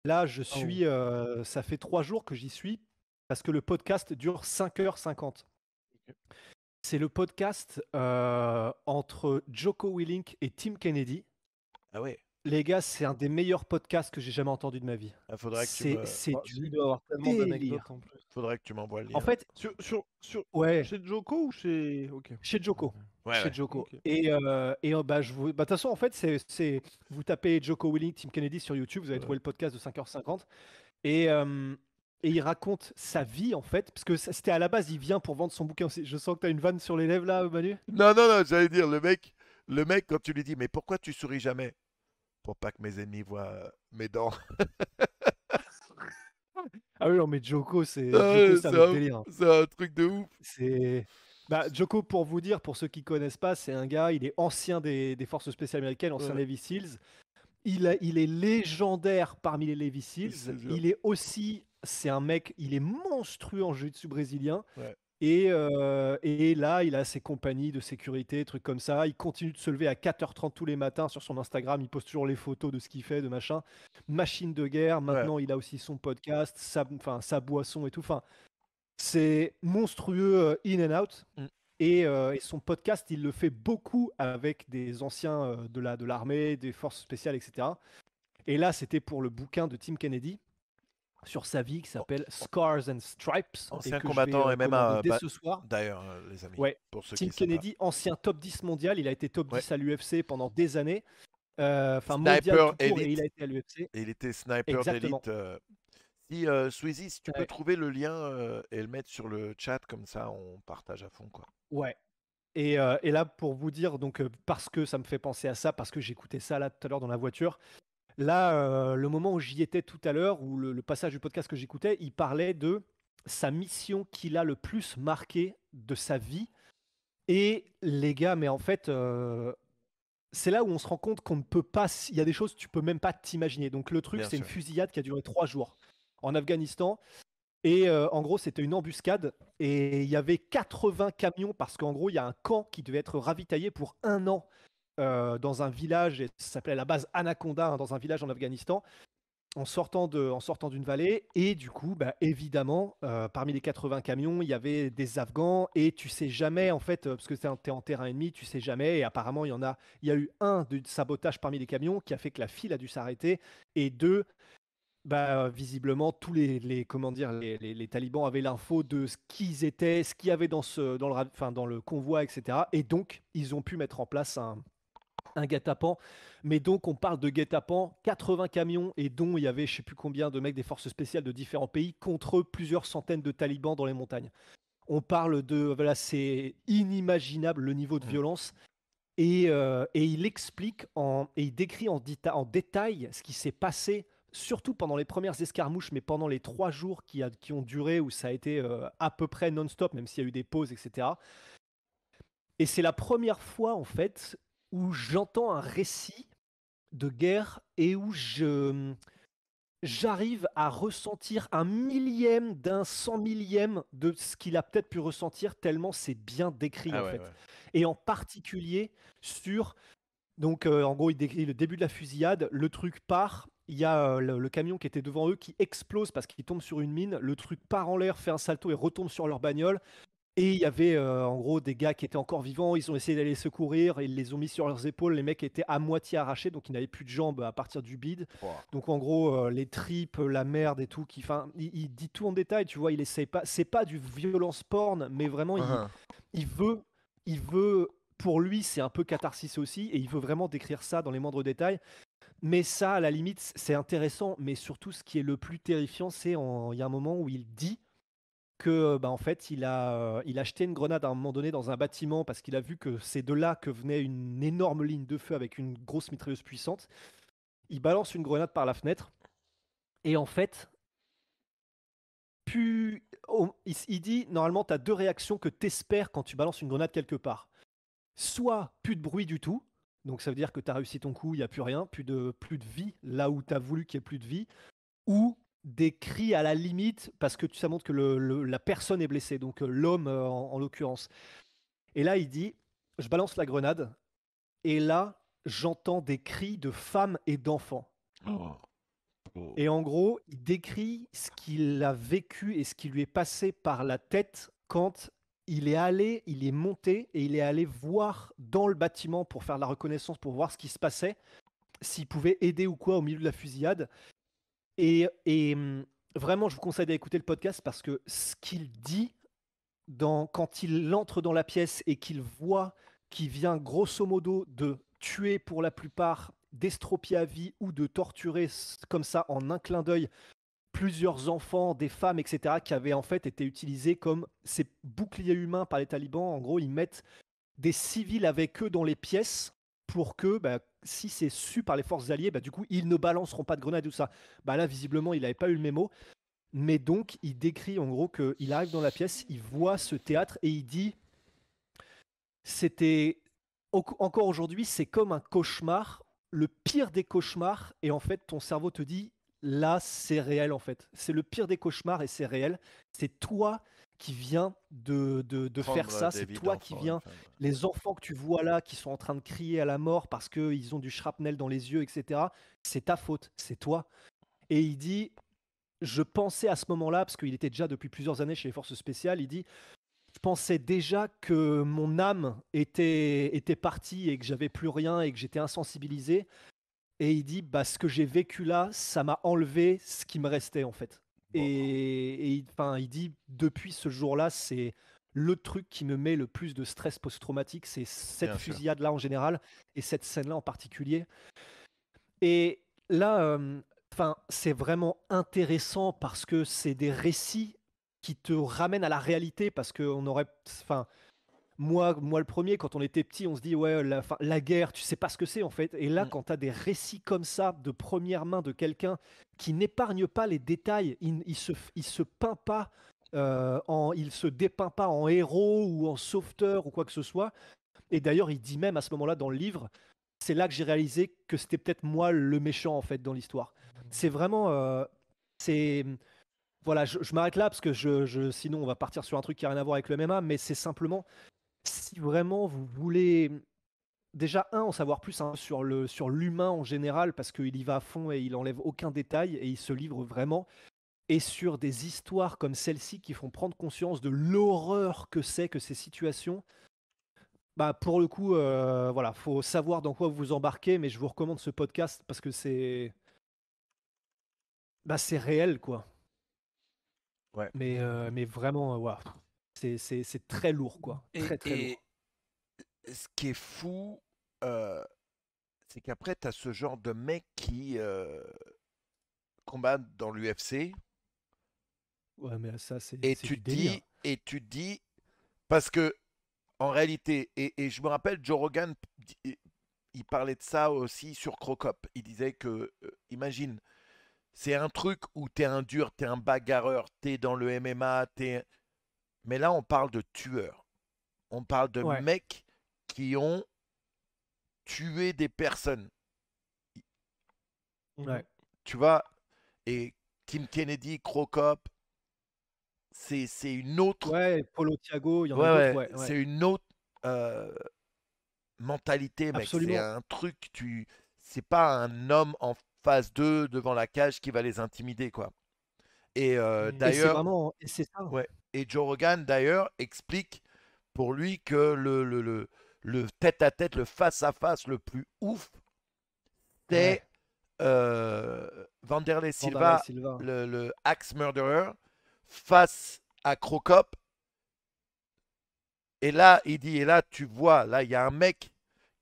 Là, je Oh. suis, ça fait 3 jours que j'y suis parce que le podcast dure 5h50. OK. C'est le podcast, entre Jocko Willink et Tim Kennedy. Ah ouais. Les gars, c'est un des meilleurs podcasts que j'ai jamais entendu de ma vie. Ah, faudrait que tu C'est me Oh, il du doit avoir tellement d'anecdotes délire. en plus. faudrait que tu m'envoies le En lien. fait ouais, Chez Joko ou chez. Ok. chez Jocko. Ouais, Chez ouais. Jocko. Ok. Bah, de toute façon, en fait, vous tapez Jocko Willink, Tim Kennedy sur YouTube, vous allez Ouais. trouver le podcast de 5h50 et hem et il raconte sa vie, en fait, parce que c'était à la base, il vient pour vendre son bouquin aussi. Je sens que tu as une vanne sur les lèvres là, Manu? Non, non, non, j'allais dire, le mec, quand tu lui dis, mais pourquoi tu souris jamais? Pour pas que mes ennemis voient mes dents. Ah oui, non, mais Jocko, c'est un autre délire, hein. C'est un truc de ouf. C'est Bah, Jocko, pour vous dire, pour ceux qui connaissent pas, c'est un gars, il est ancien des forces spéciales américaines, ancien Ouais, Navy Seals. Il est légendaire parmi les Navy je Seals. te jure. Il est aussi, c'est un mec, il est monstrueux en jiu-jitsu brésilien. Ouais. Et là, il a ses compagnies de sécurité, trucs comme ça. Il continue de se lever à 4h30 tous les matins sur son Instagram. Il poste toujours les photos de ce qu'il fait, de machin. Machine de guerre. Ouais. Maintenant, il a aussi son podcast, sa boisson et tout. Enfin, c'est monstrueux in and out. Mm. Et son podcast, il le fait beaucoup avec des anciens de l'armée, des forces spéciales, etc. Et là, c'était pour le bouquin de Tim Kennedy sur sa vie qui An- s'appelle Scars and Stripes et Ancien que je vais combattant commander MMA, dès ce soir. d'ailleurs, les amis, Ouais, pour ceux Tim qui savent pas. Kennedy, ancien top 10 mondial, il a été top Ouais. 10 à l'UFC pendant des années, enfin mondial Sniper tout court, et il Elite. a été à l'UFC. Et il était sniper Exactement. d'élite. Si, Sweezy, si tu peux Ouais. trouver le lien et le mettre sur le chat, comme ça on partage à fond, quoi. Ouais. Et là, pour vous dire, donc, parce que ça me fait penser à ça, parce que j'écoutais ça là tout à l'heure dans la voiture, là, le moment où j'y étais tout à l'heure, où le passage du podcast que j'écoutais, il parlait de sa mission qu'il a le plus marqué de sa vie. Et les gars, mais en fait, c'est là où on se rend compte qu'on ne peut pas. Il y a des choses que tu peux même pas t'imaginer. Donc le truc, Bien c'est une sûr. fusillade qui a duré 3 jours en Afghanistan. Et en gros, c'était une embuscade. Et il y avait 80 camions parce qu'en gros, il y a un camp qui devait être ravitaillé pour 1 an dans un village. Et ça s'appelait la base Anaconda, hein, dans un village en Afghanistan en sortant d'une vallée. Et du coup, bah, évidemment, parmi les 80 camions, il y avait des Afghans. Et tu sais jamais, en fait, parce que tu es en terrain ennemi, tu sais jamais. Et apparemment, il y a eu un de sabotage parmi les camions qui a fait que la file a dû s'arrêter. Et deux, bah, visiblement, tous comment dire, les talibans avaient l'info de ce qu'ils étaient, ce qu'il y avait dans le convoi, etc. Et donc, ils ont pu mettre en place un guet-apens. Mais donc, on parle de guet-apens, 80 camions, et dont il y avait je sais plus combien de mecs des forces spéciales de différents pays contre plusieurs centaines de talibans dans les montagnes. On parle de, voilà, c'est inimaginable le niveau de Mm. violence. Et il explique et il décrit en détail ce qui s'est passé, surtout pendant les premières escarmouches, mais pendant les 3 jours qui ont duré, où ça a été à peu près non-stop, même s'il y a eu des pauses, etc. Et c'est la première fois, en fait, où j'entends un récit de guerre et où j'arrive à ressentir un millième d'un 100 millième de ce qu'il a peut-être pu ressentir, tellement c'est bien décrit, Ah en ouais, fait. ouais. Et en particulier sur, donc, en gros, il décrit le début de la fusillade, le truc part, il y a le camion qui était devant eux qui explose parce qu'il tombe sur une mine, le truc part en l'air, fait un salto et retombe sur leur bagnole. Et il y avait en gros des gars qui étaient encore vivants, ils ont essayé d'aller les secourir, ils les ont mis sur leurs épaules, les mecs étaient à moitié arrachés, donc ils n'avaient plus de jambes à partir du bide. Pouah. Donc en gros, les tripes, la merde et tout, il dit tout en détail, tu vois, il essaye pas, c'est pas du violence porn, mais vraiment Uhum. il veut, pour lui c'est un peu catharsis aussi, et il veut vraiment décrire ça dans les moindres détails. Mais ça, à la limite, c'est intéressant, mais surtout ce qui est le plus terrifiant, il y a un moment où il dit que, bah, en fait, il a jeté une grenade à un moment donné dans un bâtiment parce qu'il a vu que c'est de là que venait une énorme ligne de feu avec une grosse mitrailleuse puissante. Il balance une grenade par la fenêtre et en fait, il dit normalement, tu as 2 réactions que tu espères quand tu balances une grenade quelque part. Soit plus de bruit du tout, donc ça veut dire que tu as réussi ton coup, il y a plus rien, plus de vie là où tu as voulu qu'il y ait plus de vie, ou des cris à la limite parce que ça montre que la personne est blessée, donc l'homme en l'occurrence. Et là, il dit, je balance la grenade, et là, j'entends des cris de femmes et d'enfants. Oh, Oh. Et en gros, il décrit ce qu'il a vécu et ce qui lui est passé par la tête quand il est monté et il est allé voir dans le bâtiment pour faire la reconnaissance, pour voir ce qui se passait, s'il pouvait aider ou quoi au milieu de la fusillade. Vraiment, je vous conseille d'écouter le podcast parce que ce qu'il dit quand il entre dans la pièce et qu'il voit qu'il vient grosso modo de tuer pour la plupart, d'estropier à vie ou de torturer comme ça en un clin d'œil plusieurs enfants, des femmes, etc., qui avaient en fait été utilisés comme ces boucliers humains par les talibans. En gros, ils mettent des civils avec eux dans les pièces pour que, si c'est su par les forces alliées, du coup, ils ne balanceront pas de grenades ou ça. Là, visiblement, il n'avait pas eu le mémo. Mais donc, il décrit en gros qu'il arrive dans la pièce, il voit ce théâtre et il dit c'était encore aujourd'hui, c'est comme un cauchemar, le pire des cauchemars. Et en fait, ton cerveau te dit là, c'est réel en fait. C'est le pire des cauchemars et c'est réel. C'est toi qui viens de faire Prendre ça. des C'est vies toi qui d'enfants, viens. enfin, Les enfants que tu vois là, qui sont en train de crier à la mort parce qu'ils ont du shrapnel dans les yeux, etc. C'est ta faute, c'est toi. Et il dit je pensais à ce moment-là, parce qu'il était déjà depuis plusieurs années chez les forces spéciales, il dit je pensais déjà que mon âme était partie et que j'avais plus rien et que j'étais insensibilisé. Et il dit ce que j'ai vécu là, ça m'a enlevé ce qui me restait en fait. bon. Il dit depuis ce jour-là, c'est le truc qui me met le plus de stress post-traumatique, c'est cette Bien sûr. fusillade-là en général et cette scène-là en particulier. Et là, c'est vraiment intéressant parce que c'est des récits qui te ramènent à la réalité parce qu'on aurait, moi le premier, quand on était petit, on se dit ouais, la guerre, tu sais pas ce que c'est en fait. Et là, Mm. quand tu as des récits comme ça de première main de quelqu'un qui n'épargne pas les détails, il se peint pas, il se dépeint pas en héros ou en sauveteur ou quoi que ce soit. Et d'ailleurs, il dit même à ce moment-là dans le livre, c'est là que j'ai réalisé que c'était peut-être moi le méchant en fait dans l'histoire. C'est vraiment, c'est voilà, je m'arrête là parce que sinon on va partir sur un truc qui a rien à voir avec le MMA, mais c'est simplement si vraiment vous voulez déjà en savoir plus sur l'humain en général parce qu'il y va à fond et il enlève aucun détail et il se livre vraiment et sur des histoires comme celle-ci qui font prendre conscience de l'horreur que c'est que ces situations. Pour le coup, voilà, faut savoir dans quoi vous vous embarquez, mais je vous recommande ce podcast parce que c'est réel, quoi. Ouais. Mais vraiment, waouh, c'est très lourd, quoi. Très, très lourd. Et ce qui est fou, euh, c'est qu'après, tu as ce genre de mecs qui combattent dans l'UFC Ouais, mais ça, c'est et du délire. tu te dis, parce que en réalité, et je me rappelle, Joe Rogan, il parlait de ça aussi sur Crocop. Il disait que, imagine, c'est un truc où t'es un dur, t'es un bagarreur, t'es dans le MMA, mais là, on parle de tueurs. On parle de Ouais, mecs qui ont tué des personnes. ouais. Tu vois, et Tim Kennedy, Crocop, c'est une autre. Ouais, Paulo Thiago, il y en a Ouais, d'autres, ouais, ouais, ouais. c'est une autre euh, mentalité, mec. C'est Absolument. un truc, c'est pas un homme en phase 2 devant la cage qui va les intimider, quoi. Et Et c'est d'ailleurs, vraiment, et c'est ça. ouais. Et Joe Rogan, d'ailleurs, explique pour lui que le tête-à-tête, le face-à-face le plus ouf, c'est Ouais, Vanderlei Vanderlei Silva, Silva. le Axe Murderer, face à Crocop. Et là, il dit, et là, tu vois, là, il y a un mec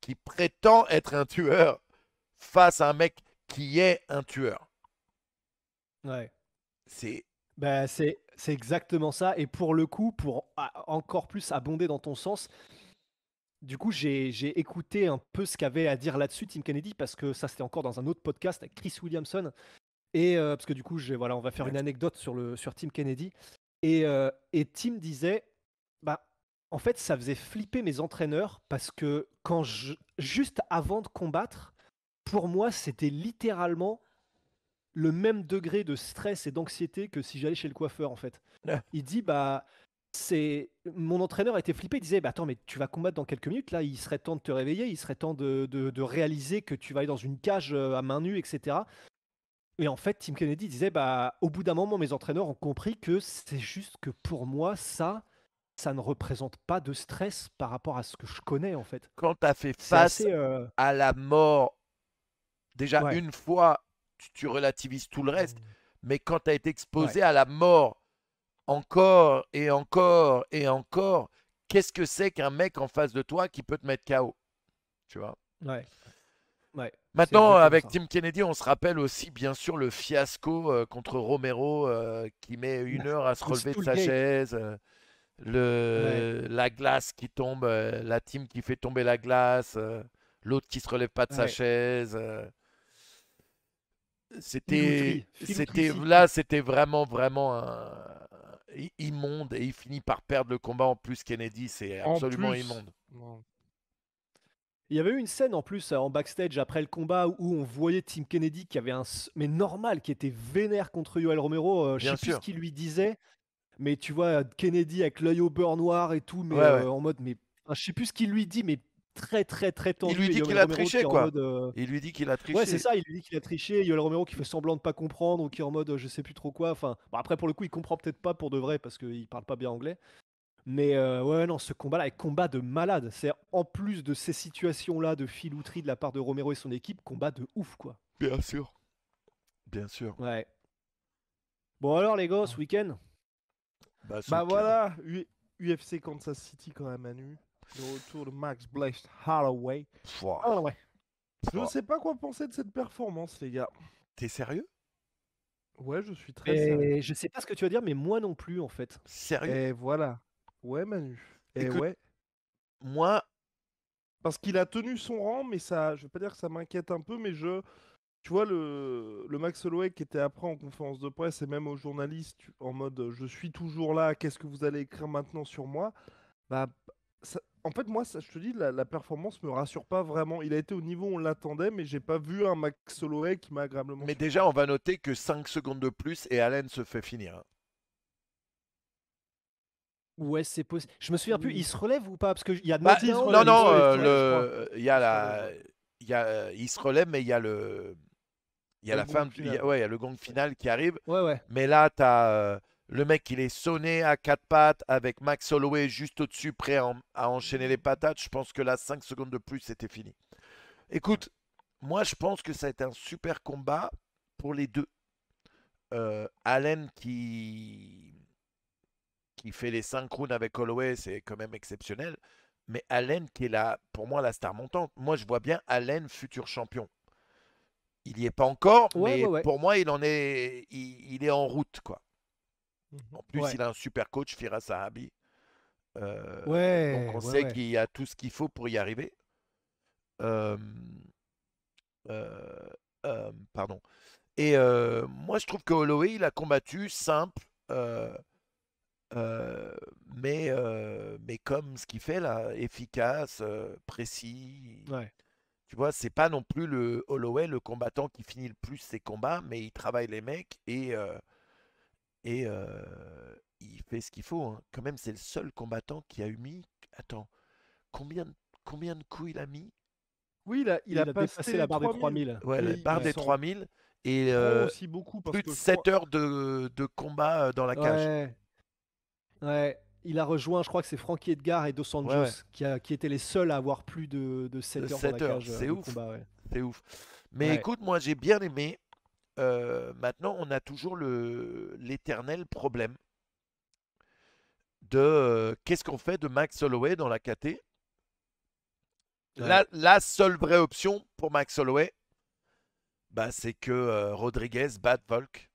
qui prétend être un tueur face à un mec qui est un tueur. Ouais. C'est. C'est exactement ça. Et pour le coup, pour encore plus abonder dans ton sens, du coup, j'ai écouté un peu ce qu'avait à dire là-dessus Tim Kennedy, parce que ça, c'était encore dans un autre podcast avec Chris Williamson. Et parce que du coup, voilà, on va faire une anecdote sur Tim Kennedy. Et Tim disait, en fait, ça faisait flipper mes entraîneurs parce que juste avant de combattre, pour moi, c'était littéralement le même degré de stress et d'anxiété que si j'allais chez le coiffeur, en fait. Il dit, c'est mon entraîneur était flippé, il disait attends, mais tu vas combattre dans quelques minutes là, il serait temps de te réveiller, il serait temps de réaliser que tu vas aller dans une cage à main nue, etc. Et en fait, Tim Kennedy disait, bah, au bout d'un moment, mes entraîneurs ont compris que c'est juste que pour moi, ça ne représente pas de stress par rapport à ce que je connais, en fait. Quand tu as fait C'est face assez. à la mort, déjà Ouais, une fois, tu relativises tout le reste, Mm. mais quand tu as été ouais, exposé à la mort encore et encore et encore, qu'est-ce que c'est qu'un mec en face de toi qui peut te mettre KO, tu vois? ouais, ouais. C'est Maintenant, exactement avec ça. Tim Kennedy, on se rappelle aussi bien sûr le fiasco contre Romero qui met 1 heure à se Le relever de sa Stoolgate. chaise, Ouais, la glace qui tombe, la team qui fait tomber la glace, l'autre qui se relève pas de sa ouais. chaise. Filoutry City. Là, c'était vraiment, vraiment immonde et il finit par perdre le combat en plus. Kennedy, c'est En absolument plus, immonde. non. Il y avait eu une scène en plus en backstage après le combat où on voyait Tim Kennedy qui avait mais normal, qui était vénère contre Yoel Romero. Je Bien sais plus ce sûr. qu'il lui disait, mais tu vois Kennedy avec l'œil au beurre noir et tout, mais Ouais, ouais. en mode, mais enfin, je sais plus ce qu'il lui dit, mais très très très Il lui tendu. Et dit Yoel qu'il a Romero qui triché, est en quoi. mode, Il lui dit qu'il a ouais, c'est triché. ça. Il lui dit qu'il a triché. Yoel Romero qui fait semblant de pas comprendre ou qui est en mode, je sais plus trop quoi. Enfin, bon, après pour le coup, il comprend peut-être pas pour de vrai parce qu'il parle pas bien anglais. Mais ouais, non, ce combat-là est combat de malade. C'est en plus de ces situations-là de filouterie de la part de Romero et son équipe, combat de ouf, quoi. Bien sûr. Bien sûr. Ouais. Bon alors les gars, ce week-end? Bah, ce Bah week-end. voilà, UFC Kansas City quand même, Manu. Le retour de Max Blade Holloway. Pouah, Ah ouais. Je pouah. sais pas quoi penser de cette performance, les gars. T'es sérieux? Ouais, je suis très sérieux. Et je sais pas ce que tu vas dire, mais moi non plus en fait. Sérieux? Et voilà. Ouais, Manu. Et Écoute, ouais. moi, Parce qu'il a tenu son rang, mais ça, je vais pas dire que ça m'inquiète un peu, mais tu vois, le Max Holloway qui était après en conférence de presse et même aux journalistes en mode je suis toujours là, qu'est-ce que vous allez écrire maintenant sur moi? Bah, en fait, moi, je te dis, la performance me rassure pas vraiment. Il a été au niveau où on l'attendait, mais j'ai pas vu un Max Holloway qui m'a agréablement mais surpris. déjà, on va noter que 5 secondes de plus et Allen se fait finir, hein. Ouais, c'est possible. Je me souviens plus, il Oui. se relève ou pas? Parce qu'il y a Bah, Si, il se knockdown, non, relève, mais il non, se ouais, il relève se direct, relève, je je crois. crois. il y a Il se relève, ouais. il se relève, mais il y a Le la fin, gong final. ouais, il y a le gong Ouais. final qui arrive. Ouais, ouais. Mais là, tu as le mec, il est sonné à 4 pattes avec Max Holloway juste au-dessus, prêt à enchaîner les patates. Je pense que là, 5 secondes de plus, c'était fini. Écoute, moi, je pense que ça a été un super combat pour les deux. Allen qui fait les 5 rounds avec Holloway, c'est quand même exceptionnel. Mais Allen qui est là, pour moi, la star montante. Moi, je vois bien Allen futur champion. Il n'y est pas encore, Ouais, mais ouais, ouais. pour moi, il est en route, quoi. Mhm. En plus, Ouais. il a un super coach, Firas Zahabi. Donc, Ouais, on ouais, sait ouais. qu'il y a tout ce qu'il faut pour y arriver. Euh, euh, Pardon. Et moi, je trouve que Holloway, il a combattu simple, euh, euh, mais comme ce qu'il fait là, efficace, précis. Ouais. Tu vois, c'est pas non plus le Holloway, le combattant qui finit le plus ses combats, mais il travaille les mecs et il fait ce qu'il faut, hein. Quand même, c'est le seul combattant qui a eu mis. Attends, combien, combien de coups il a mis? Oui, il a Il a passé dépassé la les barre des 3000. 3000. Ouais, la Mais barre il Ouais. des s'en 3000 et prend aussi beaucoup parce plus de que je 7 crois. heures de combat dans la cage. Ouais. Ouais. Il a rejoint, je crois que c'est Frankie Edgar et Dos Ouais, ouais. Anjos qui étaient les seuls à avoir plus de De 7 heures dans la 7 heures, cage c'est de ouf. combat. Ouais. C'est ouf. Mais Ouais. écoute, moi j'ai bien aimé. Maintenant, on a toujours l'éternel problème de qu'est-ce qu'on fait de Max Holloway dans la KT. Ouais. La seule vraie option pour Max Holloway, bah, c'est que Rodriguez batte Volk.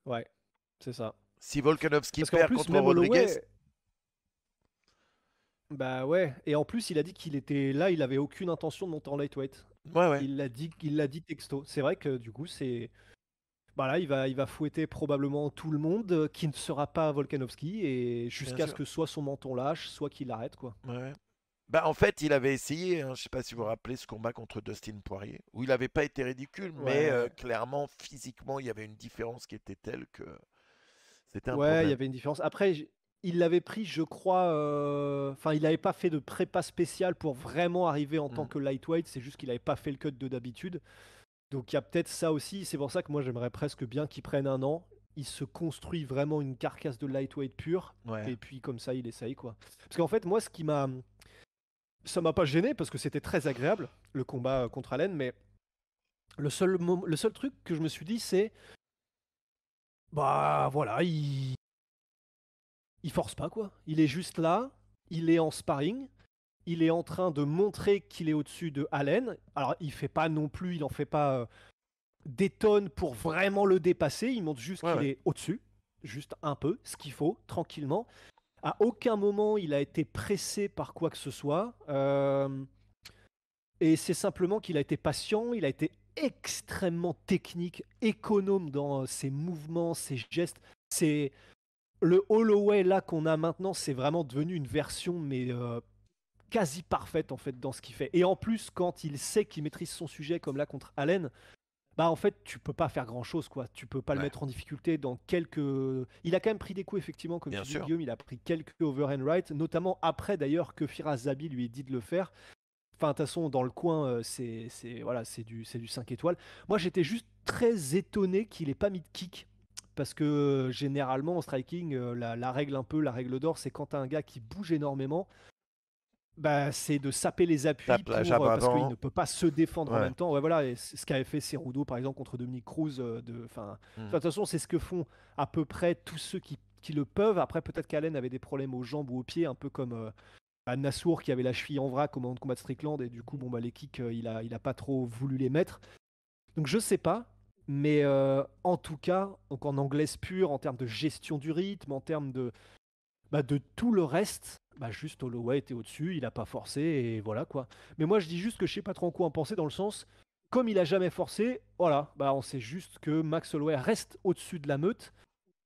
Ouais. C'est ça. Si Volkanovski Parce qu'en perd plus, contre même Rodriguez, Holloway, bah ouais. Et en plus, il a dit qu'il était là, il avait aucune intention de monter en lightweight. ouais, ouais, Il l'a dit texto. C'est vrai que du coup, c'est. Bah là, il va fouetter probablement tout le monde qui ne sera pas Volkanovski et bien jusqu'à ce sûr. que soit son menton lâche, soit qu'il arrête, quoi. Ouais, ouais. Bah, en fait, il avait essayé, hein, je ne sais pas si vous vous rappelez ce combat contre Dustin Poirier, où il n'avait pas été ridicule, mais Ouais. clairement, physiquement, il y avait une différence qui était telle que c'était un Ouais, il y problème. avait une différence. Après, il l'avait pris, je crois. Enfin, il n'avait pas fait de prépa spéciale pour vraiment arriver en tant Mm. que lightweight. C'est juste qu'il n'avait pas fait le cut de d'habitude. Donc il y a peut-être ça aussi. C'est pour ça que moi j'aimerais presque bien qu'il prenne un an. Il se construit vraiment une carcasse de lightweight pure. Ouais. Et puis comme ça, il essaye quoi. Parce qu'en fait, moi, ça m'a pas gêné parce que c'était très agréable le combat contre Allen. Mais le seul truc que je me suis dit, c'est bah voilà, il force pas quoi. Il est juste là. Il est en sparring. Il est en train de montrer qu'il est au-dessus de Allen. Alors il fait pas non plus, il en fait pas des tonnes pour vraiment le dépasser. Il montre juste Ouais, qu'il ouais. est au-dessus, juste un peu, ce qu'il faut, tranquillement. À aucun moment il a été pressé par quoi que ce soit. Et c'est simplement qu'il a été patient, il a été extrêmement technique, économe dans ses mouvements, ses gestes. C'est le Holloway là qu'on a maintenant, c'est vraiment devenu une version mais quasi parfaite en fait dans ce qu'il fait. Et en plus, quand il sait qu'il maîtrise son sujet comme là contre Allen, bah en fait tu peux pas faire grand chose quoi. Tu peux pas le Ouais. mettre en difficulté dans quelques. Il a quand même pris des coups effectivement comme Bien tu dis sûr. Guillaume, il a pris quelques overhand right, notamment après d'ailleurs que Firas Zabi lui ait dit de le faire. Enfin de toute façon dans le coin voilà c'est du 5 étoiles. Moi j'étais juste très étonné qu'il ait pas mis de kick. Parce que généralement en striking, la règle un peu, la règle d'or, c'est quand t'as un gars qui bouge énormément, bah, c'est de saper les appuis Tape la jambe parce qu'il avant. ne peut pas se défendre en Ouais. même temps. Ouais, voilà, et c'est ce qu'avait fait Cerudo par exemple contre Dominic Cruz. De toute façon, c'est ce que font à peu près tous ceux qui le peuvent. Après, peut-être qu'Allen avait des problèmes aux jambes ou aux pieds, un peu comme Nassour qui avait la cheville en vrac au moment de combat de Strickland, et du coup, bon, bah, les kicks, il a pas trop voulu les mettre. Donc je sais pas, mais en tout cas, donc en anglaise pure, en termes de gestion du rythme, en termes de tout le reste, bah juste Holloway était au-dessus, il a pas forcé et voilà quoi. Mais moi je dis juste que je sais pas trop en quoi en penser dans le sens, comme il a jamais forcé, voilà, bah on sait juste que Max Holloway reste au-dessus de la meute,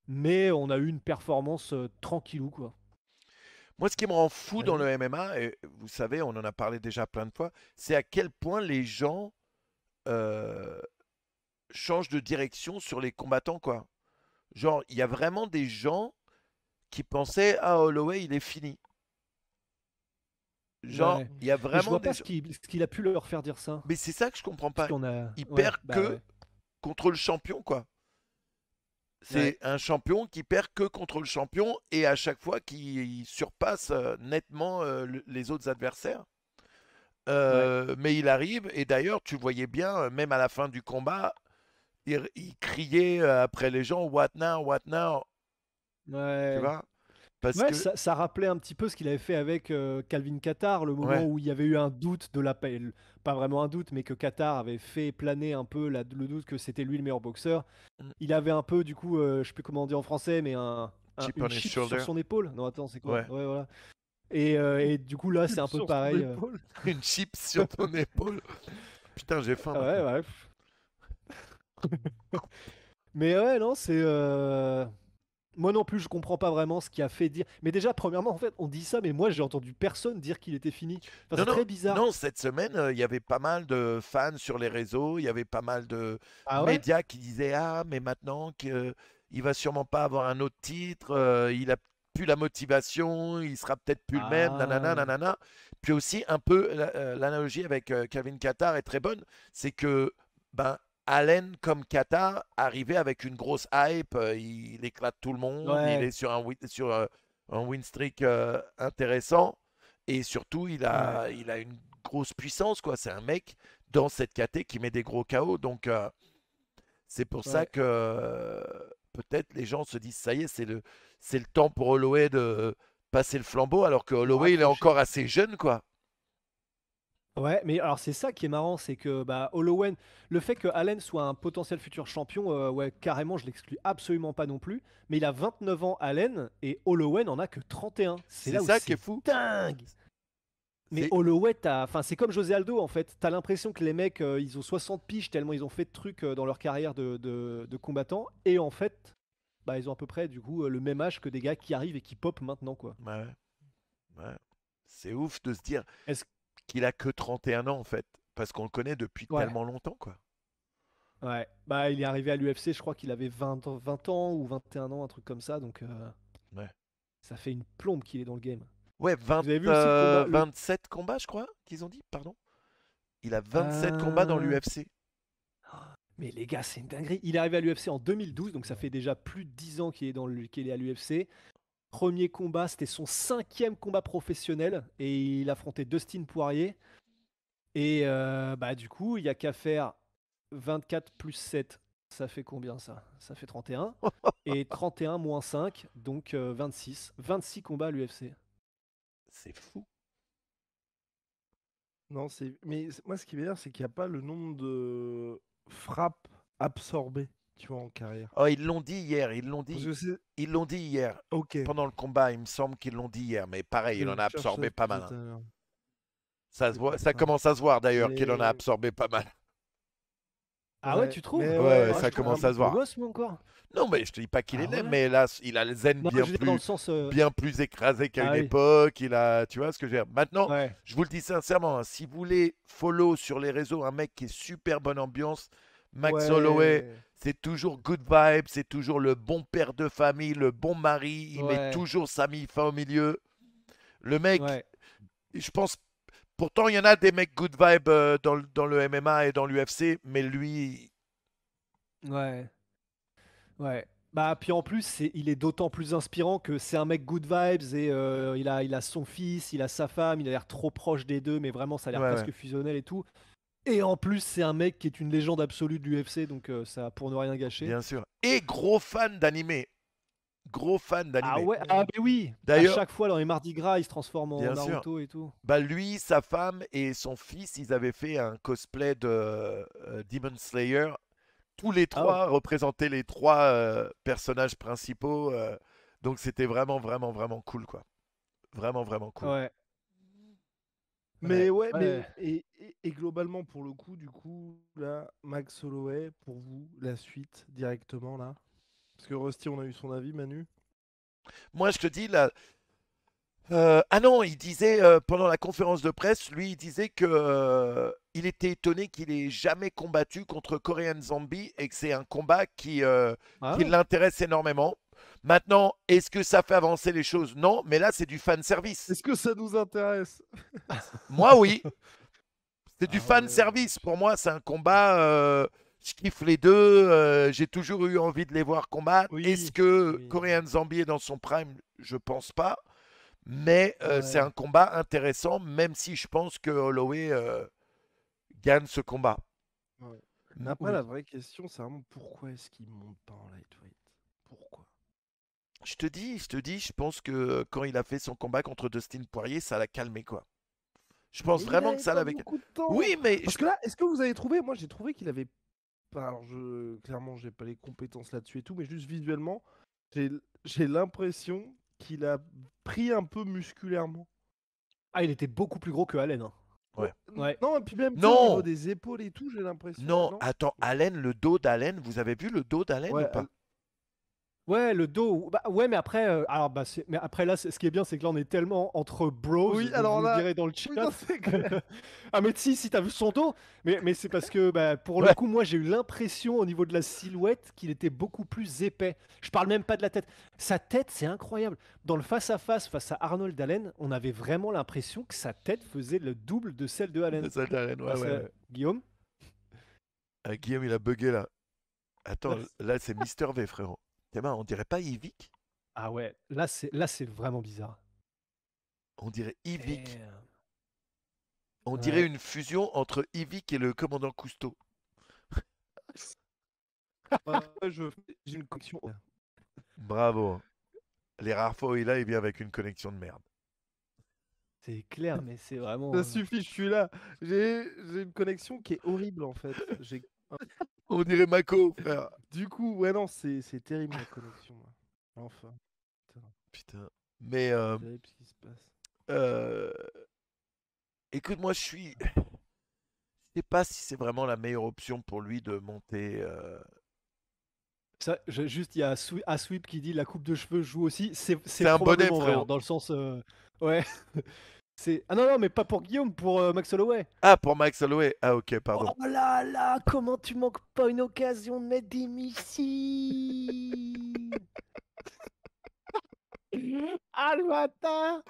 mais on a eu une performance tranquillou quoi. Moi, ce qui me rend fou dans Vas-y. le MMA, et vous savez, on en a parlé déjà plein de fois, c'est à quel point les gens euh, changent de direction sur les combattants, quoi. Genre, il y a vraiment des gens qui pensaient, ah, Holloway, il est fini. Genre, Ouais. il y a Mais je vraiment vois des pas gens. ce qu'il a pu leur faire dire ça. Mais c'est ça que je comprends Parce pas. qu'on a. Il Ouais, perd bah que ouais. contre le champion, quoi. Ouais. C'est un champion qui perd que contre le champion et à chaque fois qui surpasse nettement les autres adversaires. Ouais. Mais il arrive, et d'ailleurs, tu voyais bien, même à la fin du combat, il criait après les gens, What now, what now, tu Ouais. vois? Parce Ouais, que, ça rappelait un petit peu ce qu'il avait fait avec Calvin Qatar, le moment ouais, où il y avait eu un doute de la paix. Pas vraiment un doute, mais que Qatar avait fait planer un peu le doute que c'était lui le meilleur boxeur. mm, Il avait un peu, du coup, je sais plus comment on dit en français, mais chip une on his chip sur shoulder, son épaule. Non, attends, c'est quoi? ouais, Ouais, voilà. Et du coup, là, c'est un peu sur son pareil. épaule. une chip sur ton épaule. Putain, j'ai faim Ouais, maintenant. ouais. Mais ouais, non, c'est. Moi non plus, je comprends pas vraiment ce qui a fait dire. Mais déjà, premièrement, en fait, on dit ça, mais moi, j'ai entendu personne dire qu'il était fini. Enfin, Non, c'est non, très bizarre. non, cette semaine, il y avait pas mal de fans sur les réseaux, il y avait pas mal de Ah ouais? médias qui disaient, ah, mais maintenant il va sûrement pas avoir un autre titre, il a plus la motivation, il sera peut-être plus le même, nanana, Ah. nanana. Puis aussi, un peu, l'analogie avec Kevin Qatar est très bonne, c'est que ben, Allen, comme Qatar, arrivait avec une grosse hype, il éclate tout le monde, il Ouais, est sur un win streak intéressant. Et surtout, ouais, il a une grosse puissance, quoi. C'est un mec dans cette KT qui met des gros KO. Donc, c'est pour ça ouais. que peut-être les gens se disent, ça y est, c'est le temps pour Holloway de passer le flambeau, alors que De Holloway, il est raccrocher. encore assez jeune, quoi. Ouais, mais alors c'est ça qui est marrant, c'est que bah, Holloway, le fait que Allen soit un potentiel futur champion, ouais, carrément, je l'exclus absolument pas non plus. Mais il a 29 ans, Allen, et Holloway n'en a que 31. C'est C'est là où ça qui est c'est fou. dingue. Mais C'est Holloway, enfin, c'est comme José Aldo en fait. T'as l'impression que les mecs, ils ont 60 piges tellement ils ont fait de trucs dans leur carrière de combattants. Et en fait, bah, ils ont à peu près du coup le même âge que des gars qui arrivent et qui pop maintenant quoi. ouais, ouais. C'est ouf de se dire Est-ce qu'il a que 31 ans, en fait, parce qu'on le connaît depuis Ouais, tellement longtemps, quoi. ouais. Bah, il est arrivé à l'UFC, je crois qu'il avait 20 ans ou 21 ans, un truc comme ça. Donc Ouais, ça fait une plombe qu'il est dans le game. ouais, Vous avez vu aussi le combat 27 combats, je crois, qu'ils ont dit, pardon. Il a 27 combats dans Euh, l'UFC. Mais les gars, c'est une dinguerie. Il est arrivé à l'UFC en 2012, donc ça fait déjà plus de 10 ans qu'il est à l'UFC. Premier combat, c'était son 5e combat professionnel et il affrontait Dustin Poirier. Et bah, du coup, il n'y a qu'à faire 24 plus 7. Ça fait combien ça? Ça fait 31. Et 31 moins 5, donc 26. 26 combats à l'UFC. C'est fou. Non, mais moi, ce qui m'énerve, c'est qu'il n'y a pas le nombre de frappes absorbées, tu vois, en carrière. Oh, ils l'ont dit hier, Parce que c'est. ils l'ont dit hier. Ok. Pendant le combat, il me semble qu'ils l'ont dit hier, mais pareil, il Je en a cherche ça absorbé pas depuis mal. tout à Hein. l'heure. Ça, C'est pour ça ça. commence à se voir d'ailleurs qu'il en a Mais. absorbé pas mal. Ah ouais, tu trouves? Mais Ouais, ouais, ça je trouve commence un à se Beau voir. gosse, moi, encore. Non, mais je te dis pas qu'il Ah est laid, ouais? mais là, il a le zen Non, je veux dire dans le sens. bien plus écrasé qu'à Ah une oui. époque. Il a, tu vois ce que je veux dire. Maintenant, Ouais. je vous le dis sincèrement, hein, si vous voulez follow sur les réseaux un mec qui est super bonne ambiance, Max Holloway, Ouais. c'est toujours good vibe, c'est toujours le bon père de famille, le bon mari, il met Ouais. toujours sa mi-fin au milieu. Le mec, Ouais. je pense, pourtant il y en a des mecs good vibe dans le MMA et dans l'UFC, mais lui, Ouais. Ouais. Bah, puis en plus, il est d'autant plus inspirant que c'est un mec good vibes et il a son fils, il a sa femme, il a l'air trop proche des deux, mais vraiment, ça a l'air ouais, ouais, presque fusionnel et tout. Et en plus, c'est un mec qui est une légende absolue de l'UFC, donc ça, pour ne rien gâcher. bien sûr. Et gros fan d'animé. Gros fan Ah d'animé. ouais, ah mais oui, à D'ailleurs, chaque fois dans les Mardi Gras, il se transforme en bien sûr, Naruto et tout. bah lui, sa femme et son fils, ils avaient fait un cosplay de Demon Slayer. Tous les Oh, trois représentaient les trois personnages principaux. Donc c'était vraiment, vraiment, vraiment cool, quoi. Vraiment, vraiment cool. ouais, Mais ouais, ouais, ouais. et globalement, pour le coup, du coup, là, Max Holloway, pour vous, la suite, directement, là. Parce que Rusty, on a eu son avis, Manu. Moi, je te dis, là, ah non, il disait pendant la conférence de presse, lui, il disait que il était étonné qu'il ait jamais combattu contre Korean Zombie et que c'est un combat Ah qui ouais? l'intéresse énormément. Maintenant, est-ce que ça fait avancer les choses? Non, mais là, c'est du fan service. Est-ce que ça nous intéresse? Moi, oui, c'est du Ah fan ouais. service. Pour moi, c'est un combat. Je kiffe les deux. J'ai toujours eu envie de les voir combattre. Est-ce Oui, que oui. Korean Zombie est dans son prime? Je pense pas. Mais c'est Ouais, un combat intéressant, même si je pense que Holloway gagne ce combat. Ouais. Mais après, oui. la vraie question, c'est vraiment pourquoi est-ce qu'il monte pas en lightweight? Pourquoi? Je te dis, je pense que quand il a fait son combat contre Dustin Poirier, ça l'a calmé, quoi. Je pense Mais il vraiment que avait ça pas l'avait. beaucoup de temps. Oui, mais Parce que là, est-ce que vous avez trouvé? Moi, j'ai trouvé qu'il avait. Alors, clairement, j'ai pas les compétences là-dessus et tout, mais juste visuellement, j'ai j'ai l'impression qu'il a pris un peu musculairement. Ah, il était beaucoup plus gros que Allen, hein. ouais. Ouais. Non, et puis même, tu sais, au niveau Non, des épaules et tout, j'ai l'impression. non, Non? attends, Allen, le dos d'Allen, vous avez vu le dos d'Allen ou Ouais, pas? Ouais, le dos. Bah, ouais, mais après, alors, bah, mais après là, ce qui est bien, c'est que là, on est tellement entre bros, oui, donc vous alors nous là. direz dans le Oui, chat. non, c'est clair. Ah, mais si t'as vu son dos, mais c'est parce que bah, pour le Ouais. coup, moi, j'ai eu l'impression au niveau de la silhouette qu'il était beaucoup plus épais. Je parle même pas de la tête. Sa tête, c'est incroyable. Dans le face-à-face face à Arnold Allen, on avait vraiment l'impression que sa tête faisait le double de celle de Allen. Ça d'Allen, ouais, Face ouais, à ouais. Guillaume? Guillaume, il a bugué là. Attends, là, c'est Mister V, frérot. T'es marre, on dirait pas Yvick? Ah ouais, là c'est vraiment bizarre. On dirait Yvick. Damn. On dirait Ouais. une fusion entre Yvick et le commandant Cousteau. Ouais, j'ai une connexion. Bravo. Les rares fois où il vient avec une connexion de merde. C'est clair, mais c'est vraiment. Ça suffit, je suis là. J'ai une connexion qui est horrible en fait. J'ai. On dirait Mako, frère. Du coup, ouais, non, c'est terrible la connexion, là. Enfin, putain, Putain. Mais c'est terrible ce qui se passe. euh, écoute, moi, je sais pas si c'est vraiment la meilleure option pour lui de monter. Ça, juste, il y a Asweep qui dit la coupe de cheveux joue aussi. C'est un bonnet, probablement vrai, frérot. hein, dans le sens. Ouais. Ah non, non, mais pas pour Guillaume, pour Max Holloway. Ah, pour Max Holloway. Ah, ok, Oh pardon. là là, comment tu manques pas une occasion de mettre des missiles. Ah le bâtard.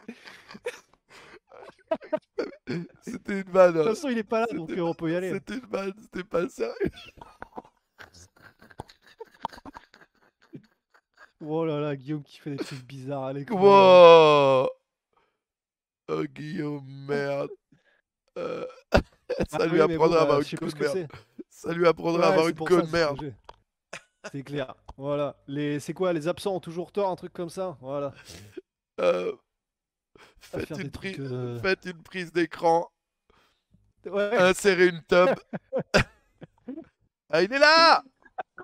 C'était une vanne. De toute façon, il est pas là, donc C'était on peut y aller. c'était une vanne, c'était pas sérieux. Oh là là, Guillaume qui fait des trucs bizarres à l'écran. Wow. Oh, Guillaume, merde. Euh, Ça Ah lui oui, mais bon, apprendra à avoir je une sais queue plus de ce que merde. c'est. Ça lui apprendra à Ouais, avoir c'est une pour queue ça, de c'est ce que merde. j'ai. C'est clair. Voilà. C'est quoi, les absents ont toujours tort, un truc comme ça. Voilà. Euh, À faire des trucs. Faites une prise d'écran. Ouais. Insérez une tub. Ah, il est là!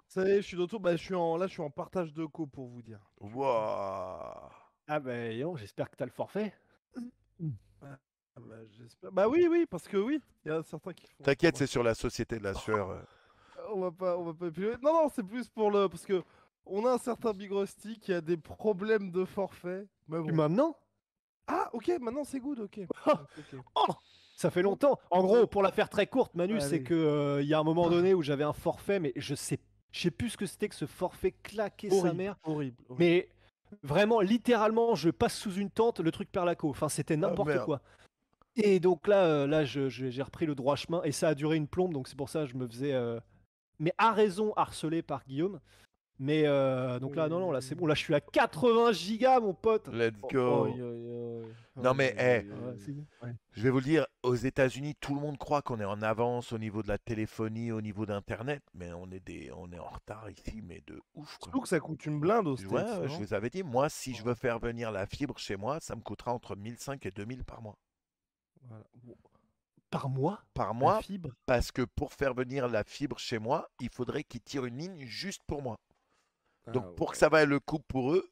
Ça y est, je suis de retour. Bah, là, je suis en partage de co pour vous dire. Wow. Ah bah, yon, j'espère que t'as le forfait. Ah, bah, j'espère. Bah oui, oui, parce que oui, il y a certains qui font. T'inquiète, c'est sur la société de la sueur. On va pas épiloguer. Non, non, c'est plus pour le. Parce que on a un certain Big Rusty qui a des problèmes de forfait. Mais Tu bon. maintenant? Ah, ok, maintenant c'est good, ok. Oh, Ok. oh, ça fait longtemps. En gros, pour la faire très courte, Manu, c'est Allez. que il y a un moment donné où j'avais un forfait, mais je sais plus ce que c'était que ce forfait claqué sa Horrible, mère. horrible, horrible. Mais vraiment, littéralement, je passe sous une tente, le truc perd la co. Enfin, c'était Ah, n'importe merde. quoi. Et donc là, j'ai repris le droit chemin et ça a duré une plombe, donc c'est pour ça que je me faisais, mais à raison, harcelé par Guillaume. Mais donc là, non, non, là c'est bon. Là, je suis à 80 gigas, mon pote. Let's Oh, go. oi, oi, oi. Non, Oi, mais, oi, hey, oi, Ouais, oi. c'est bon. Ouais. je vais vous le dire, aux États-Unis, tout le monde croit qu'on est en avance au niveau de la téléphonie, au niveau d'Internet, mais on est en retard ici, mais de ouf, quoi. Surtout que ça coûte une blinde aux Ouais, States, ouais, je non? vous avais dit, moi, si je veux faire venir la fibre chez moi, ça me coûtera entre 1500 et 2000 par mois. Voilà. Bon, Par mois? Par la mois, fibre. parce que pour faire venir la fibre chez moi, il faudrait qu'ils tirent une ligne juste pour moi. Donc, Ah pour que ouais. ça vaille le coup pour eux,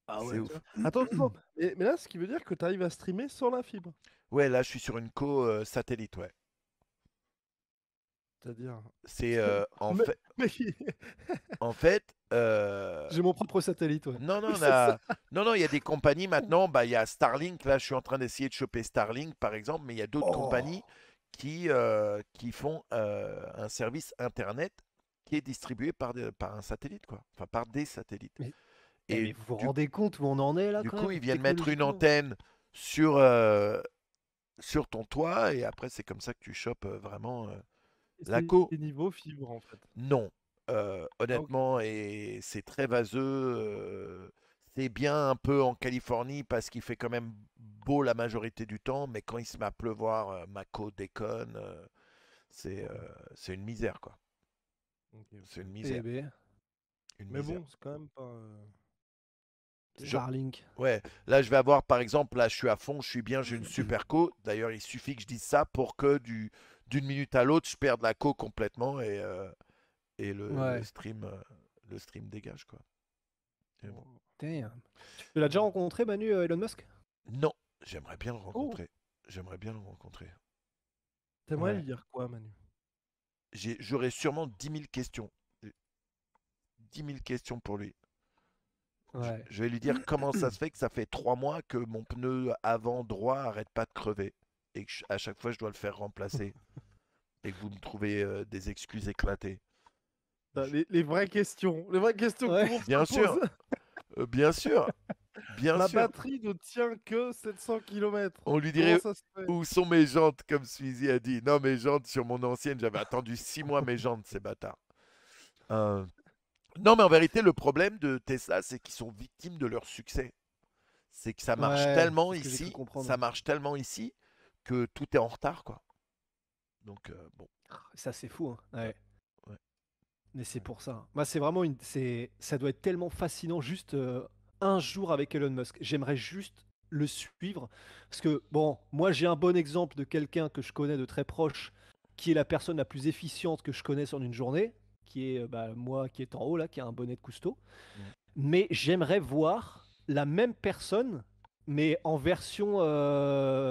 Ah c'est ouais. ouf. Attends, attends. Mais là, ce qui veut dire que tu arrives à streamer sans la fibre. Ouais, là, je suis sur une co-satellite, ouais. C'est-à-dire. C'est Mais- mais- en fait, J'ai mon propre satellite, ouais. non, non, C'est ça. non, il y a des compagnies maintenant. Bah, il y a Starlink. Là, je suis en train d'essayer de choper Starlink, par exemple, mais il y a d'autres compagnies Oh. qui font un service internet qui est distribué par un satellite, quoi. Enfin, par des satellites. Mais, Et mais vous vous du, rendez compte où on en est là du quand coup, même, ils viennent mettre une technologiquement? antenne sur ton toit, et après, c'est comme ça que tu chopes vraiment la co. C'est niveau fibre, en fait. Non. Ah, ok. Honnêtement, et c'est très vaseux. C'est bien un peu en Californie parce qu'il fait quand même beau la majorité du temps, mais quand il se met à pleuvoir, ma co déconne. C'est une misère, quoi. Ok, ok. C'est une Eh misère. ben, Une Mais misère. bon, c'est quand même pas. Je- Starlink. Ouais, là je vais avoir par exemple, là je suis à fond, je suis bien, j'ai une super co. D'ailleurs, il suffit que je dise ça pour que d'une minute à l'autre, je perde la co complètement et Ouais. le stream dégage, quoi. Mais bon. Damn. Tu l'as déjà rencontré, Manu, Elon Musk? Non, j'aimerais bien le Oh, rencontrer. J'aimerais bien le rencontrer. t'aimerais Ouais. lui dire quoi, Manu? J'aurais sûrement 10 000 questions. 10 000 questions pour lui. Ouais. Je vais lui dire comment ça se fait que ça fait 3 mois que mon pneu avant droit arrête pas de crever. Et que à chaque fois je dois le faire remplacer. Et que vous me trouvez des excuses éclatées. Les vraies questions. Les vraies questions que Ouais. tout le monde Bien se sûr. pose. Bien sûr. Bien La sûr. batterie ne tient que 700 km. On lui Comment dirait ça se fait? où sont mes jantes, comme Sweezy a dit. Non, mes jantes sur mon ancienne, j'avais attendu 6 mois mes jantes, ces bâtards. Non, mais en vérité, le problème de Tesla, c'est qu'ils sont victimes de leur succès. C'est que ça marche Ouais, tellement c'est ce que j'ai cru ici, comprendre. ça marche tellement ici que tout est en retard, quoi. Donc, bon. Ça, c'est fou, hein. Ouais. Ouais. Mais c'est pour ça. Moi, c'est vraiment ça doit être tellement fascinant juste un jour avec Elon Musk. J'aimerais juste le suivre. Parce que, bon, moi, j'ai un bon exemple de quelqu'un que je connais de très proche, qui est la personne la plus efficiente que je connais sur une journée, qui est bah, moi qui est en haut, là, qui a un bonnet de cousteau. Mm. Mais j'aimerais voir la même personne, mais en version,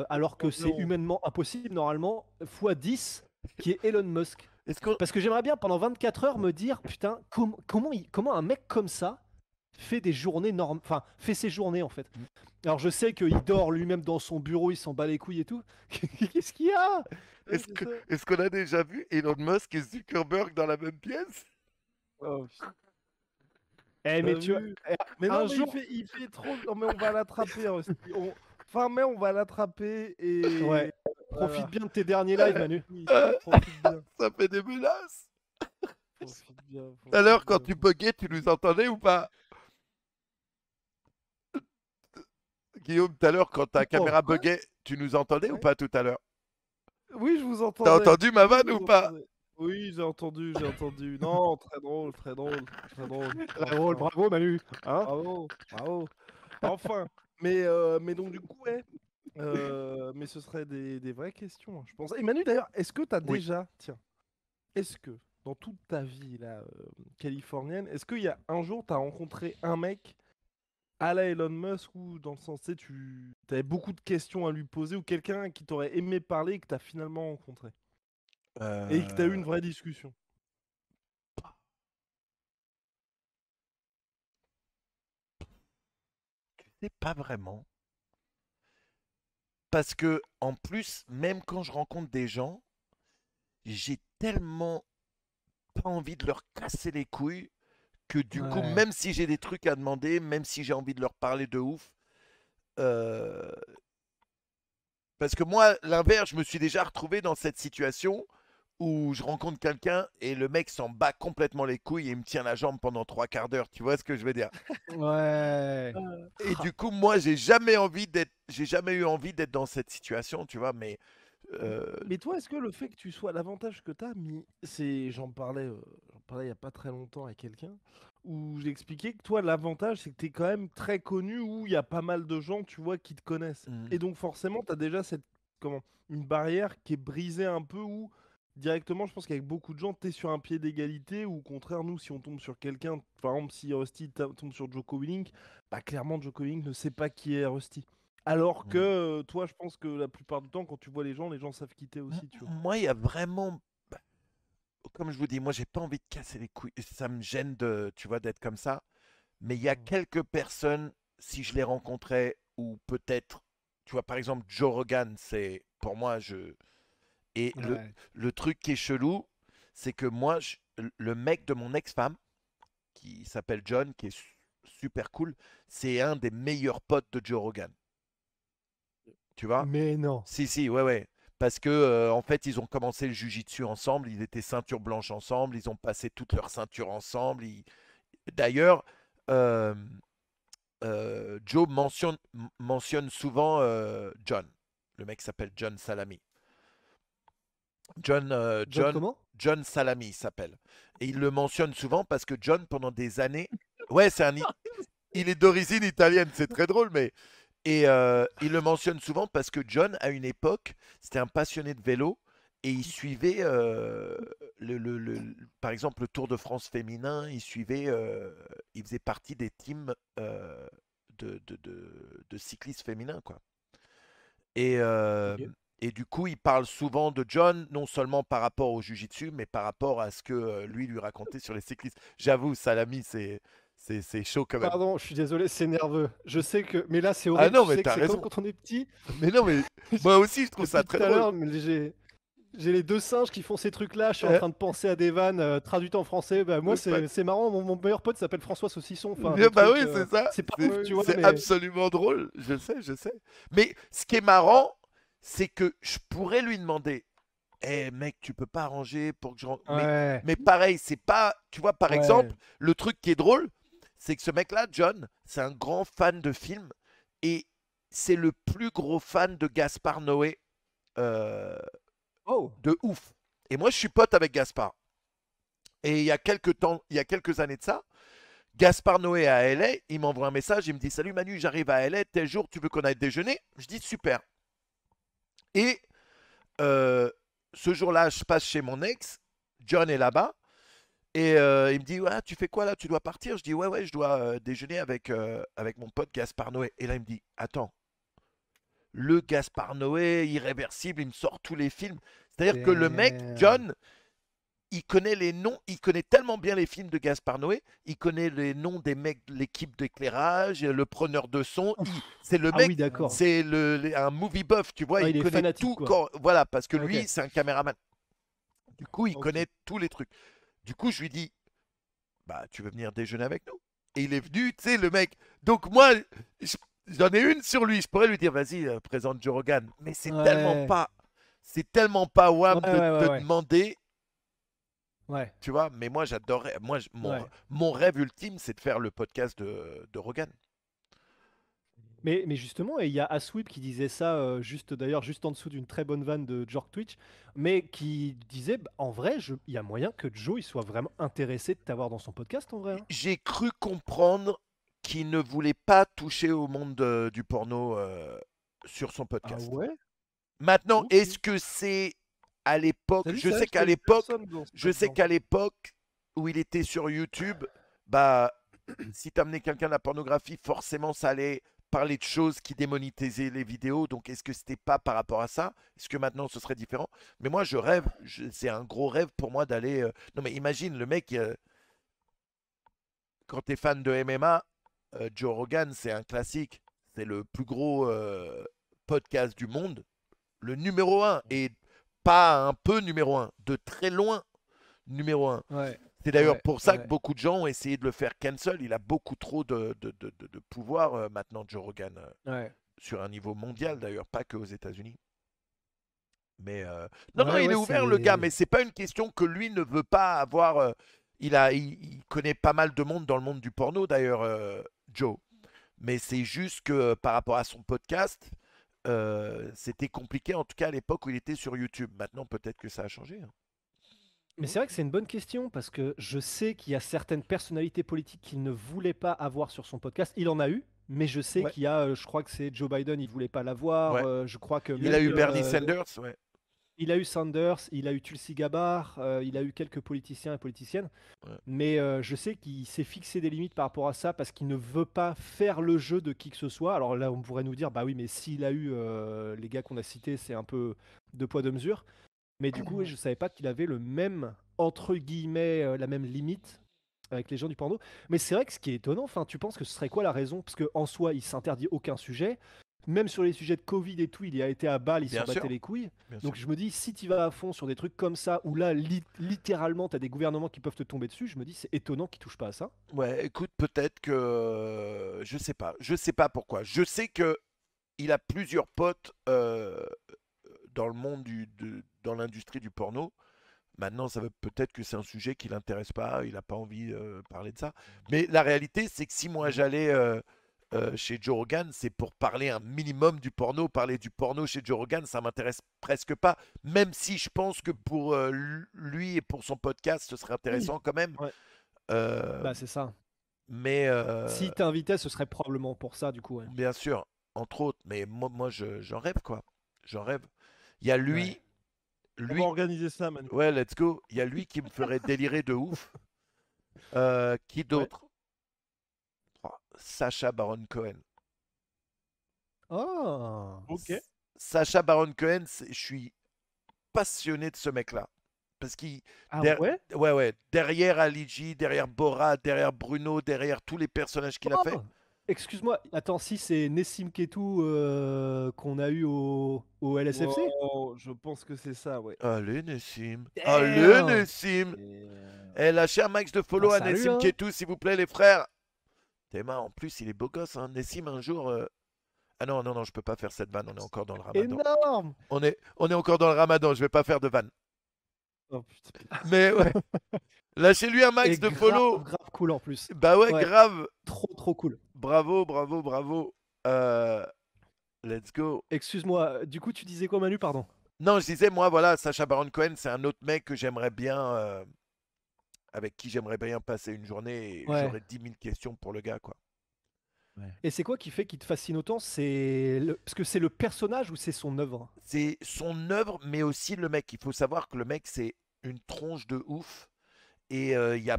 alors que c'est Non. humainement impossible, normalement, x10, qui est Elon Musk. Est-ce que Parce que j'aimerais bien pendant 24 heures me dire, putain, comment un mec comme ça fait des journées normales, enfin, fait ses journées en fait. Mm. Alors je sais qu'il dort lui-même dans son bureau, il s'en bat les couilles et tout. Qu'est-ce qu'il y a? est-ce c'est que ça. est-ce qu'on a déjà vu Elon Musk et Zuckerberg dans la même pièce? Oh, putain, Eh mais t'as tu vois, vu? Mais non, un mais jour, il fait trop. Non, mais on va l'attraper, Rusty. Fin mai, on va l'attraper et. ouais, Voilà. profite bien de tes derniers lives, Manu. Oui, Euh, profite bien. Ça fait des menaces. Profite bien, Tout à l'heure, quand profite tu bien. buguais, tu nous entendais ou pas? Guillaume, tout à l'heure, quand ta Oh, caméra quoi? buguait, tu nous entendais ou Ouais. pas tout à l'heure? Oui, je vous T'as entendais. entendu ma Oui, je vanne ou vous pas? entendais. Oui, j'ai entendu, j'ai entendu. Non, très drôle, très drôle, très drôle. Très drôle, Enfin, bravo Manu. Hein? bravo, bravo. Enfin, mais donc du coup, ouais. Mais ce serait des vraies questions, hein, je pense. Et Manu, d'ailleurs, est-ce que tu as Oui. déjà, tiens, est-ce que dans toute ta vie là, californienne, est-ce qu'il y a un jour, tu as rencontré un mec à la Elon Musk ou dans le sens, tu sais, tu avais beaucoup de questions à lui poser ou quelqu'un qui t'aurait aimé parler et que tu as finalement rencontré et que tu as eu Euh, une vraie discussion? Tu sais, pas vraiment. Parce que, en plus, même quand je rencontre des gens, j'ai tellement pas envie de leur casser les couilles que du coup, Ouais. même si j'ai des trucs à demander, même si j'ai envie de leur parler de ouf, euh, parce que moi, l'inverse, je me suis déjà retrouvé dans cette situation où je rencontre quelqu'un et le mec s'en bat complètement les couilles et il me tient la jambe pendant 3 quarts d'heure. Tu vois ce que je veux dire? Ouais. Et du coup, moi, j'ai jamais eu envie d'être dans cette situation, tu vois. Mais Mais toi, est-ce que le fait que tu sois l'avantage que tu as mis, c'est j'en parlais il y a pas très longtemps à quelqu'un où j'expliquais que toi l'avantage c'est que tu es quand même très connu où il y a pas mal de gens, tu vois, qui te connaissent. hmm, Et donc forcément, tu as déjà cette comment une barrière qui est brisée un peu où directement, je pense qu'avec beaucoup de gens, tu es sur un pied d'égalité ou au contraire nous si on tombe sur quelqu'un, par exemple si Rusty tombe sur Joko Willink, bah clairement Joko Willink ne sait pas qui est Rusty. Alors que hmm. toi, je pense que la plupart du temps, quand tu vois les gens savent quitter aussi, tu vois. Moi, il y a vraiment, bah, comme je vous dis, moi, j'ai pas envie de casser les couilles. Ça me gêne de, tu vois, d'être comme ça. Mais il y a Mm. quelques personnes, si je les rencontrais, ou peut-être, tu vois, par exemple, Joe Rogan, c'est pour moi, et Ouais. le truc qui est chelou, c'est que moi, le mec de mon ex-femme, qui s'appelle John, qui est super cool, c'est un des meilleurs potes de Joe Rogan. Tu vois? Mais non. Si, si, ouais, ouais. Parce que, en fait, ils ont commencé le jujitsu ensemble, ils étaient ceinture blanche ensemble, ils ont passé toute leur ceinture ensemble. D'ailleurs, euh, Joe mentionne souvent John. Le mec s'appelle John Salami. John, euh, John John, comment? John Salami il s'appelle. Et il le mentionne souvent parce que John, pendant des années, ouais, il est d'origine italienne, c'est très drôle, mais et il le mentionne souvent parce que John, à une époque, c'était un passionné de vélo et il suivait, par exemple, le Tour de France féminin, il faisait partie des teams de cyclistes féminins, quoi. Et, euh, Ok. et du coup, il parle souvent de John, non seulement par rapport au Jiu-Jitsu, mais par rapport à ce que lui racontait sur les cyclistes. J'avoue, Salami, c'est chaud quand même. Pardon, je suis désolé, c'est nerveux. Je sais que, mais là c'est Ah horrible. non, Tu mais sais que t'as c'est comme raison. quand on est petit. Mais non, mais moi aussi, je trouve ça Depuis très tout à drôle. l'heure, mais j'ai les deux singes qui font ces trucs-là. Je suis en Euh, train de penser à des vannes traduites en français. Bah, moi, pas- c'est marrant. Mon meilleur pote s'appelle François Saucisson. Enfin, Bien, des bah trucs. oui, c'est ça. C'est pas C'est ouf, Oui, tu vois, c'est mais. absolument drôle. Je sais, je sais. Mais ce qui est marrant, c'est que je pourrais lui demander, eh mec, tu peux pas arranger pour que je rentre. Ouais, Mais pareil, c'est pas. Tu vois, par ouais. exemple, le truc qui est drôle, c'est que ce mec-là, John, c'est un grand fan de films et c'est le plus gros fan de Gaspard Noé euh, Oh, de ouf. Et moi, je suis pote avec Gaspard. Et il y a quelques années de ça, Gaspard Noé à LA, il m'envoie un message, il me dit salut Manu, j'arrive à LA, tel jour, tu veux qu'on aille déjeuner? Je dis super. Et euh, ce jour-là, je passe chez mon ex, John est là-bas, et il me dit ouais, tu fais quoi là? Tu dois partir? Je dis ouais, ouais, je dois déjeuner avec mon pote Gaspard Noé. Et là, il me dit attends, le Gaspard Noé, irréversible, il me sort tous les films. C'est-à-dire que le mec, damn. John, il connaît les noms, il connaît tellement bien les films de Gaspard Noé, il connaît les noms des mecs de l'équipe d'éclairage, le preneur de son. C'est le Ah mec, oui, d'accord. c'est un movie buff, tu vois, Ah, il il est connaît fanatique, tout. quoi. Voilà, parce que Ok, lui, c'est un caméraman. Du coup, il ok. connaît tous les trucs. Du coup, je lui dis, bah, tu veux venir déjeuner avec nous? Et il est venu, tu sais, le mec. Donc moi, je- j'en ai une sur lui. Je pourrais lui dire, vas-y, présente Joe Rogan. Mais Ouais, c'est tellement pas ouais, wham ouais, de ouais. demander. Ouais. Tu vois, mais moi j'adorerais. Ouais. Mon rêve ultime, c'est de faire le podcast de Rogan. Mais justement, et il y a Aswip qui disait ça, d'ailleurs, juste en dessous d'une très bonne vanne de Jork Twitch, mais qui disait, bah, en vrai, il y a moyen que Joe il soit vraiment intéressé de t'avoir dans son podcast, en vrai, hein. J'ai cru comprendre qu'il ne voulait pas toucher au monde du porno sur son Ah podcast. ouais? Maintenant, Ok. est-ce que c'est à l'époque, T'as dit c'est vrai qu'il y a une personne dans ce je sais là-dedans. qu'à l'époque où il était sur YouTube, bah, si t'amenais quelqu'un de la pornographie, forcément ça allait parler de choses qui démonétisaient les vidéos. Donc est-ce que c'était pas par rapport à ça? Est-ce que maintenant ce serait différent? Mais moi je rêve, c'est un gros rêve pour moi d'aller. Non mais imagine le mec, quand t'es fan de MMA, Joe Rogan c'est un classique, c'est le plus gros podcast du monde, le numéro un et pas un peu numéro un, de très loin numéro un. Ouais, C'est d'ailleurs ouais, pour ça que ouais, beaucoup de gens ont essayé de le faire cancel. Il a beaucoup trop de pouvoir maintenant, Joe Rogan, ouais. sur un niveau mondial d'ailleurs, pas que aux États-Unis. Mais non, non, Ouais, il est ouais, ouvert le gars, c'est. mais c'est pas une question que lui ne veut pas avoir. Il connaît pas mal de monde dans le monde du porno d'ailleurs, Joe. Mais c'est juste que par rapport à son podcast, c'était compliqué en tout cas à l'époque où il était sur YouTube. Maintenant, peut-être que ça a changé, hein. Mais c'est vrai que c'est une bonne question parce que je sais qu'il y a certaines personnalités politiques qu'il ne voulait pas avoir sur son podcast. Il en a eu, mais je sais Ouais. qu'il y a, je crois que c'est Joe Biden, il voulait pas l'avoir. Ouais. Je crois que Il a même eu Bernie Sanders, ouais. il a eu Sanders, il a eu Tulsi Gabbard, il a eu quelques politiciens et politiciennes. Ouais. Mais je sais qu'il s'est fixé des limites par rapport à ça parce qu'il ne veut pas faire le jeu de qui que ce soit. Alors là, on pourrait nous dire, bah oui, mais s'il a eu les gars qu'on a cités, c'est un peu deux poids deux mesures. Mais du coup, oui, je savais pas qu'il avait le même, entre guillemets, la même limite avec les gens du porno. Mais c'est vrai que ce qui est étonnant, enfin, tu penses que ce serait quoi la raison? Parce qu'en soi, il s'interdit aucun sujet. Même sur les sujets de Covid et tout, il y a été à balle, il s'en Bien battait sûr, les couilles. bien Donc sûr. je me dis, si tu vas à fond sur des trucs comme ça, où là, littéralement, tu as des gouvernements qui peuvent te tomber dessus, je me dis, c'est étonnant qu'ils touchent pas à ça. Ouais, écoute, peut-être que je sais pas pourquoi. Je sais que il a plusieurs potes dans le monde dans l'industrie du porno. Maintenant, ça veut peut-être que c'est un sujet qui l'intéresse pas, il n'a pas envie de parler de ça. Mais la réalité, c'est que si moi j'allais chez Joe Rogan, c'est pour parler un minimum du porno. Parler du porno chez Joe Rogan, ça m'intéresse presque pas. Même si je pense que pour lui et pour son podcast, ce serait Oui. intéressant quand même. Ouais, Euh, bah c'est ça. mais Si t'invitais, ce serait probablement pour ça, du coup, ouais. bien sûr, entre autres. Mais moi j'en rêve quoi. J'en rêve. Il y a Ouais. On va lui, organiser ça, Manu. ouais, let's go. Il y a lui qui me ferait délirer de ouf. Qui Ouais. d'autre? Oh, Sacha Baron Cohen. Oh! Ok. Sacha Baron Cohen, je suis passionné de ce mec-là. Parce qu'il. Ah ouais? Ouais, ouais. Derrière Ali G, derrière Borat, derrière Bruno, derrière tous les personnages qu'il a fait. Oh! Excuse-moi, attends, si c'est Nessim Ketou qu'on a eu au LSFC? Wow, je pense que c'est ça, ouais. Allez, Nessim. Allez, Damn! Nessim. Et, Eh, lâchez un max de Bah follow à salut, Nessim hein! Ketou, s'il vous plaît, les frères. Théma, en plus, il est beau gosse, hein. Nessim, un jour. Ah non, non, non, je peux pas faire cette vanne, on est encore dans le ramadan. Énorme! On est encore dans le ramadan, je vais pas faire de vanne. oh, putain. Mais ouais, lâchez-lui un Et max de grave, follow. grave cool en plus. Bah ouais, Ouais, grave. trop, trop cool. Bravo, bravo, bravo. Euh, let's go. Excuse-moi, du coup, tu disais quoi, Manu, pardon? Non, je disais, moi, voilà, Sacha Baron Cohen, c'est un autre mec que j'aimerais bien, avec qui j'aimerais bien passer une journée et Ouais. j'aurais 10 000 questions pour le gars, quoi. Et c'est quoi qui fait qu'il te fascine autant? Parce que c'est le personnage ou c'est son œuvre? C'est son œuvre, mais aussi le mec. Il faut savoir que le mec, c'est une tronche de ouf. Et il y a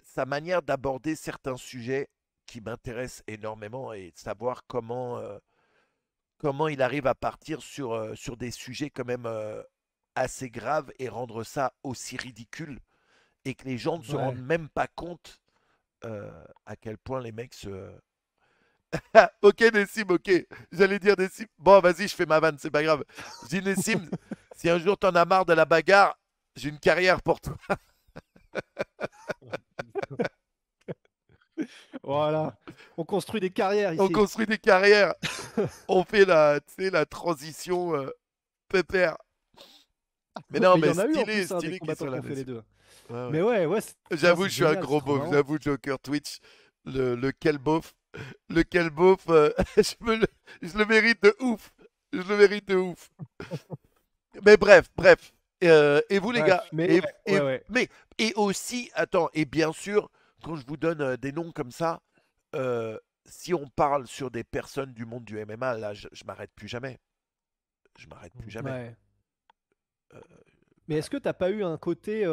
sa manière d'aborder certains sujets qui m'intéressent énormément et de savoir comment il arrive à partir sur des sujets quand même assez graves et rendre ça aussi ridicule et que les gens ne se rendent Ouais. même pas compte à quel point les mecs se... Ok Nessim, ok. J'allais dire Nessim. Bon, vas-y, je fais ma vanne, c'est pas grave. Je dis Nessim, si un jour t'en as marre de la bagarre, j'ai une carrière pour toi. Voilà. On construit des carrières On ici. construit des carrières. On fait la transition pépère. Mais non, Mais il y mais en a eu en stylé, plus, hein, des stylé qu'ils combattants soient qui là ont fait les dessus. deux. Ouais, Mais ouais. ouais, putain, J'avoue, c'est je suis un génial, c'est gros trop beauf. marrant. J'avoue, Joker Twitch, lequel beauf. Lequel beauf, je le mérite de ouf. Je le mérite de ouf. Mais bref. Et vous, les gars, Bref, mais ouais. et aussi, attends, et bien sûr, quand je vous donne des noms comme ça, euh, si on parle sur des personnes du monde du MMA, là, je m'arrête plus jamais. Je m'arrête plus jamais. Ouais. Euh, Mais est-ce que t'as pas eu un côté,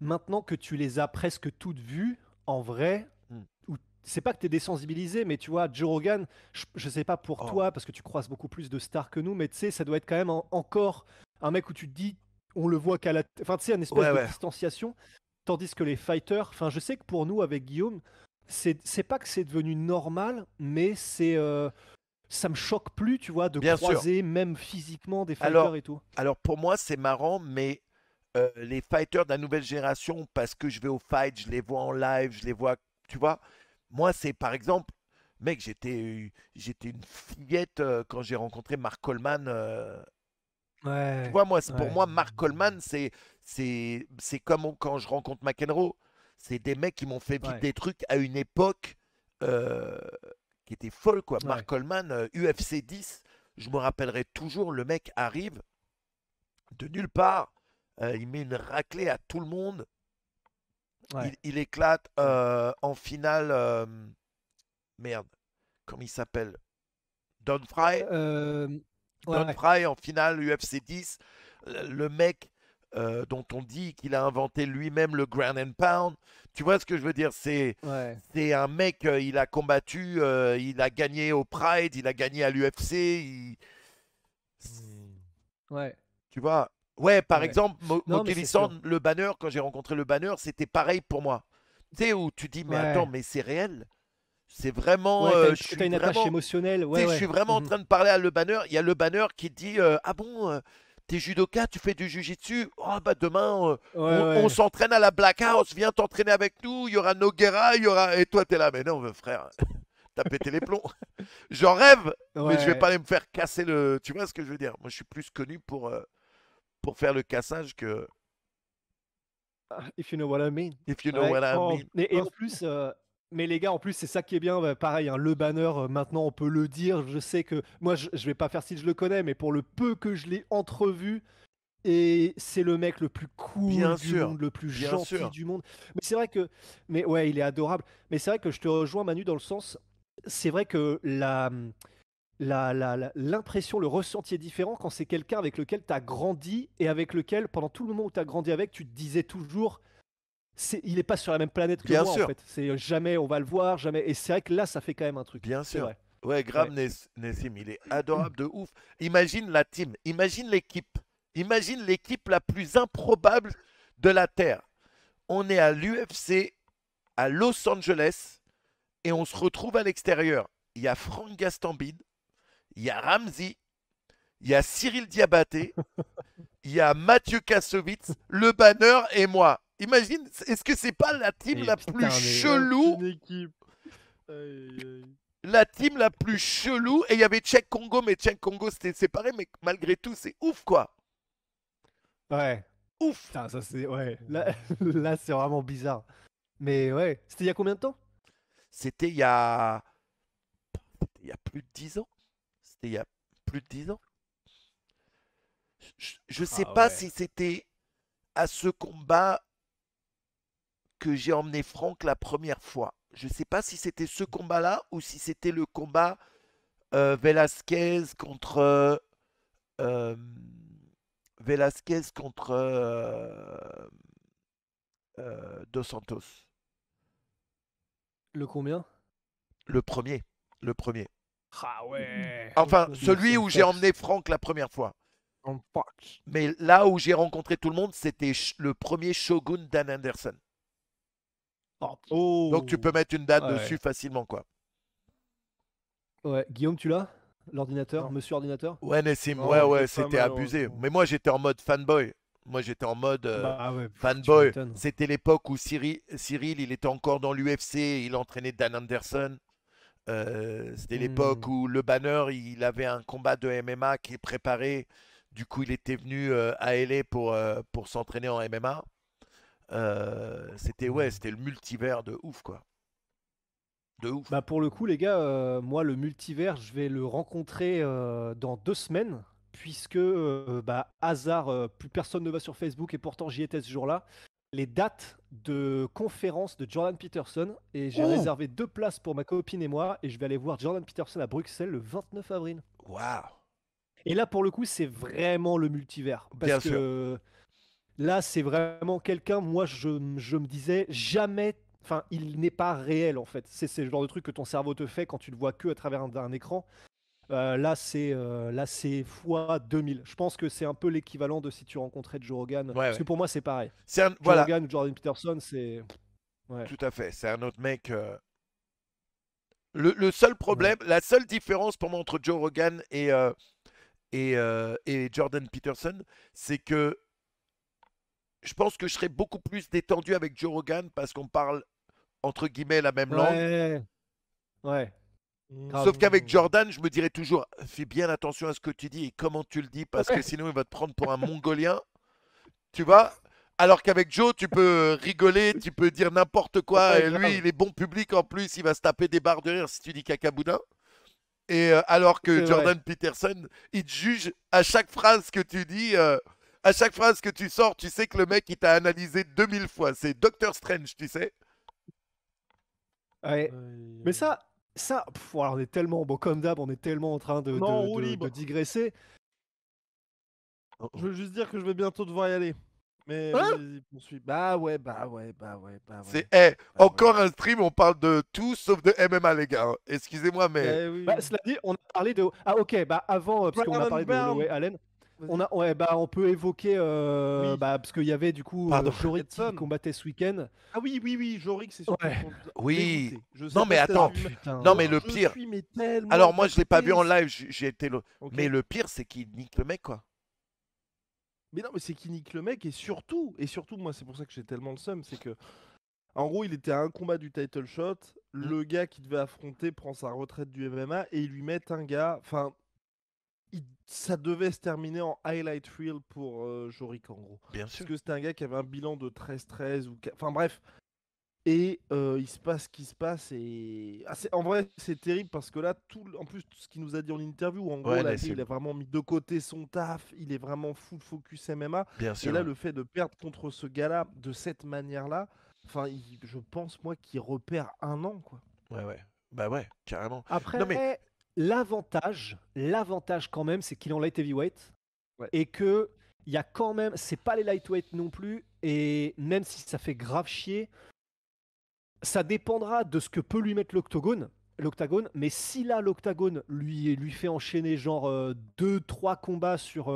maintenant que tu les as presque toutes vues, en vrai, Hmm. ou c'est pas que t'es désensibilisé, mais tu vois, Joe Rogan, je sais pas pour Oh, toi, parce que tu croises beaucoup plus de stars que nous, mais tu sais, ça doit être quand même encore un mec où tu te dis, on le voit qu'à la... Enfin, tu sais, une espèce ouais, de ouais. distanciation, tandis que les fighters, enfin, je sais que pour nous, avec Guillaume, c'est pas que c'est devenu normal, mais ça me choque plus, tu vois, de Bien sûr. croiser même physiquement des Alors, fighters et tout. alors pour moi, c'est marrant, mais les fighters de la nouvelle génération, parce que je vais au fight, je les vois en live, je les vois, tu vois. Moi, c'est par exemple, mec, j'étais une fillette quand j'ai rencontré Mark Coleman. Tu Ouais, vois, moi, pour ouais, moi, Mark Coleman, c'est comme quand je rencontre McEnroe. C'est des mecs qui m'ont fait vivre ouais, des trucs à une époque euh, qui était folle, quoi. Mark ouais, Coleman, UFC 10, je me rappellerai toujours, le mec arrive de nulle part, il met une raclée à tout le monde, ouais. il éclate Ouais. en finale, merde, comment il s'appelle? Don Fry. Euh, ouais, Don ouais, Fry en finale UFC 10, le mec dont on dit qu'il a inventé lui-même le ground and pound. Tu vois ce que je veux dire? ouais, C'est un mec, il a combattu, il a gagné au Pride, il a gagné à l'UFC. ouais, Tu vois? Ouais, par ouais. exemple, Non, mais c'est sûr. Mokhtar le banner, quand j'ai rencontré le banner, c'était pareil pour moi. Tu sais, où tu dis, mais attends, Ouais, mais c'est réel. C'est vraiment, ouais, je que suis t'as une attache vraiment, émotionnelle. tu Ouais, sais, je suis ouais. vraiment en Mhm. train de parler à Le Banner. Il y a Le Banner qui dit ah bon, t'es judoka, tu fais du jujitsu. Oh, bah demain, Ouais, on ouais. s'entraîne à la Black House. Viens t'entraîner avec nous. Il y aura Noguera, il y aura. Et toi, t'es là. Mais non, frère, t'as pété les plombs. J'en rêve, mais je vais pas Ouais. aller me faire casser le. Tu vois ce que je veux dire? Moi, je suis plus connu pour faire le cassage que. If you know what I mean. If you know Ouais. what I Oh, mean. Et putain, en plus, mais les gars, en plus, c'est ça qui est bien. Bah, pareil, hein, le banner, maintenant, on peut le dire. Je sais que moi, je vais pas faire si je le connais, mais pour le peu que je l'ai entrevu, et c'est le mec le plus cool Bien du sûr, monde, le plus bien gentil sûr. du monde. Mais c'est vrai que, mais ouais, il est adorable. Mais c'est vrai que je te rejoins, Manu, dans le sens, c'est vrai que l'impression, le ressenti est différent quand c'est quelqu'un avec lequel tu as grandi et avec lequel, pendant tout le moment où tu as grandi avec, tu te disais toujours, il est pas sur la même planète que Bien moi en sûr. fait. C'est jamais on va le voir, jamais. Et c'est vrai que là, ça fait quand même un truc. Bien C'est sûr. vrai. Ouais, grave, Ouais. Nessim, il est adorable de ouf. Imagine la team, imagine l'équipe. Imagine l'équipe la plus improbable de la Terre. On est à l'UFC à Los Angeles et on se retrouve à l'extérieur. Il y a Frank Gastambide, il y a Ramsey, il y a Cyril Diabaté, il y a Mathieu Kassovitz, le banner et moi. Imagine, est-ce que c'est pas la team Et la plus putain, mais la chelou, fine équipe. Aïe, aïe, aïe. la team la plus chelou, et il y avait Tchèque Congo, mais Tchèque Congo c'était séparé, mais malgré tout, c'est ouf quoi. ouais. Ouf. Putain, ça c'est ouais. Là, là c'est vraiment bizarre. Mais ouais. C'était il y a combien de temps? C'était il y a plus de 10 ans. C'était il y a plus de 10 ans. Je sais Ah pas ouais. si c'était à ce combat que j'ai emmené Franck la première fois. Je sais pas si c'était ce combat-là ou si c'était le combat Velasquez contre euh, Velasquez contre Dos Santos. Le combien? Le premier. Le premier. Ah ouais. Enfin, Deux celui Sun où j'ai Fox. emmené Franck la première fois. En Fox. Mais là où j'ai rencontré tout le monde, c'était le premier Shogun Dan Anderson. Oh. Donc tu peux Oh. mettre une date dessus Ouais. facilement, quoi. Ouais. Guillaume, tu l'as? L'ordinateur? Non, Monsieur ordinateur? Ouais, Nessim, ouais, non, je ouais, l'ai pas c'était abusé. malheureusement. Mais moi, j'étais en mode fanboy. Moi, j'étais en mode Bah ouais, tu fanboy. m'étonnes. C'était l'époque où Cyril, il était encore dans l'UFC, il entraînait Dan Anderson. C'était l'époque Hmm. où le banner, il avait un combat de MMA qui est préparé. Du coup, il était venu à LA pour s'entraîner en MMA. C'était le multivers de ouf, quoi. De ouf. Bah pour le coup, les gars, moi, le multivers, je vais le rencontrer dans 2 semaines, puisque, bah, hasard, plus personne ne va sur Facebook, et pourtant j'y étais ce jour-là. Les dates de conférence de Jordan Peterson, et j'ai Oh, réservé 2 places pour ma copine et moi, et je vais aller voir Jordan Peterson à Bruxelles le 29 avril. waouh. Et là, pour le coup, c'est vraiment le multivers, parce Bien sûr. que là, c'est vraiment quelqu'un, moi, je me disais jamais. Enfin, il n'est pas réel en fait. C'est le genre de truc que ton cerveau te fait quand tu le vois que à travers un écran. Là, c'est fois 2000. Je pense que c'est un peu l'équivalent de si tu rencontrais Joe Rogan. Ouais, Parce que ouais. pour moi, c'est pareil. Joe Voilà, Rogan ou Jordan Peterson, c'est. Ouais. tout à fait. C'est un autre mec. Le seul Ouais. problème, la seule différence pour moi entre Joe Rogan et Jordan Peterson, c'est que je pense que je serais beaucoup plus détendu avec Joe Rogan parce qu'on parle entre guillemets la même langue. Ouais. Ouais. Grave. Sauf qu'avec Mmh. Jordan, je me dirais toujours, fais bien attention à ce que tu dis et comment tu le dis, parce que Ouais. sinon il va te prendre pour un Mongolien, tu vois. Alors qu'avec Joe, tu peux rigoler, tu peux dire n'importe quoi, Ouais, et lui, grave. il est bon public en plus, il va se taper des barres de rire si tu dis cacaboudin. Et alors que C'est vrai. Jordan Peterson, il te juge à chaque phrase que tu dis, à chaque phrase que tu sors, tu sais que le mec, il t'a analysé 2000 fois. C'est Doctor Strange, tu sais. Ouais. Aïe, Mais aïe. voilà, on est tellement, bon, comme d'hab, on est tellement en train Non, en roue de libre. digresser. Oh, Je oh. veux juste dire que je vais bientôt devoir y aller. Mais Hein? vas-y, poursuis. Bah ouais, bah ouais, bah ouais, bah C'est ouais. Bah ouais. encore un stream, on parle de tout sauf de MMA, les gars, hein. Excusez-moi, mais Eh Bah, oui. cela dit, on a parlé de. Ah, ok, bah avant, parce qu'on a Brian parlé de Brown. Holloway Allen, Vas-y. ouais, bah, on peut évoquer. Oui. Bah, parce qu'il y avait du coup pardon. Jorik qui Edson. combattait ce week-end. Ah oui, oui, oui, Jorik, c'est sûr que Ouais. Oui. dégoûté. Je sais Non, mais pas si t'as Oh attends. suivi. putain. Non, mais le Je pire. suis mais tellement Alors, moi, d'un je l'ai pas vu côté. en live, j'ai été. Ok. Mais le pire, c'est qu'il nique le mec, quoi. Mais non, mais c'est qu'il nique le mec et surtout, moi, c'est pour ça que j'ai tellement le seum, c'est que, en gros, il était à un combat du title shot, Hmm. le gars qui devait affronter prend sa retraite du MMA et ils lui mettent un gars, enfin, ça devait se terminer en highlight reel pour Jorik, en gros. Bien Parce sûr. que c'était un gars qui avait un bilan de 13-13 ou... Enfin bref, et il se passe ce qui se passe et en vrai c'est terrible parce que là en plus tout ce qu'il nous a dit en interview en gros Ouais, là mais il a vraiment mis de côté son taf, il est vraiment full focus MMA bien et sûr. là le fait de perdre contre ce gars-là de cette manière-là, enfin je pense moi qu'il repère un an quoi. Ouais, ouais. Bah ouais, carrément. Non, mais Après, l'avantage quand même, c'est qu'il est en light heavyweight Ouais. et que il y a quand même, c'est pas les lightweight non plus, et même si ça fait grave chier, ça dépendra de ce que peut lui mettre l'octagone, mais si là l'octagone lui fait enchaîner genre 2-3 combats sur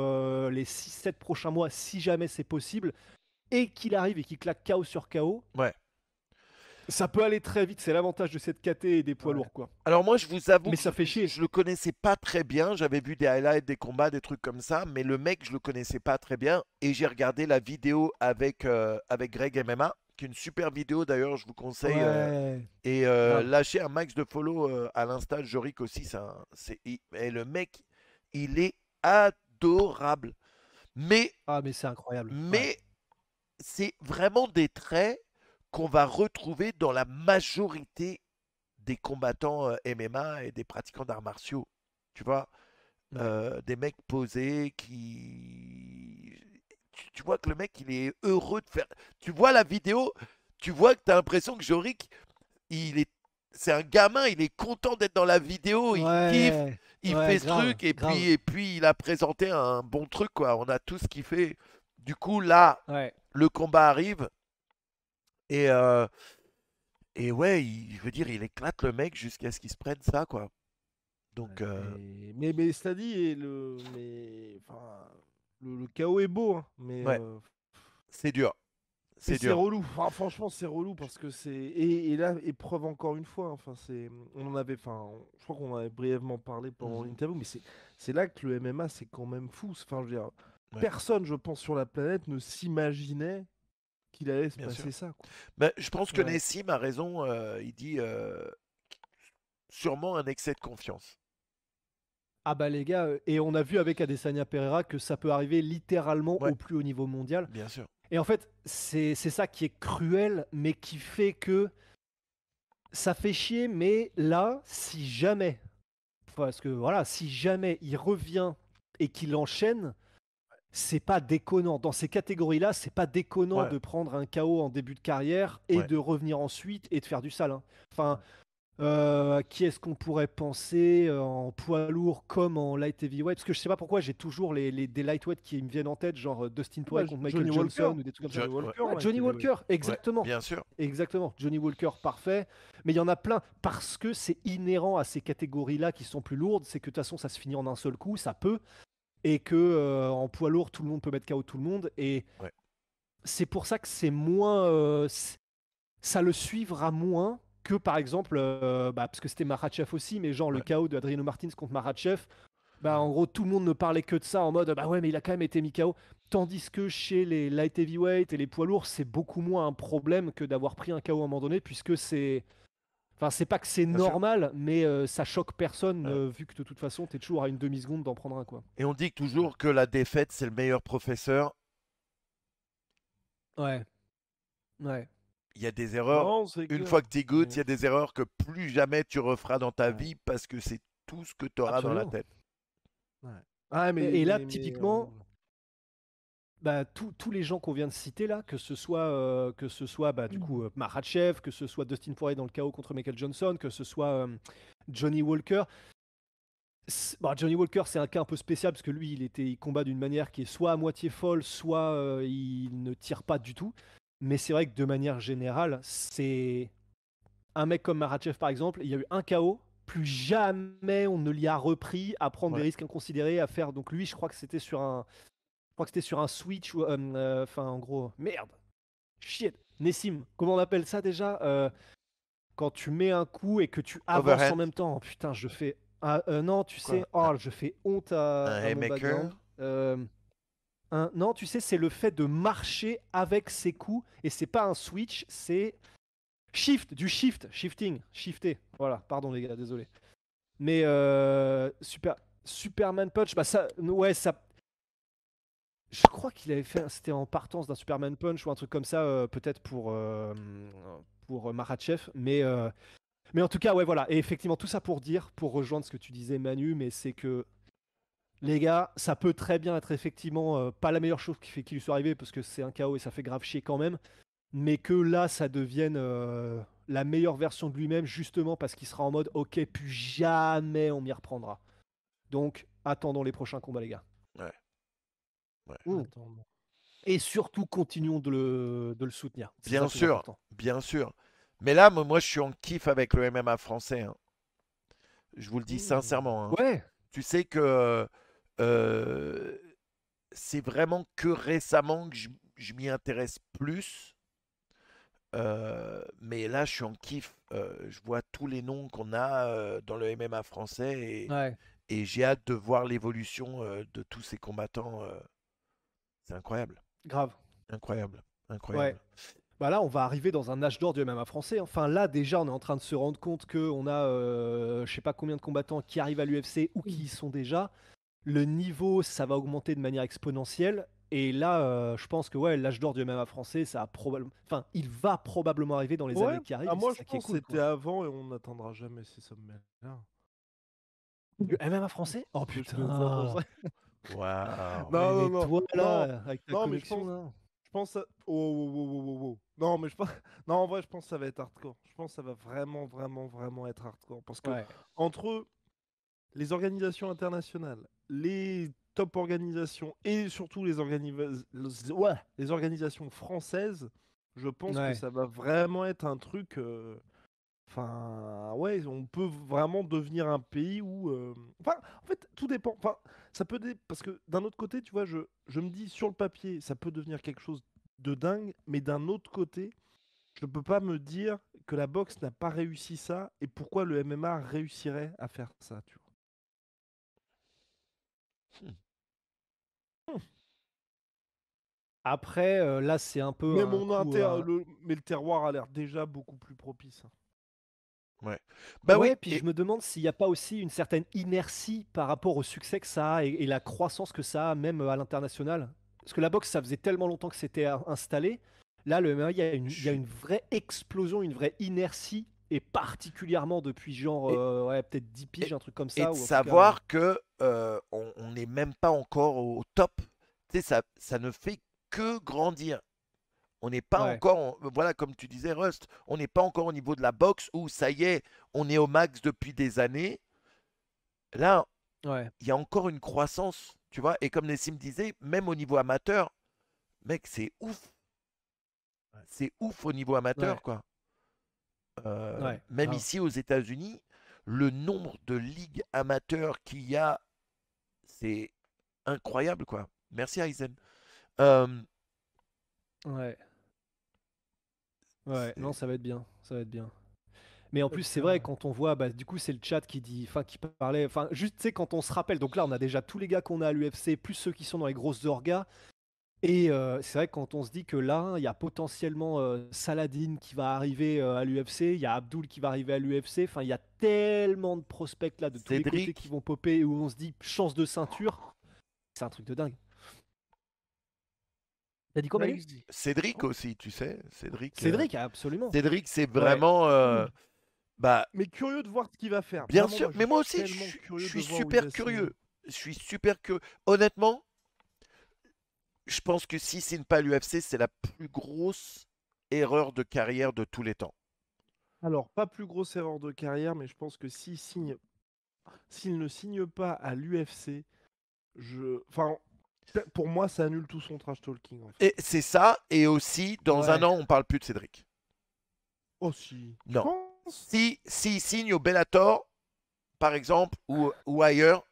les 6-7 prochains mois, si jamais c'est possible, et qu'il arrive et qu'il claque KO sur KO, ouais. ça peut aller très vite. C'est l'avantage de cette KT et des poids Ouais. lourds, quoi. Alors moi, je vous avoue Mais que ça fait chier. je le connaissais pas très bien. J'avais vu des highlights, des combats, des trucs comme ça, mais le mec, je le connaissais pas très bien. Et j'ai regardé la vidéo avec Greg MMA, qui est une super vidéo d'ailleurs. Je vous conseille Ouais, et grave. lâchez un max de follow à l'insta. Jorik aussi, et le mec, il est adorable. Mais Ah, mais c'est incroyable. Ouais. mais c'est vraiment des traits qu'on va retrouver dans la majorité des combattants MMA et des pratiquants d'arts martiaux. Tu vois, Ouais. des mecs posés qui. Tu vois que le mec, il est heureux de faire. Tu vois la vidéo, tu vois que tu as l'impression que Jorik, il est. C'est un gamin, il est content d'être dans la vidéo, il kiffe, Ouais, il ouais, fait ce grave, truc, et grave. puis il a présenté un bon truc, quoi. On a tous kiffé. Du coup, là, Ouais. le combat arrive, et, et ouais, je veux dire, il éclate le mec jusqu'à ce qu'il se prenne ça, quoi. Donc, Mais cela dit enfin le chaos est beau hein, mais ouais, c'est dur. mais C'est c'est dur. relou. Enfin, franchement, c'est relou parce que c'est et là épreuve encore une fois. Enfin, on en avait, je crois qu'on en avait brièvement parlé pendant Mhm. l'interview, mais c'est là que le MMA c'est quand même fou. Enfin, je veux dire, Ouais, personne, je pense, sur la planète ne s'imaginait qu'il allait se bien sûr. passer ça, quoi. Mais je pense que Ouais. Nessim a raison. Il dit sûrement un excès de confiance. Ah bah les gars, et on a vu avec Adesanya Pereira que ça peut arriver littéralement Ouais, au plus haut niveau mondial. bien sûr. Et en fait, c'est ça qui est cruel, mais qui fait que ça fait chier. Mais là, si jamais, parce que voilà, si jamais il revient et qu'il enchaîne, c'est pas déconnant. Dans ces catégories-là, c'est pas déconnant Ouais, de prendre un KO en début de carrière et ouais. de revenir ensuite et de faire du sale, hein. Enfin, Ouais. qui est-ce qu'on pourrait penser en poids lourd comme en light heavyweight? Parce que je sais pas pourquoi j'ai toujours des lightweights qui me viennent en tête, genre Dustin Bah, Poirier contre Johnny Michael Walker. Johnson ou des trucs comme ça. Johnny Ouais, Walker, Ouais, là, Johnny était heavyweight. Walker, ouais, exactement. bien sûr. Exactement. Johnny Walker, parfait. Mais il y en a plein parce que c'est inhérent à ces catégories-là qui sont plus lourdes. C'est que de toute façon, ça se finit en un seul coup, ça peut. Et que en poids lourd, tout le monde peut mettre KO tout le monde. Et Ouais. c'est pour ça que c'est moins. Ça le suivra moins que par exemple, parce que c'était Makhachev aussi, mais genre le Ouais. KO de Adriano Martins contre Makhachev, bah Ouais. en gros tout le monde ne parlait que de ça en mode bah ouais mais il a quand même été mis KO. Tandis que chez les light heavyweight et les poids lourds, c'est beaucoup moins un problème que d'avoir pris un KO à un moment donné, puisque enfin c'est pas que c'est Bien sûr. normal, mais ça choque personne Ouais. vu que de toute façon t'es toujours à une demi-seconde d'en prendre un quoi. Et on dit toujours que la défaite, c'est le meilleur professeur. Ouais, ouais, Il y a des erreurs. Non, c'est Une clair. fois que tu goûtes, Mais il y a des erreurs que plus jamais tu referas dans ta ouais. vie parce que c'est tout ce que tu auras dans la absolument. tête. Ouais. Ah, Et là typiquement, bah, tous les gens qu'on vient de citer là, que ce soit bah, du coup Makhachev, que ce soit Dustin Poirier dans le KO contre Michael Johnson, que ce soit Johnny Walker. Bon, Johnny Walker, c'est un cas un peu spécial parce que lui, il combat d'une manière qui est soit à moitié folle, soit il ne tire pas du tout. Mais c'est vrai que de manière générale, c'est un mec comme Makhachev par exemple, il y a eu un KO. Plus jamais on ne l'y a repris à prendre des Ouais. risques inconsidérés, à faire. Donc lui, je crois que c'était sur un, je crois que c'était sur un switch, enfin en gros, merde, shit, Nessim, comment on appelle ça déjà? Quand tu mets un coup et que tu avances en Overhand, même temps. Oh, putain, je fais, ah, non, tu quoi? sais, oh, je fais honte Un à mon haymaker? background. Non, tu sais, c'est le fait de marcher avec ses coups et c'est pas un switch, c'est shifter. Voilà, pardon les gars, désolé. Mais Superman Punch, bah ça, ouais, ça. Je crois qu'il avait fait, c'était en partance d'un Superman Punch ou un truc comme ça, peut-être pour Makhachev. Mais en tout cas, ouais, voilà. Et effectivement, tout ça pour dire, pour rejoindre ce que tu disais, Manu, mais c'est que les gars, ça peut très bien être effectivement pas la meilleure chose qui lui soit arrivée parce que c'est un chaos et ça fait grave chier quand même. Mais que là, ça devienne la meilleure version de lui-même, justement parce qu'il sera en mode ok, plus jamais on m'y reprendra. Donc, attendons les prochains combats, les gars. Ouais, ouais. Mmh. attends. Et surtout, continuons de le soutenir. C'est ça Bien le plus sûr, important. bien sûr. Mais là, moi, je suis en kiff avec le MMA français, hein. Je vous le dis Mmh. sincèrement, hein. Ouais, Tu sais que euh, c'est vraiment que récemment que je m'y intéresse plus. Mais là, je suis en kiff. Je vois tous les noms qu'on a dans le MMA français ouais, et j'ai hâte de voir l'évolution de tous ces combattants. C'est incroyable, grave. incroyable, Ouais. incroyable. Bah là, on va arriver dans un âge d'or du MMA français. Enfin, là, déjà, on est en train de se rendre compte qu'on a, je sais pas combien de combattants qui arrivent à l'UFC ou qui y sont déjà. Le niveau, ça va augmenter de manière exponentielle. Et là, je pense que ouais, l'âge d'or du MMA français, ça a probablement, enfin, il va probablement arriver dans les Ouais, années qui arrivent. ah, Et c'est moi je ça qui est pense que cool, quoi. c'était avant et on n'atteindra jamais ces sommets-là. Du MMA français? Oh Je fais ça pour putain! ça. Waouh. Non, Ouais, non, mais non, toi non, là, avec ta non, mais connexion là. je pense ça. Oh, oh, oh, oh, oh, oh. Non, mais je pense, non, en vrai, je pense que ça va être hardcore. Je pense que ça va vraiment, vraiment, vraiment être hardcore parce que Ouais, entre les organisations internationales, les top organisations et surtout ouais, les organisations françaises, je pense que ouais. ça va vraiment être un truc. Enfin, ouais, on peut vraiment devenir un pays où. Enfin, en fait, tout dépend. Enfin, parce que d'un autre côté, tu vois, je me dis sur le papier, ça peut devenir quelque chose de dingue, mais d'un autre côté, je ne peux pas me dire que la boxe n'a pas réussi ça et pourquoi le MMA réussirait à faire ça, tu Hmm. vois. Après, là, c'est un peu Mais un coup. mais le terroir a l'air déjà beaucoup plus propice. Ouais. Bah oui, Ouais, puis je me demande s'il n'y a pas aussi une certaine inertie par rapport au succès que ça a et la croissance que ça a même à l'international. Parce que la boxe, ça faisait tellement longtemps que c'était installé. Là, le MMA, il y a je- une vraie explosion, une vraie inertie, et particulièrement depuis genre, et, ouais, peut-être 10 et- piges, un truc comme et ça, de ou en tout cas. savoir que on n'est même pas encore au top. Tu sais, ça ne fait que grandir. On n'est pas Ouais, encore, voilà, comme tu disais, Rust, on n'est pas encore au niveau de la boxe où ça y est, on est au max depuis des années. Là, ouais, il y a encore une croissance, tu vois. Et comme Nessim disait, même au niveau amateur, mec, c'est ouf. C'est ouf au niveau ouais, amateur, quoi. ouais, Même grave. ici aux États-Unis, le nombre de ligues amateurs qu'il y a, c'est incroyable, quoi. Merci, Aizen. Euh, Ouais, ouais, non, c'est- ça va être bien, ça va être bien. Mais en Ça va plus, être c'est bien, vrai, ouais. quand on voit, bah, du coup, c'est le chat qui dit, enfin, qui parlait, enfin, juste, tu sais, quand on se rappelle, donc là, on a déjà tous les gars qu'on a à l'UFC, plus ceux qui sont dans les grosses orgas, et c'est vrai que quand on se dit que là, il y a potentiellement Saladin qui va arriver à l'UFC, il y a Abdul qui va arriver à l'UFC, enfin, il y a tellement de prospects là, de tous les côtés qui Cédric, vont popper, et où on se dit, chance de ceinture, c'est un truc de dingue. T'as dit quoi, Manu? Vas-y. Cédric aussi, tu sais. Cédric, absolument. Cédric, c'est Ouais. vraiment, bah, Mais curieux de voir ce qu'il va faire. bien Vraiment, sûr. moi, je Mais moi suis aussi, tellement je curieux de suis voir où il super va signer. curieux. Je suis super curieux. Honnêtement, je pense que si signe pas l'UFC, c'est la plus grosse erreur de carrière de tous les temps. Alors, pas plus grosse erreur de carrière, mais je pense que s'il ne signe pas à l'UFC, enfin, pour moi, ça annule tout son trash talking, en fait. Et c'est ça, et aussi, dans un Ouais. an, on parle plus de Cédric. Oh si, tu Non. penses? S'il signe au Bellator, par exemple, ou ailleurs,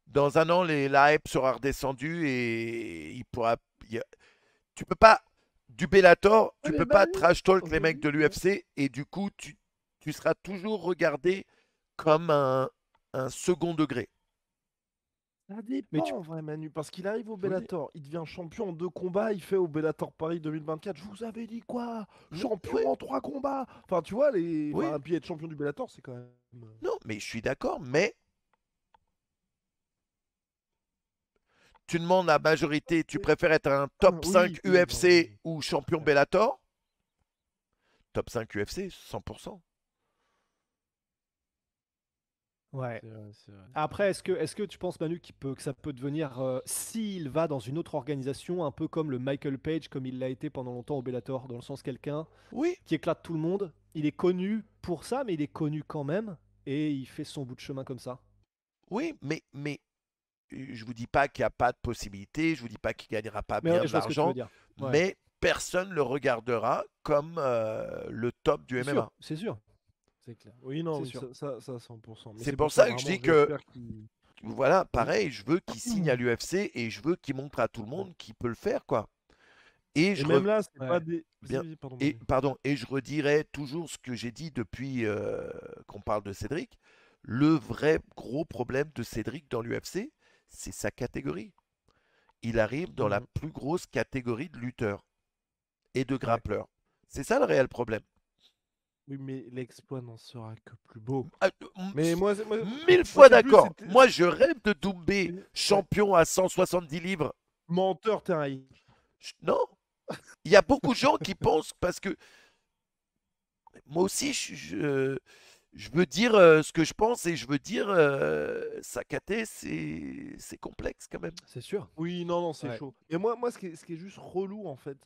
dans un an, la hype sera redescendue et il pourra. Tu peux pas, du Bellator, Ouais, tu mais peux pas Manu, trash talk les mecs aujourd'hui, de l'UFC et du coup, tu seras toujours regardé comme un second degré. ça Mais tu, dépend en vrai, Manu, parce qu'il arrive au je vous le dis. Bellator, il devient champion en 2 combats, il fait au Bellator Paris 2024. Je vous avais dit quoi? Oui, Champion en 3 combats. Enfin, tu vois, oui, puis être champion du Bellator, c'est quand même. non, mais je suis d'accord, mais tu demandes à majorité, tu préfères être un top 5 Oui, oui, non, UFC mais. ou champion Ouais. Bellator? Top 5 UFC, 100%. Ouais. C'est vrai, c'est vrai, c'est vrai, Après, c'est vrai. est-ce que tu penses, Manu, que ça peut devenir, s'il va dans une autre organisation, un peu comme le Michael Page, comme il l'a été pendant longtemps au Bellator, dans le sens quelqu'un Oui, qui éclate tout le monde. Il est connu pour ça, mais il est connu quand même, et il fait son bout de chemin comme ça. oui, mais je vous dis pas qu'il n'y a pas de possibilité, je vous dis pas qu'il gagnera pas Mais bien ouais, de je vois ce que tu veux l'argent, dire. Ouais, mais personne le regardera comme le top du c'est sûr, MMA. c'est sûr, C'est clair. Oui, non, c'est oui, sûr. ça 100%. Mais C'est c'est pour pour ça, ça que je vraiment, dis que j'espère qu'il. voilà, Oui. pareil, je veux qu'il signe à l'UFC et je veux qu'il montre à tout le monde qu'il peut le faire, quoi. Et Et je même là, c'est pas Ouais, des. Vas-y, bien vas-y, pardon, et Manu. pardon et je redirai toujours ce que j'ai dit depuis qu'on parle de Cédric. Le vrai gros problème de Cédric dans l'UFC, c'est sa catégorie. Il arrive dans la Mhm. plus grosse catégorie de lutteurs et de ouais. grappleurs. C'est ça le réel problème. Oui, mais l'exploit n'en sera que plus beau. Ah, Mais mille moi fois c'est plus. d'accord. Moi, je rêve de Doumbé, Ouais. champion à 170 livres. Menteur, t'es un. Non, il y a beaucoup de gens qui pensent parce que moi aussi, je veux dire ce que je pense et je veux dire Sakaté, c'est complexe quand même. C'est sûr. Oui, non, non, c'est Ouais. chaud. Et moi ce qui est juste relou, en fait,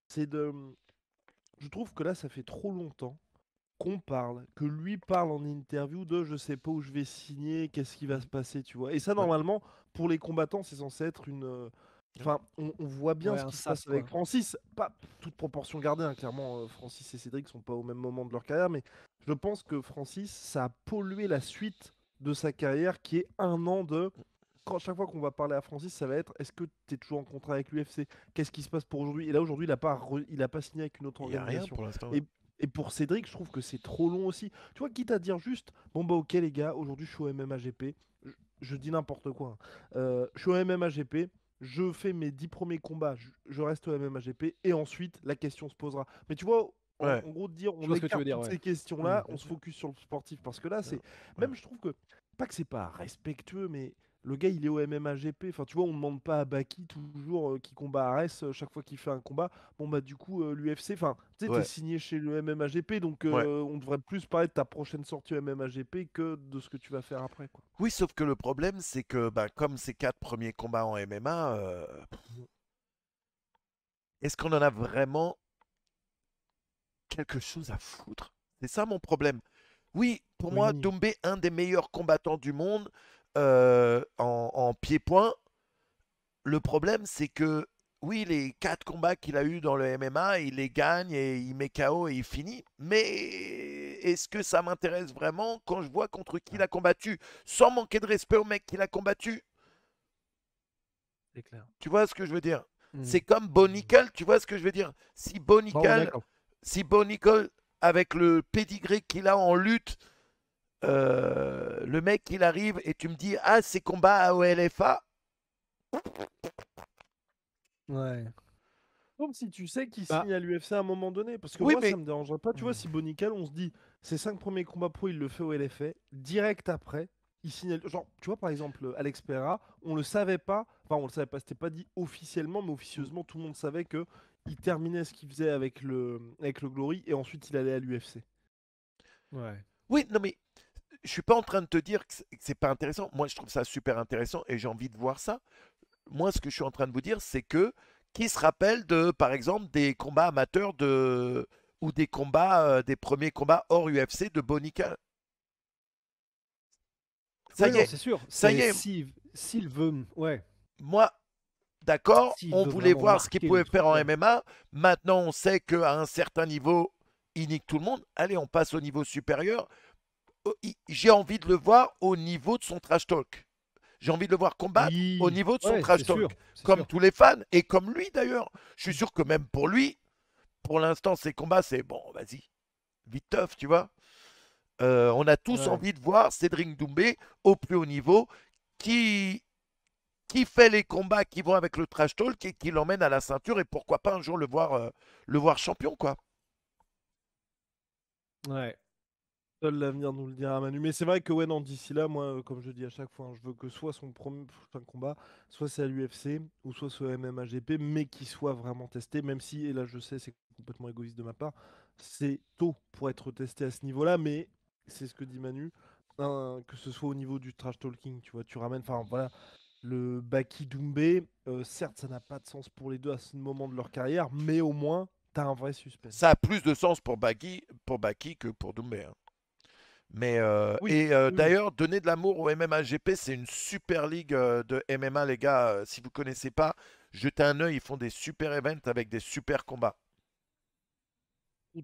c'est de. Je trouve que là, ça fait trop longtemps qu'on parle, que lui parle en interview de je sais pas où je vais signer, qu'est-ce qui va se Mhm. passer, tu vois. Et ça, Ouais. normalement, pour les combattants, c'est censé être une. Ouais. Enfin, on voit bien Ouais, ce un qui se passe sas, avec quoi. Francis. Pas toute proportion gardée, hein, clairement, Francis et Cédric sont pas au même moment de leur carrière, mais je pense que Francis, ça a pollué la suite de sa carrière qui est un an de. Quand chaque fois qu'on va parler à Francis, ça va être est-ce que tu es toujours en contrat avec l'UFC? Qu'est-ce qui se passe pour aujourd'hui? Et là, aujourd'hui, il a pas signé avec une autre Il n'y a rien organisation. pour l'instant. Ouais. Et, et pour Cédric, je trouve que c'est trop long aussi. Tu vois, quitte à dire juste bon, bah, ok, les gars, aujourd'hui, je suis au MMA-GP. Je dis n'importe quoi, hein. Je suis au MMA-GP. Je fais mes 10 premiers combats. Je reste au MMA-GP. Et ensuite, la question se posera. Mais tu vois, Ouais. en gros, de dire Je on vois ce que tu écarte veux dire, toutes ouais. ces questions-là, Mm. on se focus sur le sportif. Parce que là, c'est. Même, je trouve que. Pas que c'est pas respectueux, mais le gars, il est au MMA GP. Enfin, tu vois, on demande pas à Baki toujours qui combat Ares chaque fois qu'il fait un combat. Bon, bah, du coup, l'UFC, enfin, tu sais, t'es Ouais. signé chez le MMA GP, donc Ouais. on devrait plus parler de ta prochaine sortie au MMA GP que de ce que tu vas faire après, quoi. Oui, sauf que le problème, c'est que comme ces 4 premiers combats en MMA, est-ce qu'on en a vraiment quelque chose à foutre? C'est ça mon problème. Oui, pour moi, Oui. Doumbé, un des meilleurs combattants du monde en pied-point. Le problème, c'est que oui, les 4 combats qu'il a eu dans le MMA, il les gagne et il met KO et il finit. Mais est-ce que ça m'intéresse vraiment quand je vois contre qui il a combattu, sans manquer de respect au mec qu'il a combattu? C'est clair. Tu vois ce que je veux dire? Mm. C'est comme Bo Nickel, tu vois ce que je veux dire? Si Bo Bon, on est Nickel, d'accord. avec le pédigré qu'il a en lutte, le mec il arrive et tu me dis ah ces combats au LFA, Ouais. Comme si tu sais qu'il Bah, signe à l'UFC à un moment donné. Parce que oui moi, mais ça me dérangerait pas. Tu vois, si Bonical, on se dit, ses 5 premiers combats pro, il le fait au LFA. Direct après, il signe. Genre, tu vois, par exemple, Alex Pereira, on le savait pas. Enfin, on le savait pas, c'était pas dit officiellement, mais officieusement, tout le monde savait que il terminait ce qu'il faisait avec le Glory et ensuite il allait à l'UFC. ouais. oui non mais je suis pas en train de te dire que c'est pas intéressant. Moi je trouve ça super intéressant et j'ai envie de voir ça. Moi ce que je suis en train de vous dire c'est que qui se rappelle de par exemple des combats amateurs de ou des combats des premiers combats hors UFC de Bo Nickel. Ça Ouais, y non, est, c'est sûr. ça y C'est est, s'il veut, ouais, moi d'accord, s'il on veut voulait vraiment voir ce qu'il marquer le pouvait faire truc, en ouais. MMA. Maintenant, on sait qu'à un certain niveau, il nique tout le monde. Allez, on passe au niveau supérieur. J'ai envie de le voir au niveau de son trash talk. J'ai envie de le voir combattre au Oui. niveau de son Ouais, trash c'est talk. sûr, c'est Comme sûr. tous les fans, et comme lui d'ailleurs. Je suis sûr que même pour lui, pour l'instant, ses combats, c'est bon, vas-y, vite tough, tu vois. On a tous Ouais. envie de voir Cédric Doumbé au plus haut niveau qui, qui fait les combats qui vont avec le trash talk et qui l'emmène à la ceinture et pourquoi pas un jour le voir champion, quoi. Ouais. Seul l'avenir nous le dira, Manu. Mais c'est vrai que ouais, non, d'ici là, moi, comme je dis à chaque fois, hein, je veux que soit son premier prochain combat, soit c'est à l'UFC, ou soit c'est au MMA GP, mais qu'il soit vraiment testé, même si, et là je sais, c'est complètement égoïste de ma part, c'est tôt pour être testé à ce niveau-là, mais c'est ce que dit Manu, hein, que ce soit au niveau du trash talking, tu vois, tu ramènes, enfin voilà, le Baki Doumbé, certes, ça n'a pas de sens pour les deux à ce moment de leur carrière, mais au moins, t'as un vrai suspense. Ça a plus de sens pour Baki que pour Doumbé, hein. Mais Oui, oui, oui. d'ailleurs, donner de l'amour au MMA GP, c'est une super ligue de MMA, les gars. Si vous connaissez pas, jetez un œil. Ils font des super events avec des super combats.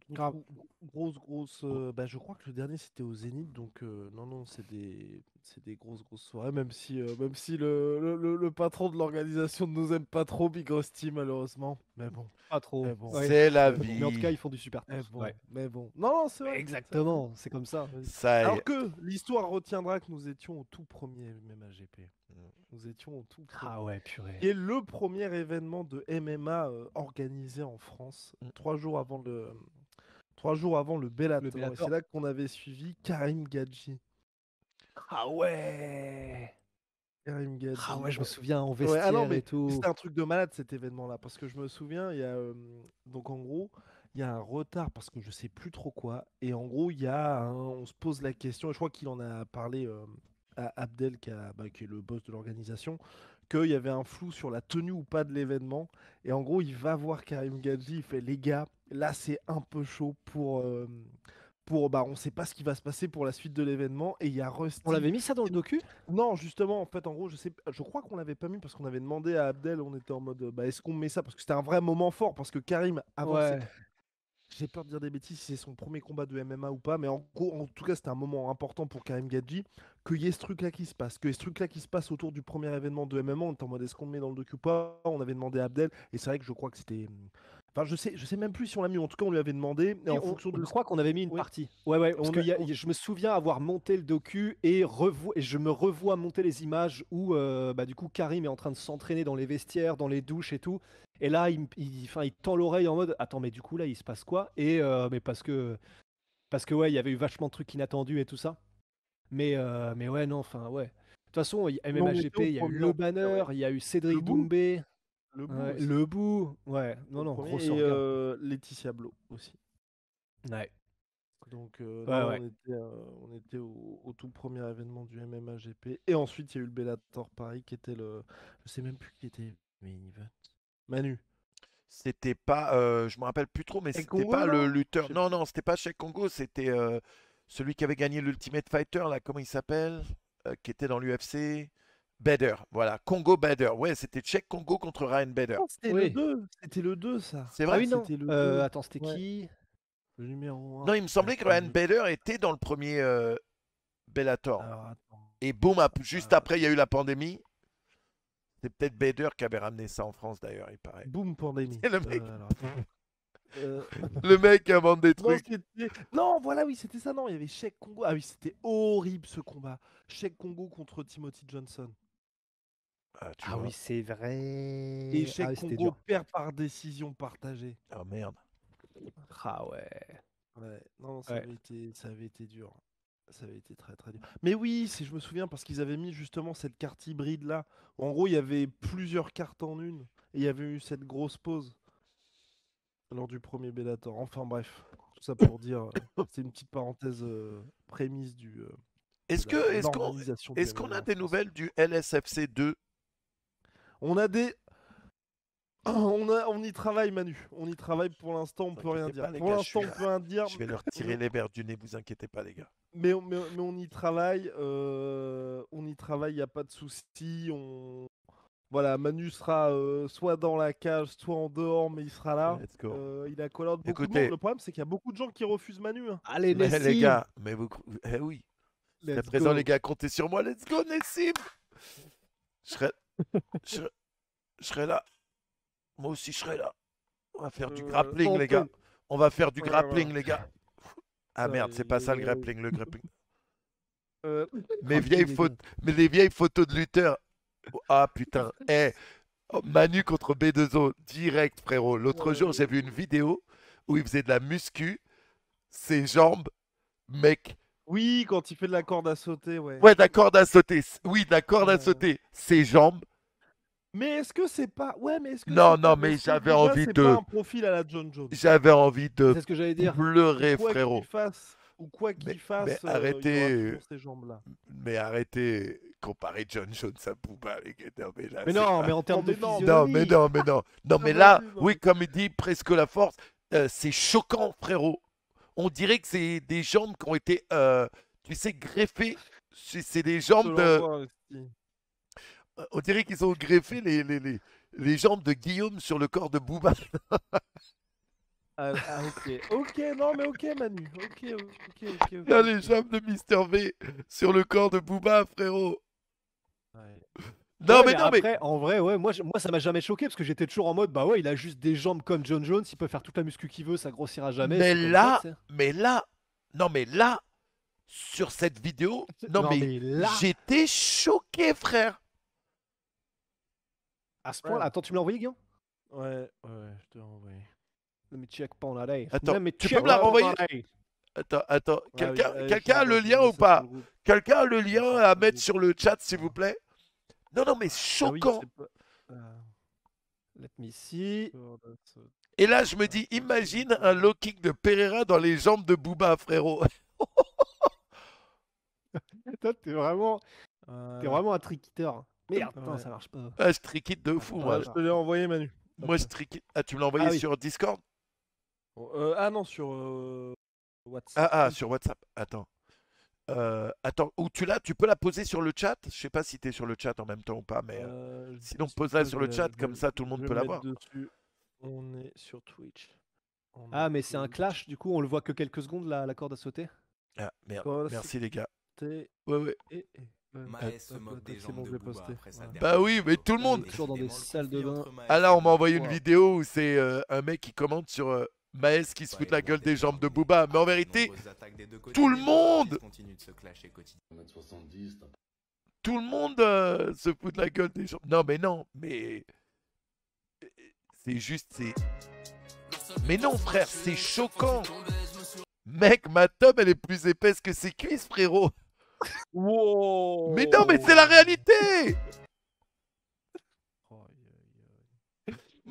Grave. Grosse. Bah, je crois que le dernier c'était au Zénith, donc non, non, c'est des grosses soirées, même si le patron de l'organisation ne nous aime pas trop, Big Rusty, malheureusement. Mais bon, Pas trop. mais bon, Ouais. C'est la mais bon, Mais en tout vie. cas, ils font du super mais taf. bon, Ouais. mais bon. Non, non, c'est vrai. C'est vrai. Exactement, c'est comme ça. Vas-y. Ça y Alors est. que l'histoire retiendra que nous étions au tout premier MMA GP. Nous étions au tout premier. Ah ouais, purée. Qui est le premier événement de MMA organisé en France, Mm. 3 jours avant le Bellator. Et Bellator. c'est là qu'on avait suivi Karim Gadji. Ah ouais. Karim Ah Gadji. ouais, je me souviens en Ouais, ah non, vestiaire mais et tout. c'était un truc de malade cet événement-là. Parce que je me souviens, il y a. Donc en gros, il y a un retard parce que je sais plus trop quoi. Et en gros, on se pose la question, et je crois qu'il en a parlé à Abdel, qui est le boss de l'organisation, qu'il y avait un flou sur la tenue ou pas de l'événement. Et en gros, il va voir Karim Gadji, il fait les gars, là c'est un peu chaud on sait pas ce qui va se passer pour la suite de l'événement. Et il y a On Rusty. l'avait mis ça dans le docu? Non, justement, en fait, en gros, je crois qu'on l'avait pas mis parce qu'on avait demandé à Abdel, on était en mode, est-ce qu'on met ça? Parce que c'était un vrai moment fort, parce que Karim, avant, Ouais. j'ai peur de dire des bêtises si c'est son premier combat de MMA ou pas, mais en gros, en tout cas, c'était un moment important pour Karim Gadji, qu'il y ait ce truc-là qui se passe, que ce truc-là qui se passe autour du premier événement de MMA, on était en mode, est-ce qu'on le met dans le docu ou pas? On avait demandé à Abdel, et c'est vrai que je crois que c'était. Enfin, je sais même plus si on l'a mis, en tout cas, on lui avait demandé, et Et en fonction de. je crois qu'on avait mis une Oui, partie. Ouais, ouais, parce on que a- on- je me souviens avoir monté le docu et je me revois monter les images où bah, du coup Karim est en train de s'entraîner dans les vestiaires, dans les douches et tout. Et là, enfin, il tend l'oreille en mode attends, mais du coup, là, il se passe quoi? Et mais parce que ouais, il y avait eu vachement de trucs inattendus et tout ça. Mais ouais, non, enfin, ouais. De toute façon, Mais on était au MMHGP, il y a eu premier Le en tout cas, Banner, ouais. il y a eu Le Cédric bout, Doumbé, le bout aussi. Le Bout. Ouais, non, Au non, premier, grosse et orga. Laetitia Blo aussi. Ouais, Donc ouais, non, ouais. on était au tout premier événement du MMA-GP. Et ensuite, il y a eu le Bellator Paris qui était le... Je sais même plus qui était main event. Manu. C'était pas, je me rappelle plus trop, mais Et c'était Congo, pas le non? Je lutteur. sais Non, plus. non, c'était pas Cheikh Congo, c'était celui qui avait gagné l'Ultimate Fighter, là, comment il s'appelle? Qui était dans l'UFC. Bader, voilà, Congo Bader. Ouais, c'était Cheikh Congo contre Ryan Bader. Non, c'était le Oui. 2. C'était le 2, ça. C'est Ah vrai? oui, non. C'était le 2. Attends, c'était Ouais. qui? Le numéro Non, 1. il me semblait que Ryan Bader était dans le premier Bellator. Alors, attends. Et boum, juste après, il y a eu la pandémie. C'est peut-être Bader qui avait ramené ça en France, d'ailleurs, il paraît. Boom pandémie. C'est le mec. Alors, attends. Le mec qui invente des Non, trucs. non, voilà, oui, c'était ça. Non, il y avait Cheikh Congo. Ah oui, c'était horrible ce combat. Cheikh Congo contre Timothy Johnson. Ah, tu Ah vois. oui, c'est vrai. Et Ah Cheikh oui, c'était Congo dur. perd par décision partagée. Oh merde. Ah ouais. Ouais, non, Ouais. ça avait été dur. Ça avait été très très dur. Mais oui, si je me souviens, parce qu'ils avaient mis justement cette carte hybride là. En gros, il y avait plusieurs cartes en une. Et il y avait eu cette grosse pause lors du premier Bellator. Enfin bref, tout ça pour dire, c'est une petite parenthèse prémisse de Est-ce la que, normalisation du est-ce qu'on MMA a en des France. nouvelles du LSFC 2? On a des... On y travaille, Manu. On y travaille pour l'instant, on peut rien Inquiétez dire. pas, les Pour gars, l'instant, on peut rien dire. Je vais leur tirer les verres du nez, vous inquiétez pas, les gars. Mais on y travaille. On y travaille, il n'y a pas de souci. Voilà, Manu sera soit dans la cage, soit en dehors, mais il sera là. Let's go. Il accorde beaucoup de Écoutez. monde. Le problème, c'est qu'il y a beaucoup de gens qui refusent Manu. Hein. Allez, Mais les Nessim. gars, mais vous... Eh oui. Je serai Let's présent, go. les gars, comptez sur moi. Let's go, Nessim. Je serai... je serai là. Moi aussi, je serai là. On va faire du grappling, les gars. On va faire du grappling, les gars. Ah merde, c'est pas ça le grappling, le grappling. Mais les vieilles photos de lutteurs. Ah putain. Oh, Manu contre B2O, direct, frérot. L'autre jour, j'ai vu une vidéo où il faisait de la muscu. Ses jambes, mec. Oui, quand il fait de la corde à sauter, ouais. Ouais, de la corde à sauter. Oui, de la corde à sauter. Ses jambes. Mais est-ce que c'est pas... Ouais, mais est-ce que Non, c'est non, pas... mais est-ce que j'avais déjà, envie c'est de... pas un profil à la John Jones. J'avais envie de C'est ce que j'allais dire. pleurer, Quoi frérot. qu'il fasse, ou quoi qu'il fasse, mais arrêtez. il y aura toujours ces jambes-là. Mais arrêtez comparer John Jones à Booba, les gars. Non, mais là, Mais c'est non, pas- mais en termes de non, physionomie. Non, mais non, mais non. Non, mais Non, là, non, oui, mais- comme il dit, presque la force, c'est choquant, frérot. On dirait que c'est des jambes qui ont été, tu sais, greffées. C'est des Je te jambes de... l'envoie aussi. On dirait qu'ils ont greffé les jambes de Guillaume sur le corps de Booba. Ah, ok. Ok, non, mais ok, Manu. Ok. Il y a les jambes de Mister V sur le corps de Booba, frérot. Ouais. Non, Ouais, mais non, mais... après, en vrai, ouais, moi ça m'a jamais choqué parce que j'étais toujours en mode, bah ouais, il a juste des jambes comme John Jones, il peut faire toute la muscu qu'il veut, ça grossira jamais. Mais c'est comme là, ça, tu sais. non, mais là, sur cette vidéo, non, Non, mais mais là, j'étais choqué, frère. à ce point-là, attends, tu me l'as envoyé, Guillaume? Ouais, je te l'ai envoyé. Let me check Panalay. Attends, Let me tu check peux me la renvoyer? Panalay. Attends, quelqu'un oui, quelqu'un a le lien ou pas? Quelqu'un a le lien à mettre sur le chat, s'il vous plaît? Non, non, mais choquant. Let me see. Et là, je me dis, imagine un low kick de Pereira dans les jambes de Booba, frérot. Toi, t'es vraiment un triquiteur. Merde, putain, Ouais. ça marche pas. Ah, je triquite de fou, moi. Je te l'ai envoyé, Manu. Moi, je triquite. Ah, tu me l'as envoyé Ah oui. sur Discord? Ah non, sur WhatsApp. Ah, sur WhatsApp. Attends. Attends, où tu peux la poser sur le chat? Je sais pas si tu es sur le chat en même temps ou pas, mais sinon pose-la sur le chat, comme ça tout le monde peut la voir. On est sur Twitch. Ah, mais c'est un clash, du coup, on le voit que quelques secondes, la corde à sauter. Ah, merde. Corde à Merci les gars. sauter. Ouais. Maës se moque des jambes de Booba après sa dernière Bah oui, mais vidéo. tout le monde. Toujours dans des salles de bain. Ah là, on m'a envoyé une Wow. vidéo où c'est un mec qui commente sur Maës qui se fout de la gueule des jambes de Booba. Mais en vérité, tout le monde Tout le monde se fout de la gueule des jambes. Non, mais C'est juste, c'est... Mais non, frère, c'est choquant. Mec, ma tome, elle est plus épaisse que ses cuisses, frérot. Wow. Mais non, mais c'est la réalité.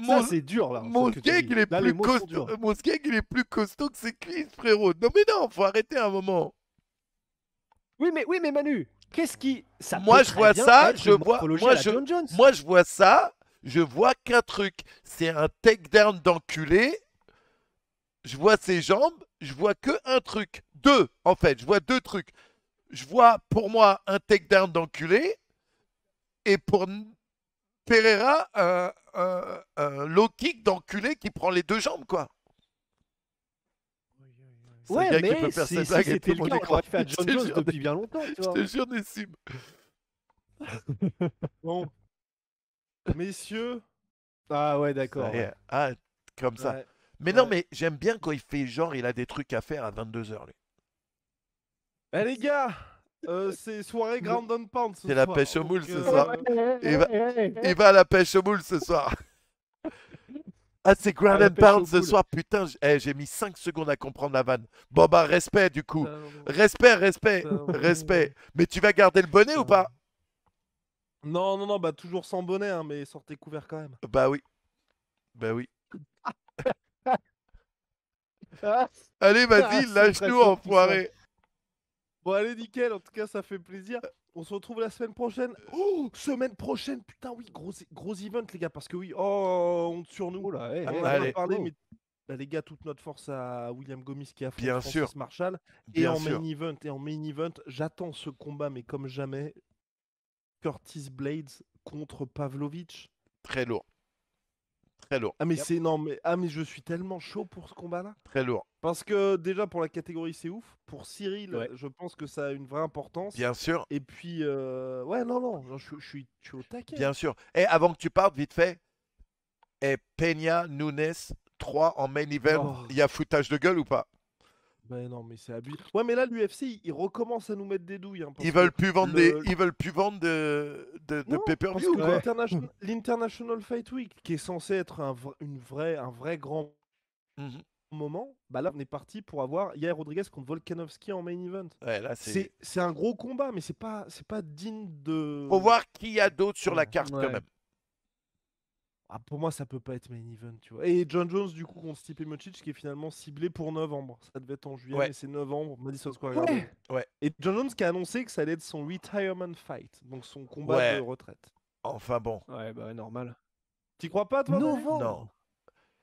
Ça, c'est dur, là. Mon ce que tu skeg, dis. il est Là, les plus mots sont costaud. durs. Mon skeg, il est plus costaud que ses cuisses, frérot. Non, mais non, faut arrêter un moment. Oui, mais Manu, qu'est-ce qui. Ça Moi, peut je très vois bien ça, être je une vois, morphologie moi, à la John Jones. moi, je vois ça, je vois qu'un truc. C'est un takedown d'enculé. Je vois ses jambes, je vois que un truc. Deux, en fait, je vois deux trucs. Je vois, pour moi, un takedown d'enculé. Et pour Pereira, un low kick d'enculé qui prend les deux jambes, quoi. C'est un Ouais, gars qui mais peut faire si cette blague et c'était tout le le monde cas, y on l'aurait croit. fait à Je John te Jones jure, depuis bien longtemps, tu Je vois. te jure, Nessim. Bon. Messieurs. Ah ouais, Ça d'accord. y est. Ouais. Ah, comme ça. Ouais. Mais non, Ouais. mais j'aime bien quand il fait genre, il a des trucs à faire à 22h, lui. Eh les gars, c'est soirée Ground and Pound ce C'est la soir. pêche au donc, moule ce soir. Ouais. Il va à la pêche au moule ce soir. Ah, c'est Ground la and pêche Pound au ce moule. soir. Putain, j'ai mis 5 secondes à comprendre la vanne. Bon, bah, respect du coup. Putain, Respect. putain. Mais tu vas garder le bonnet ou pas? Non, bah toujours sans bonnet, hein, mais sortez couvert quand même. Bah oui. Bah oui. Ah, Allez, vas-y, c'est très lâche-nous, fort, enfoiré. Bon allez nickel, en tout cas ça fait plaisir. On se retrouve la semaine prochaine. Oh, semaine prochaine, putain oui, gros event les gars, parce que oui, oh, honte sur nous. Oh là, hey, On hey, en a allez. pas parlé, oh. mais bah, les gars, toute notre force à William Gomis qui affronte Bien Francis sûr. Marshall. Bien Et sûr. en main event, j'attends ce combat, mais comme jamais, Curtis Blades contre Pavlovich. Très lourd. Très lourd. Ah mais Yep. c'est non mais je suis tellement chaud pour ce combat-là. Très lourd. Parce que déjà pour la catégorie c'est ouf. Pour Cyril, Ouais. je pense que ça a une vraie importance. Bien sûr. Et puis ouais non, je suis au taquet. Bien sûr. Et avant que tu partes, vite fait, et Peña, Nunes, 3 en main event, Oh. il y a foutage de gueule ou pas? Ben non mais c'est abusé. Ouais mais là l'UFC il recommence à nous mettre des douilles. Hein, parce Ils que veulent plus vendre le- ils veulent plus vendre de Non, pay-per-view parce quoi. que l'International Fight Week, qui est censé être un vrai grand Mhm. moment, bah là on est parti pour avoir Yair Rodriguez contre Volkanovski en main event. Ouais, là c'est. C'est un gros combat, mais c'est pas digne de. Faut voir qui y a d'autre sur la Ouais. carte quand Ouais. même. Ah, pour moi, ça peut pas être main event, tu vois. Et John Jones, du coup, contre Stipe Miocic, qui est finalement ciblé pour novembre. Ça devait être en juillet, Ouais. mais c'est novembre, Madison Square Ouais. Garden. Ouais. Et John Jones qui a annoncé que ça allait être son retirement fight, donc son combat Ouais. de retraite. Enfin bon. Ouais, bah normal. T'y crois pas, toi, Manu Novembre.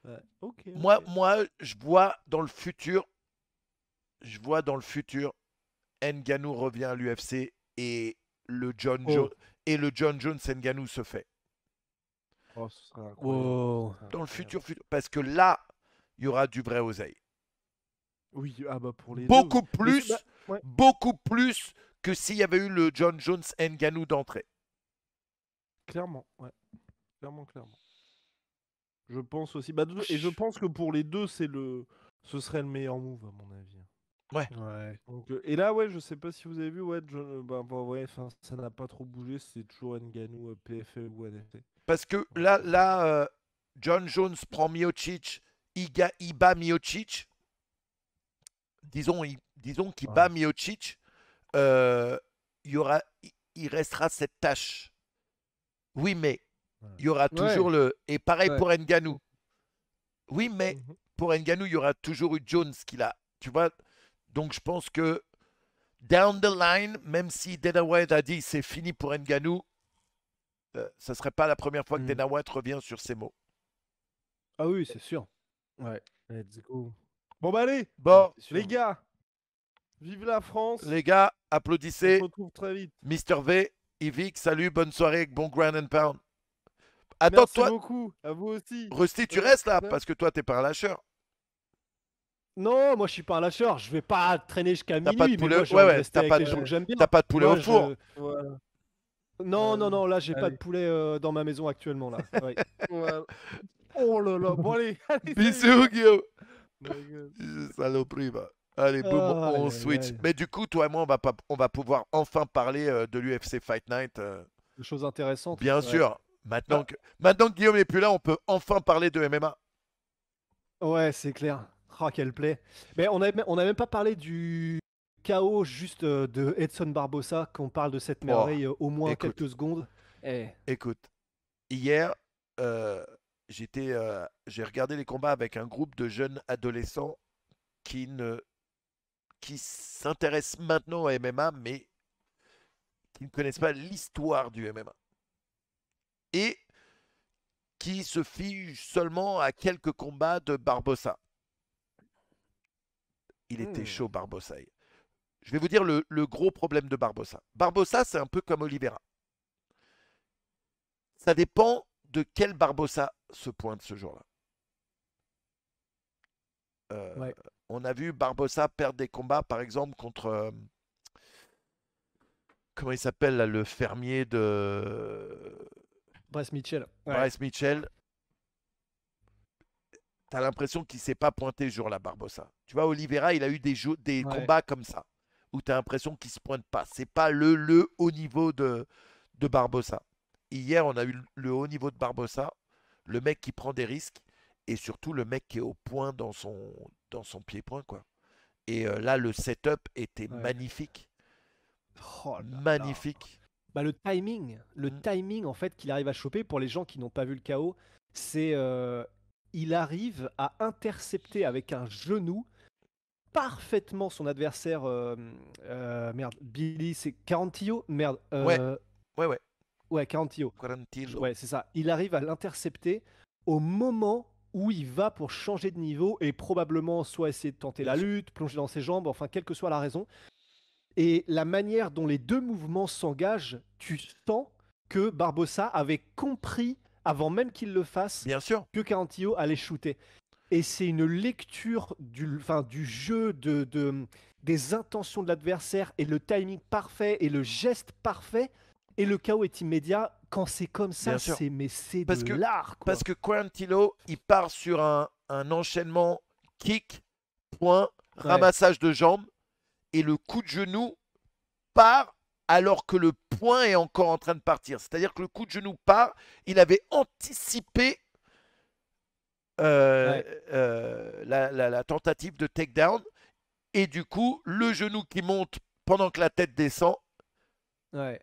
Non. Ouais. Ok. Moi, je vois dans le futur. Ngannou revient à l'UFC et le John Jones et le John Jones Ngannou se fait. Oh, ce serait incroyable. Wow. Ce serait Dans le incroyable. futur, parce que là, il y aura du vrai oseille. Oui, ah bah pour les Beaucoup deux. plus, Mais c'est- ouais. beaucoup plus que s'il y avait eu le John Jones Ngannou d'entrée. Clairement, ouais. Clairement. Je pense aussi. Bah, et je pense que pour les deux, ce serait le meilleur move, à mon avis. Ouais. Donc, et là, ouais, je sais pas si vous avez vu, ouais, ouais, ça n'a pas trop bougé, c'est toujours Ngannou, PFL ou NFC. Parce que là, John Jones prend Miocic, il bat Miocic. Disons qu'il bat Miocic, il restera cette tâche. Oui, mais il y aura toujours le. Et pareil pour Ngannou. Oui, mais pour Ngannou, il y aura toujours eu Jones qui l'a. Tu vois. Donc je pense que down the line, même si Dana White a dit c'est fini pour Ngannou, ça serait pas la première fois que Dana White revient sur ces mots. Ah oui, c'est sûr. Ouais. Let's go. Bon, bah allez, Bon, les gars, vive la France. les gars, On applaudissez. se retrouve très vite. Mr V, Yvick, salut, bonne soirée, bon ground and pound. Attends, Merci toi, beaucoup, à vous aussi. Rusty, tu Ouais, restes là ouais. parce que toi, t'es pas un lâcheur. Non, moi je suis pas un lâcheur. Je vais pas traîner jusqu'à T'as minuit. pas de mais poulet- moi, j'ai ouais, envie de ouais, rester t'as avec pas les de- gens que j'aime bien. T'as pas de poulet Moi, au four. Voilà. Non, là, j'ai pas Allez. de poulet dans ma maison actuellement là. Ouais. Voilà. Oh là là, bon allez, allez. Bisous, Guillaume. My God. Saloperie, va. Allez, boum, Aïe, on aïe, switch. aïe. Mais du coup, toi et moi, on va pouvoir enfin parler de l'UFC Fight Night. Des choses intéressantes. Bien Ouais. sûr. Maintenant que Guillaume n'est plus là, on peut enfin parler de MMA. Ouais, c'est clair. Oh, quel play. Mais on a même pas parlé du chaos juste de Edson Barbosa, qu'on parle de cette Oh, merveille au moins écoute. quelques secondes. Eh, Écoute, hier, j'ai regardé les combats avec un groupe de jeunes adolescents qui s'intéressent maintenant au MMA, mais qui ne connaissent pas l'histoire du MMA. Et qui se fient seulement à quelques combats de Barbosa. Il était chaud, Barbosa. Je vais vous dire le gros problème de Barbosa. Barbosa, c'est un peu comme Oliveira. Ça dépend de quel Barbosa se pointe ce jour-là. ouais. On a vu Barbosa perdre des combats, par exemple, contre... comment il s'appelle, là, le fermier de... Bryce Mitchell. Ouais. Bryce Mitchell. T'as l'impression qu'il ne s'est pas pointé ce jour-là, Barbosa. Tu vois, Oliveira, il a eu des Ouais. combats comme ça, où tu as l'impression qu'il ne se pointe pas. C'est pas le haut niveau de Barbosa. Hier, on a eu le haut niveau de Barbosa, le mec qui prend des risques, et surtout le mec qui est au point dans son pied-point, quoi. Et là, le setup était Ouais. magnifique. Oh là là. Magnifique. Bah, le timing en fait qu'il arrive à choper pour les gens qui n'ont pas vu le chaos, c'est il arrive à intercepter avec un genou parfaitement son adversaire. Merde, Billy, c'est Carantillo. Merde. Ouais. Ouais, Carantillo. Quarantillo. Ouais, c'est ça. Il arrive à l'intercepter au moment où il va pour changer de niveau et probablement soit essayer de tenter Bien la sûr. lutte, plonger dans ses jambes, enfin, quelle que soit la raison. Et la manière dont les deux mouvements s'engagent, tu sens que Barbosa avait compris, avant même qu'il le fasse, Bien sûr. que Carantillo allait shooter. Et c'est une lecture du jeu, des intentions de l'adversaire et le timing parfait et le geste parfait. Et le chaos est immédiat. Quand c'est comme ça, Bien sûr. c'est Parce de que- l'art, quoi. Parce que Quarantillo, il part sur un enchaînement kick, point, Ouais, ramassage de jambes, et le coup de genou part alors que le point est encore en train de partir. C'est-à-dire que le coup de genou part, il avait anticipé ouais, la tentative de takedown, et du coup, le genou qui monte pendant que la tête descend, ouais.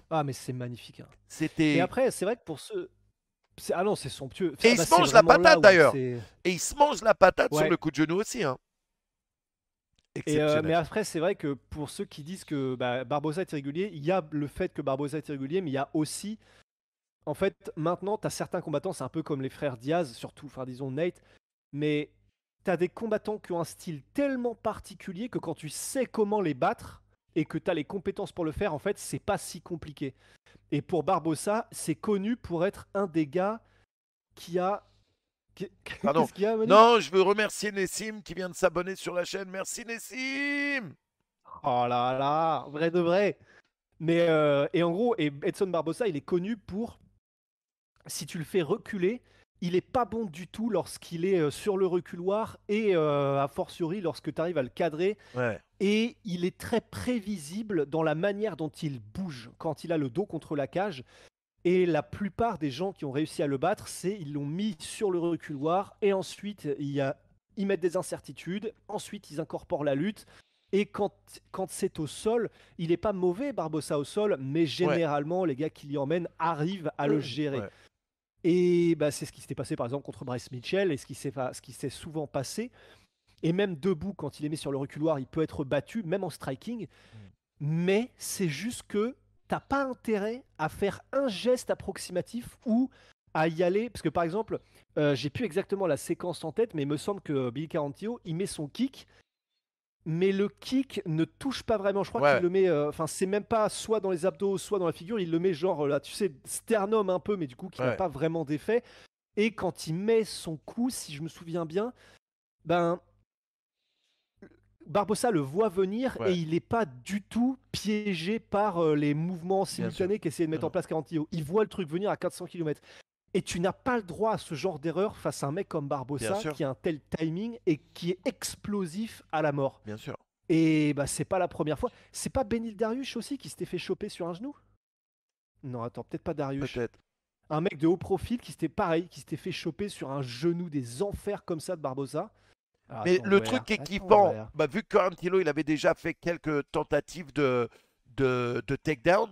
Ah, mais c'est magnifique, hein. Mais c'était... après, c'est vrai que pour ceux. Ah non, c'est somptueux. Et Ah il bah, se c'est mange la vraiment là patate où d'ailleurs. c'est. Et il se mange la patate sur Ouais. le coup de genou aussi, hein. Mais Exceptionnel. après, c'est vrai que pour ceux qui disent que Barbosa est irrégulier, il y a le fait que Barbosa est irrégulier, mais il y a aussi. En fait, maintenant, tu as certains combattants, c'est un peu comme les frères Diaz, surtout, enfin, disons Nate, mais tu as des combattants qui ont un style tellement particulier que quand tu sais comment les battre et que tu as les compétences pour le faire, en fait, c'est pas si compliqué. Et pour Barbosa, c'est connu pour être un des gars qui a. Pardon. Qu'est-ce qu'il y a, Manu? Non, je veux remercier Nessim qui vient de s'abonner sur la chaîne. Merci Nessim. Oh là là, vrai de vrai. Mais et en gros, Edson Barbosa, il est connu pour, si tu le fais reculer, il est pas bon du tout lorsqu'il est sur le reculoir et a fortiori lorsque tu arrives à le cadrer. Ouais. Et il est très prévisible dans la manière dont il bouge quand il a le dos contre la cage. Et la plupart des gens qui ont réussi à le battre, ils l'ont mis sur le reculoir et ensuite ils mettent des incertitudes. Ensuite, ils incorporent la lutte. Et quand c'est au sol, il n'est pas mauvais, Barbosa au sol, mais généralement, les gars qui l'y emmènent arrivent à le gérer. Ouais. Et bah, c'est ce qui s'était passé par exemple contre Bryce Mitchell et ce qui s'est souvent passé. Et même debout, quand il est mis sur le reculoir, il peut être battu, même en striking. Mais c'est juste que t'as pas intérêt à faire un geste approximatif ou à y aller. Parce que par exemple, j'ai plus exactement la séquence en tête, mais il me semble que Billy Carantillo, il met son kick, mais le kick ne touche pas vraiment. Je crois Ouais. qu'il le met. Enfin, c'est même pas soit dans les abdos, soit dans la figure. Il le met genre là, tu sais, sternum un peu, mais du coup qui n'a Ouais. pas vraiment d'effet. Et quand il met son coup, si je me souviens bien, ben Barbosa le voit venir Ouais. et il n'est pas du tout piégé par les mouvements simultanés qu'essaie de mettre Non. en place Carantillo. Il voit le truc venir à 400 km. Et tu n'as pas le droit à ce genre d'erreur face à un mec comme Bien Barbosa sûr. qui a un tel timing et qui est explosif à la mort. Bien sûr. Et bah c'est pas la première fois. C'est pas Benil Dariush aussi qui s'était fait choper sur un genou? Non, attends, peut-être pas Darius. peut-être. Un mec de haut profil qui s'était fait choper sur un genou des enfers comme ça de Barbosa. Alors, Mais attends, le voir. truc qui est Attends, kiffant, voir. bah, vu que Quarantillo, il avait déjà fait quelques tentatives de takedown.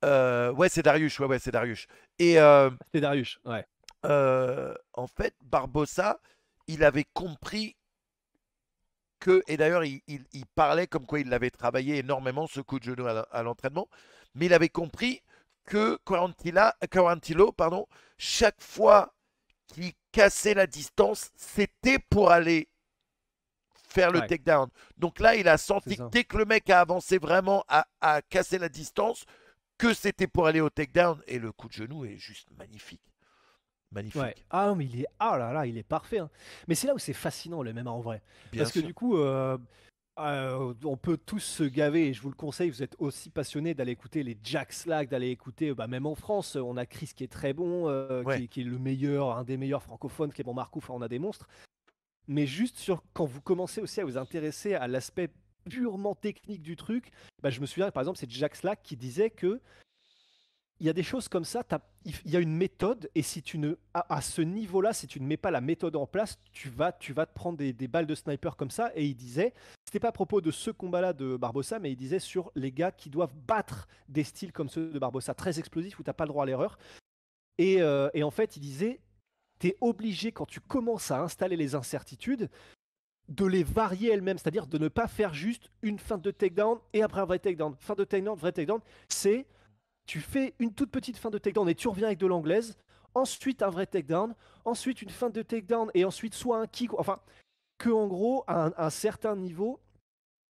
Ouais, c'est Darius. Ouais, c'est Darius. Et C'était Darius, ouais. en fait, Barbosa, il avait compris que, et d'ailleurs, il parlait comme quoi il l'avait travaillé énormément, ce coup de genou à l'entraînement, mais il avait compris que Quarantillo, pardon, chaque fois qu'il cassait la distance, c'était pour aller faire le Ouais, takedown. Donc là, il a c'est senti que ça. dès que le mec a avancé vraiment à casser la distance, que c'était pour aller au takedown. Et le coup de genou est juste magnifique. Ouais. Magnifique, Ah non, mais ah là là, il est parfait, hein. Mais c'est là où c'est fascinant le MMA en vrai. bien Parce que sûr. du coup, on peut tous se gaver, et je vous le conseille, vous êtes aussi passionnés d'aller écouter les Jack Slack, d'aller écouter, même en France, on a Chris qui est très bon, Ouais, qui est le meilleur, un des meilleurs francophones, Clément Marcoux, enfin on a des monstres. Mais juste quand vous commencez aussi à vous intéresser à l'aspect purement technique du truc, je me souviens par exemple, c'est Jack Slack qui disait que il y a des choses comme ça, il y a une méthode, et si tu ne, à ce niveau-là, si tu ne mets pas la méthode en place, tu vas te prendre des balles de sniper comme ça. Et il disait, c'était pas à propos de ce combat-là de Barbosa, mais il disait sur les gars qui doivent battre des styles comme ceux de Barbosa, très explosifs, où t'as pas le droit à l'erreur. Et en fait, il disait, t'es obligé, quand tu commences à installer les incertitudes, de les varier elles-mêmes, c'est-à-dire de ne pas faire juste une feinte de takedown et après un vrai takedown. Fin de takedown, vrai takedown, c'est tu fais une toute petite fin de takedown et tu reviens avec de l'anglaise, ensuite un vrai takedown, ensuite une fin de takedown et ensuite soit un kick, enfin, que en gros, à un certain niveau,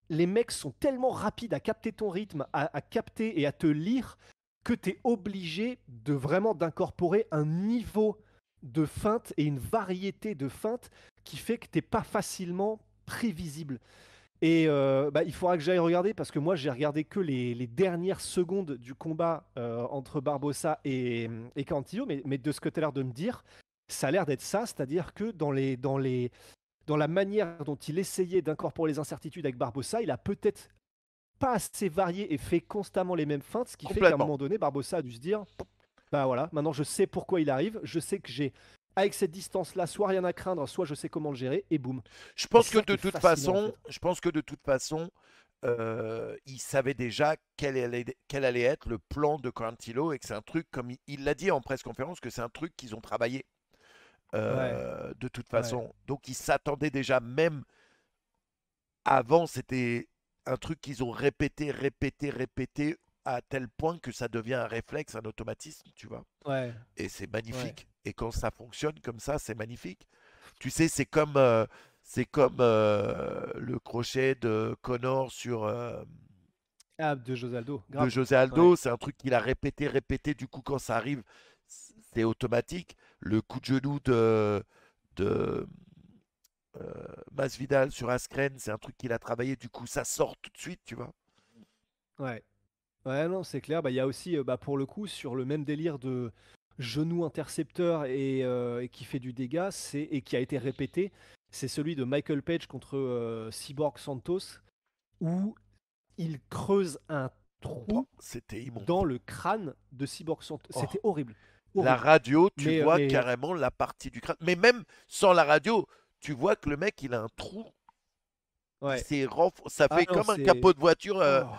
les mecs sont tellement rapides à capter ton rythme, à capter et à te lire, que tu es obligé de vraiment d'incorporer un niveau de feinte et une variété de feintes qui fait que t'es pas facilement prévisible. Et il faudra que j'aille regarder parce que moi j'ai regardé que les dernières secondes du combat entre Barbosa et Cantillo, mais de ce que tu as l'air de me dire, ça a l'air d'être ça, c'est-à-dire que dans la manière dont il essayait d'incorporer les incertitudes avec Barbosa, il a peut-être pas assez varié et fait constamment les mêmes feintes, ce qui fait qu'à un complètement. moment donné, Barbosa a dû se dire, bah voilà, maintenant je sais pourquoi il arrive, je sais que j'ai, avec cette distance-là, soit rien à craindre, soit je sais comment le gérer, et boum. Je Et pense c'est que ça qui de est toute fascinant en façon, fait. il savait déjà quel allait être le plan de Quarantillo et que c'est un truc, comme il l'a dit en presse-conférence, que c'est un truc qu'ils ont travaillé Ouais, de toute ouais, façon. Donc il s'attendait déjà, même avant, c'était un truc qu'ils ont répété, répété, répété, à tel point que ça devient un réflexe, un automatisme, tu vois. ouais, Et c'est ouais. magnifique. Et quand ça fonctionne comme ça, c'est magnifique. Tu sais, c'est comme le crochet de Connor sur Ah, de Josaldo, de grave. José Ouais, Aldo. C'est un truc qu'il a répété, répété. Du coup, quand ça arrive, c'est automatique. Le coup de genou de Masvidal sur Askren, c'est un truc qu'il a travaillé. Du coup, ça sort tout de suite, tu vois. ouais. Ouais, non, c'est clair. Il y a aussi, pour le coup, sur le même délire de genou intercepteur et qui fait du dégât, et qui a été répété, c'est celui de Michael Page contre Cyborg Santos, où il creuse un Pouah, trou c'était immonde. dans le crâne de Cyborg Santos. Oh. C'était horrible. La Horrible. radio, tu Mais, vois mais carrément la partie du crâne. Mais même sans la radio, tu vois que le mec, il a un trou. ouais. Ça Ah fait non, comme un capot c'est. de voiture. Oh.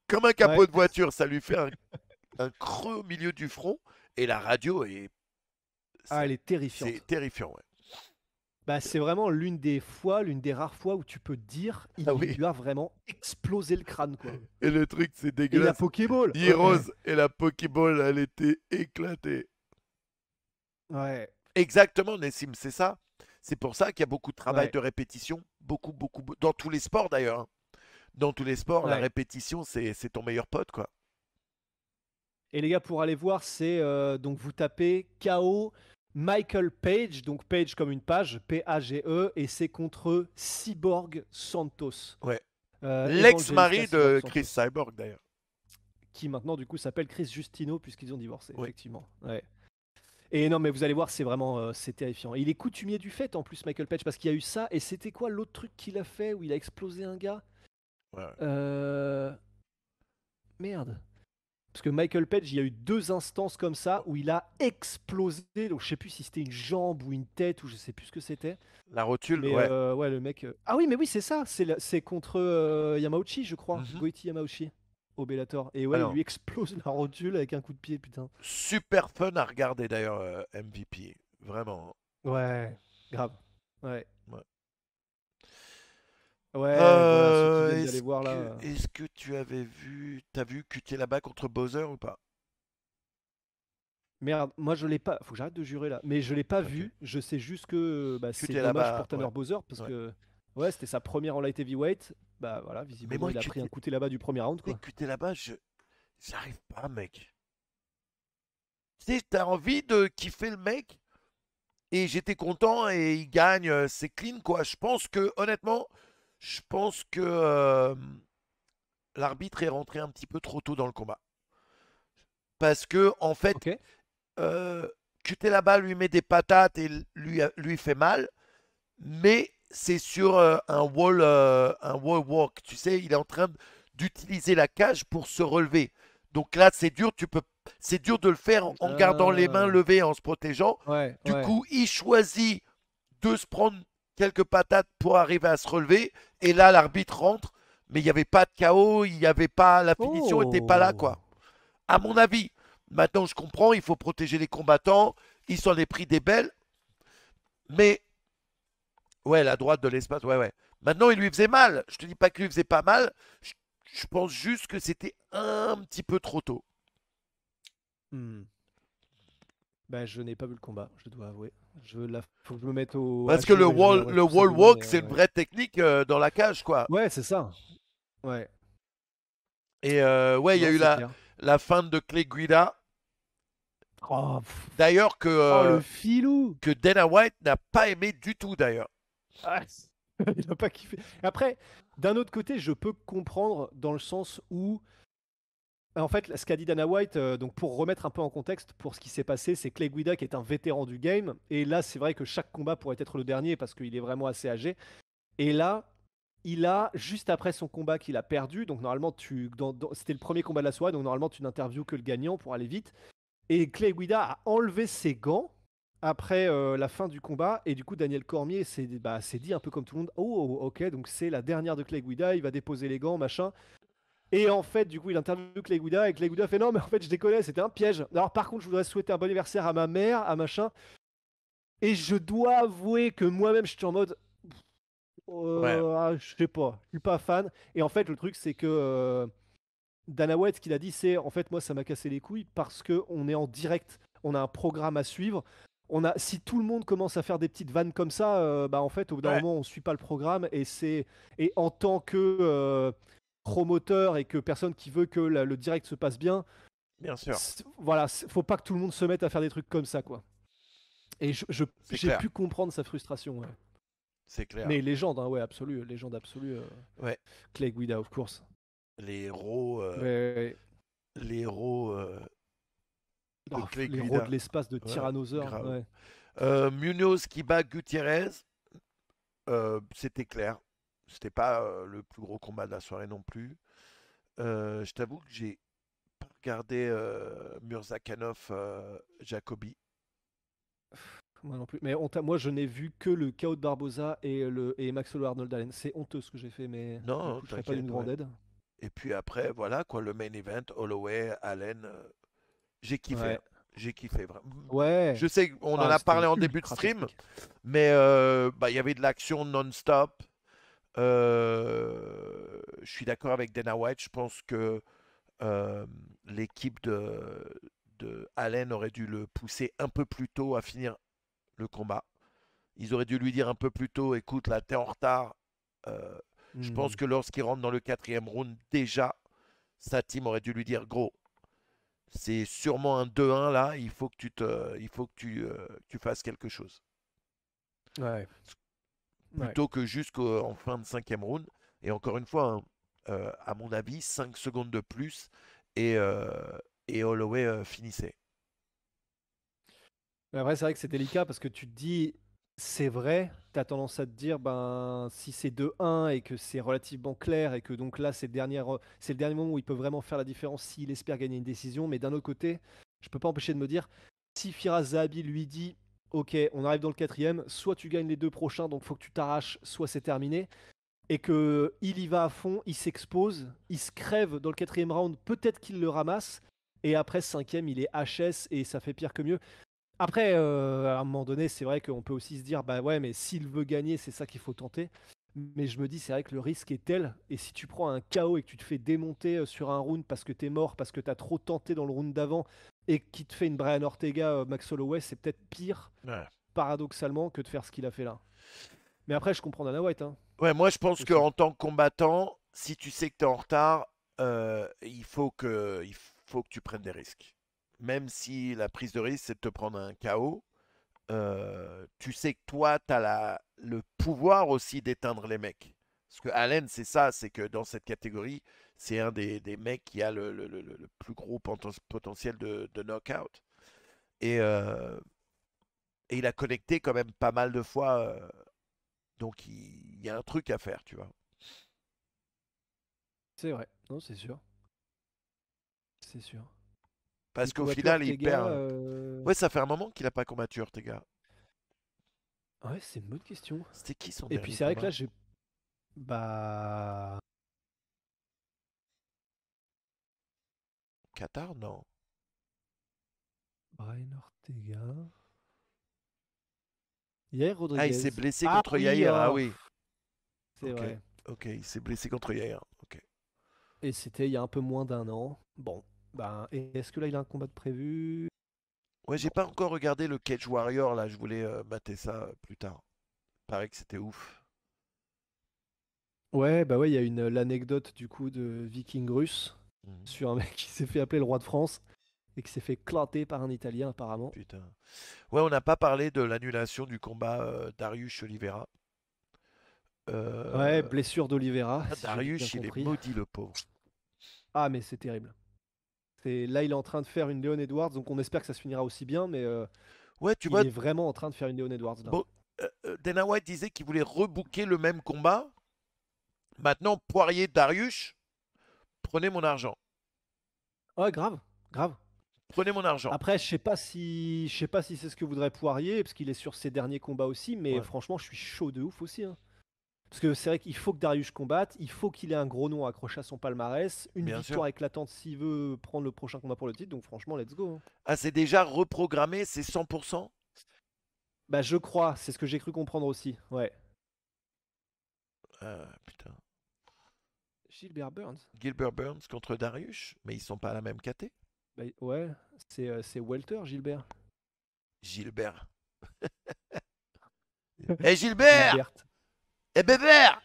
Comme un capot Ouais. de voiture, ça lui fait un creux au milieu du front. Et la radio, Ah, c'est elle est c'est terrifiante. terrifiant. Ouais. C'est vraiment l'une des rares fois où tu peux te dire, Ah il oui. lui a vraiment explosé le crâne, quoi. Et le truc, c'est Et la dégueulasse. Pokéball. Ouais. Heroes et la Pokéball, elle était éclatée. Ouais. Exactement, Nessim, c'est ça. C'est pour ça qu'il y a beaucoup de travail Ouais. de répétition. Beaucoup, beaucoup. Dans tous les sports d'ailleurs, hein. Dans tous les sports, la Ouais. répétition, c'est ton meilleur pote, quoi. Et les gars, pour aller voir, c'est donc vous tapez KO Michael Page, donc Page comme une page, Page, et c'est contre Cyborg Santos. Ouais. Evangelista L'ex-mari Cyborg de Chris Santos, Cyborg, d'ailleurs. qui maintenant du coup s'appelle Chris Justino puisqu'ils ont divorcé, Oui. effectivement. Ouais. Et non, mais vous allez voir, c'est vraiment c'est terrifiant. Et il est coutumier du fait en plus, Michael Page, parce qu'il y a eu ça. Et c'était quoi l'autre truc qu'il a fait où il a explosé un gars? Ouais, ouais. Euh... Merde. Parce que Michael Page, il y a eu 2 instances comme ça où il a explosé. Donc je sais plus si c'était une jambe ou une tête ou je sais plus ce que c'était. La rotule, Mais ouais. ouais, le mec. Ah oui, mais oui, c'est ça. C'est contre Yamauchi, je crois. Mhm. Goiti Yamauchi au Bellator. Et ouais, il Alors, lui explose la rotule avec un coup de pied, putain. super fun à regarder d'ailleurs, MVP. Vraiment. Ouais, grave. Ouais. Ouais. Ouais, voilà, ceux qui viennent d'aller Est-ce voir là. que tu avais vu. T'as vu QT là-bas contre Bowser ou pas? Merde, moi je l'ai pas. Faut que j'arrête de jurer là. Mais je l'ai pas Ok. vu. Je sais juste que bah, c'est QT dommage là-bas, pour Tanner ouais. Bowser parce Ouais. que ouais, c'était sa première en light heavyweight. Bah voilà, Mais visiblement moi, il a pris un QT, coup là-bas du premier round quoi. QT là-bas, j'arrive pas, mec. Tu sais, t'as envie de kiffer le mec. Et j'étais content et il gagne, c'est clean quoi. Je pense que, honnêtement, je pense que l'arbitre est rentré un petit peu trop tôt dans le combat. Parce que, en fait, Ok. QT là-bas lui met des patates et lui fait mal, mais c'est sur un wall walk. Tu sais, il est en train d'utiliser la cage pour se relever. Donc là, c'est dur de le faire en gardant les mains Ah, levées, en se protégeant. ouais, Du ouais. coup, il choisit de se prendre quelques patates pour arriver à se relever. Et là, l'arbitre rentre, mais il n'y avait pas de KO, il y avait pas, la finition n'était pas là, Oh. quoi. À mon avis, maintenant je comprends, il faut protéger les combattants, il s'en est pris des belles, mais ouais, la droite de l'espace, ouais, ouais. Maintenant, il lui faisait mal. Je te dis pas qu'il lui faisait pas mal. Je pense juste que c'était un petit peu trop tôt. Hmm. Bah je n'ai pas vu le combat, je dois avouer. Faut que je me mette au Parce que HG, ouais, je regarderai le tout ça wall demain, walk, mais c'est une ouais. vraie technique dans la cage, quoi. Ouais, c'est ça. Ouais. Et ouais, il y a Non, eu c'est clair. la fin de Clay Guida. Oh, D'ailleurs, oh, le filou! que Dana White n'a pas aimé du tout, d'ailleurs. Ah, il a pas kiffé. Après, d'un autre côté, je peux comprendre dans le sens où, en fait, ce qu'a dit Dana White, donc pour remettre un peu en contexte pour ce qui s'est passé, c'est Clay Guida qui est un vétéran du game. Et là, c'est vrai que chaque combat pourrait être le dernier parce qu'il est vraiment assez âgé. Et là, il a, juste après son combat qu'il a perdu, donc normalement, c'était le premier combat de la soirée, donc normalement, tu n'interviews que le gagnant pour aller vite. Et Clay Guida a enlevé ses gants après la fin du combat. Et du coup, Daniel Cormier s'est dit un peu comme tout le monde, oh, ok, donc c'est la dernière de Clay Guida, il va déposer les gants, machin. Et en fait, du coup, il interviewe Clay Guida et Clay Guida fait non, mais en fait, je déconne, c'était un piège. Alors, par contre, je voudrais souhaiter un bon anniversaire à ma mère, à machin. Et je dois avouer que moi-même, je suis en mode, Ouais, je sais pas, je suis pas fan. Et en fait, le truc, c'est que Dana White, ce qu'il a dit, c'est en fait, moi, ça m'a cassé les couilles parce que on est en direct, on a un programme à suivre. Si tout le monde commence à faire des petites vannes comme ça, bah en fait, au bout d'un ouais, moment, on suit pas le programme et en tant que promoteur et que personne qui veut que le direct se passe bien, bien sûr. voilà, faut pas que tout le monde se mette à faire des trucs comme ça, quoi. Et C'est j'ai clair. pu comprendre sa frustration. Ouais. C'est clair. Mais légende, hein, ouais, absolue, légende absolue. Ouais. Clay Guida, of course. Les héros, Mais, les héros de Clay les rois de Guida. l'espace de Ouais, Tyrannosaure. grave. Ouais. Munoz qui bat Gutiérrez, c'était clair. C'était pas le plus gros combat de la soirée non plus. Je t'avoue que j'ai pas regardé Murzakanov Jacobi. Moi non plus. Mais moi, je n'ai vu que le KO de Barboza et Max Holloway Arnold Allen. C'est honteux ce que j'ai fait, mais du Non, coup, je serais pas d'une t'inquiète, grande ouais. aide. Et puis après, voilà quoi, le main event, Holloway, Allen, j'ai kiffé. Ouais. Hein. J'ai kiffé vraiment. Ouais. Je sais qu'on en Ah, a parlé c'était en début de ultra stream, technique. mais bah, y avait de l'action non-stop. Je suis d'accord avec Dana White. Je pense que l'équipe de Allen aurait dû le pousser un peu plus tôt à finir le combat. Ils auraient dû lui dire un peu plus tôt, écoute, là, t'es en retard. Je pense Hmm. que lorsqu'il rentre dans le 4e round, déjà, sa team aurait dû lui dire, gros, c'est sûrement un 2-1 là, il faut que tu fasses quelque chose. Ouais. Ouais. Plutôt que jusqu'en fin de 5e round. Et encore une fois, hein, à mon avis, 5 secondes de plus et Holloway finissait. Mais après, c'est vrai que c'est délicat parce que tu te dis, c'est vrai, tu as tendance à te dire, ben, si c'est 2-1 et que c'est relativement clair et que donc là, c'est le dernier moment où il peut vraiment faire la différence s'il espère gagner une décision. Mais d'un autre côté, je peux pas empêcher de me dire, si Firas Zahabi lui dit, ok, on arrive dans le quatrième, soit tu gagnes les 2 prochains, donc faut que tu t'arraches, soit c'est terminé, et que il y va à fond, il s'expose, il se crève dans le quatrième round, peut-être qu'il le ramasse, et après cinquième, il est HS et ça fait pire que mieux. Après, à un moment donné, c'est vrai qu'on peut aussi se dire, bah ouais, mais s'il veut gagner, c'est ça qu'il faut tenter. Mais je me dis, c'est vrai que le risque est tel, et si tu prends un KO et que tu te fais démonter sur un round parce que t'es mort, parce que t'as trop tenté dans le round d'avant, et qu'il te fait une Brian Ortega, Max Holloway, c'est peut-être pire, Ouais. paradoxalement, que de faire ce qu'il a fait là. Mais après, je comprends Dana White, hein, Ouais, moi je pense aussi. qu'en tant que combattant, si tu sais que tu es en retard, il faut que tu prennes des risques. Même si la prise de risque, c'est de te prendre un KO, tu sais que toi, tu as le pouvoir aussi d'éteindre les mecs. Parce que Allen, c'est ça, c'est que dans cette catégorie, c'est un des mecs qui a le plus gros potentiel de knockout. Et, euh, et il a connecté quand même pas mal de fois. Donc il y a un truc à faire, tu vois. C'est vrai, non, c'est sûr. C'est sûr. Parce Du qu'au combattu final, il Ortega, perd. Ouais, ça fait un moment qu'il a pas combattu Ortega. ouais, c'est une bonne question. C'était qui son Et puis dernier c'est vrai que là, combat? j'ai. Bah. Qatar, non. Brian Ortega. Yair Ah, il s'est Rodriguez. blessé Ah contre oui, Yair. Ah oh, oui. c'est Ok. vrai. Ok, il s'est blessé contre Yair. Ok. Et c'était il y a un peu moins d'un an. Bon, bah, et est-ce que là il a un combat de prévu? Ouais, j'ai Non. pas encore regardé le Cage Warrior là. Je voulais mater ça plus tard. Paraît que c'était ouf. Ouais, bah ouais, il y a l'anecdote du coup de Viking russe Mhm. sur un mec qui s'est fait appeler le roi de France et qui s'est fait clater par un Italien apparemment. Putain. Ouais, on n'a pas parlé de l'annulation du combat Darius Oliveira. Ouais, Euh, blessure d'Oliveira, si j'ai bien Darius, il est compris. maudit le pauvre. Ah, mais c'est terrible. Là, il est en train de faire une Leon Edwards, donc on espère que ça se finira aussi bien, mais Ouais, tu il vois, est vraiment en train de faire une Leon Edwards là. bon, Dana White disait qu'il voulait rebooker le même combat. Maintenant, Poirier Darius, prenez mon argent. Ouais, grave, grave. Prenez mon argent. Après, je sais pas si c'est ce que voudrait Poirier, parce qu'il est sur ses derniers combats aussi, mais Ouais, franchement, je suis chaud de ouf aussi, hein. Parce que c'est vrai qu'il faut que Darius combatte, il faut qu'il ait un gros nom accroché à son palmarès, une bien sûr. victoire éclatante s'il veut prendre le prochain combat pour le titre, donc franchement, let's go, hein. Ah, c'est déjà reprogrammé, c'est 100%. Bah, je crois, c'est ce que j'ai cru comprendre aussi, ouais. Ah, putain. Gilbert Burns. Gilbert Burns contre Darius, mais ils sont pas à la même caté. Bah, ouais, c'est Welter, Gilbert. Gilbert. Eh Gilbert! Gilbert. Eh Bébert!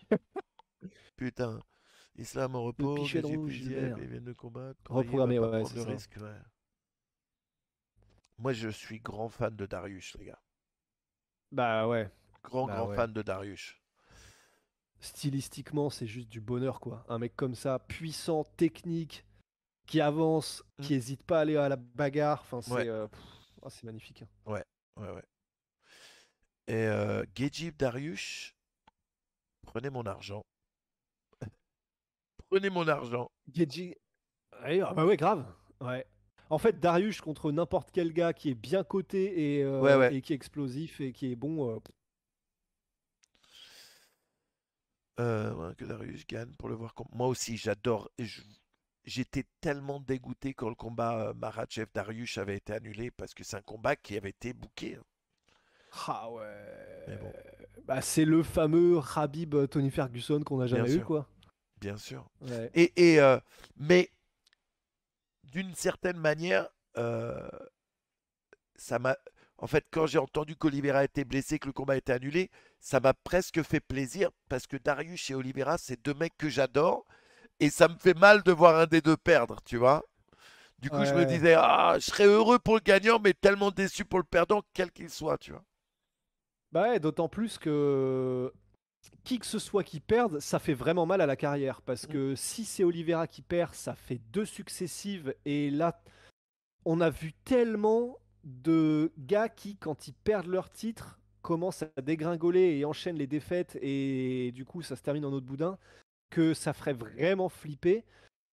Putain. Islam au Le repos, pichet de Gaethje rouge, Fiziev, Gilbert. ils viennent de combattre. Poirier va Reprogrammé, pas ouais, prendre c'est le ça. risque. Ouais. Moi, je suis grand fan de Darius, les gars. Bah ouais, Grand, bah grand ouais. fan de Darius. Stylistiquement, c'est juste du bonheur, quoi. Un mec comme ça, puissant, technique, qui avance, Mm. qui hésite pas à aller à la bagarre. Enfin, Ouais, c'est magnifique, hein. ouais, ouais, ouais. Et Gaethje Darius, prenez mon argent. Prenez mon argent. Gedji. Ouais, ah bah ouais, grave. Ouais. En fait, Darius contre n'importe quel gars qui est bien coté Ouais, ouais. et qui est explosif et qui est bon. Ouais, que Darius gagne pour le voir. Moi aussi, j'adore. J'étais tellement dégoûté quand le combat Makhachev-Darius avait été annulé parce que c'est un combat qui avait été booké, hein. Ah Mais bon, ouais. Bah, c'est le fameux Khabib Tony Ferguson qu'on n'a bien jamais eu, sûr, quoi. bien sûr. Ouais. Mais d'une certaine manière, euh, ça m'a. En fait, quand j'ai entendu qu'Oliveira était blessé, que le combat était annulé, ça m'a presque fait plaisir parce que Darius et Oliveira, c'est deux mecs que j'adore et ça me fait mal de voir un des deux perdre, tu vois. Du coup, je me Ouais. disais, ah, je serais heureux pour le gagnant, mais tellement déçu pour le perdant, quel qu'il soit, tu vois. Bah ouais, d'autant plus que qui que ce soit qui perde, ça fait vraiment mal à la carrière. Parce Mm. que si c'est Oliveira qui perd, ça fait deux successives. Et là, on a vu tellement de gars qui, quand ils perdent leur titre, commence à dégringoler et enchaîne les défaites et du coup ça se termine en autre boudin, que ça ferait vraiment flipper.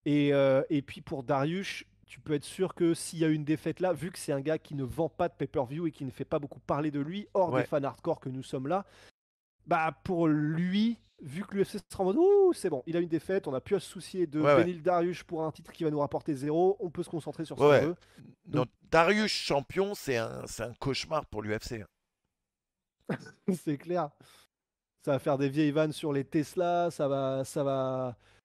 Et puis pour Darius, tu peux être sûr que s'il y a une défaite là, vu que c'est un gars qui ne vend pas de pay-per-view et qui ne fait pas beaucoup parler de lui, hors des Ouais. fans hardcore que nous sommes là, bah pour lui, vu que l'UFC sera en mode ouh, c'est bon, il a une défaite, on n'a plus à se soucier de Ouais, ouais. Benil Darius pour un titre qui va nous rapporter 0, on peut se concentrer sur ce Ouais, qu'on ouais. veut. Non, Donc- Darius champion, c'est un cauchemar pour l'UFC. C'est clair. Ça va faire des vieilles vannes sur les Tesla,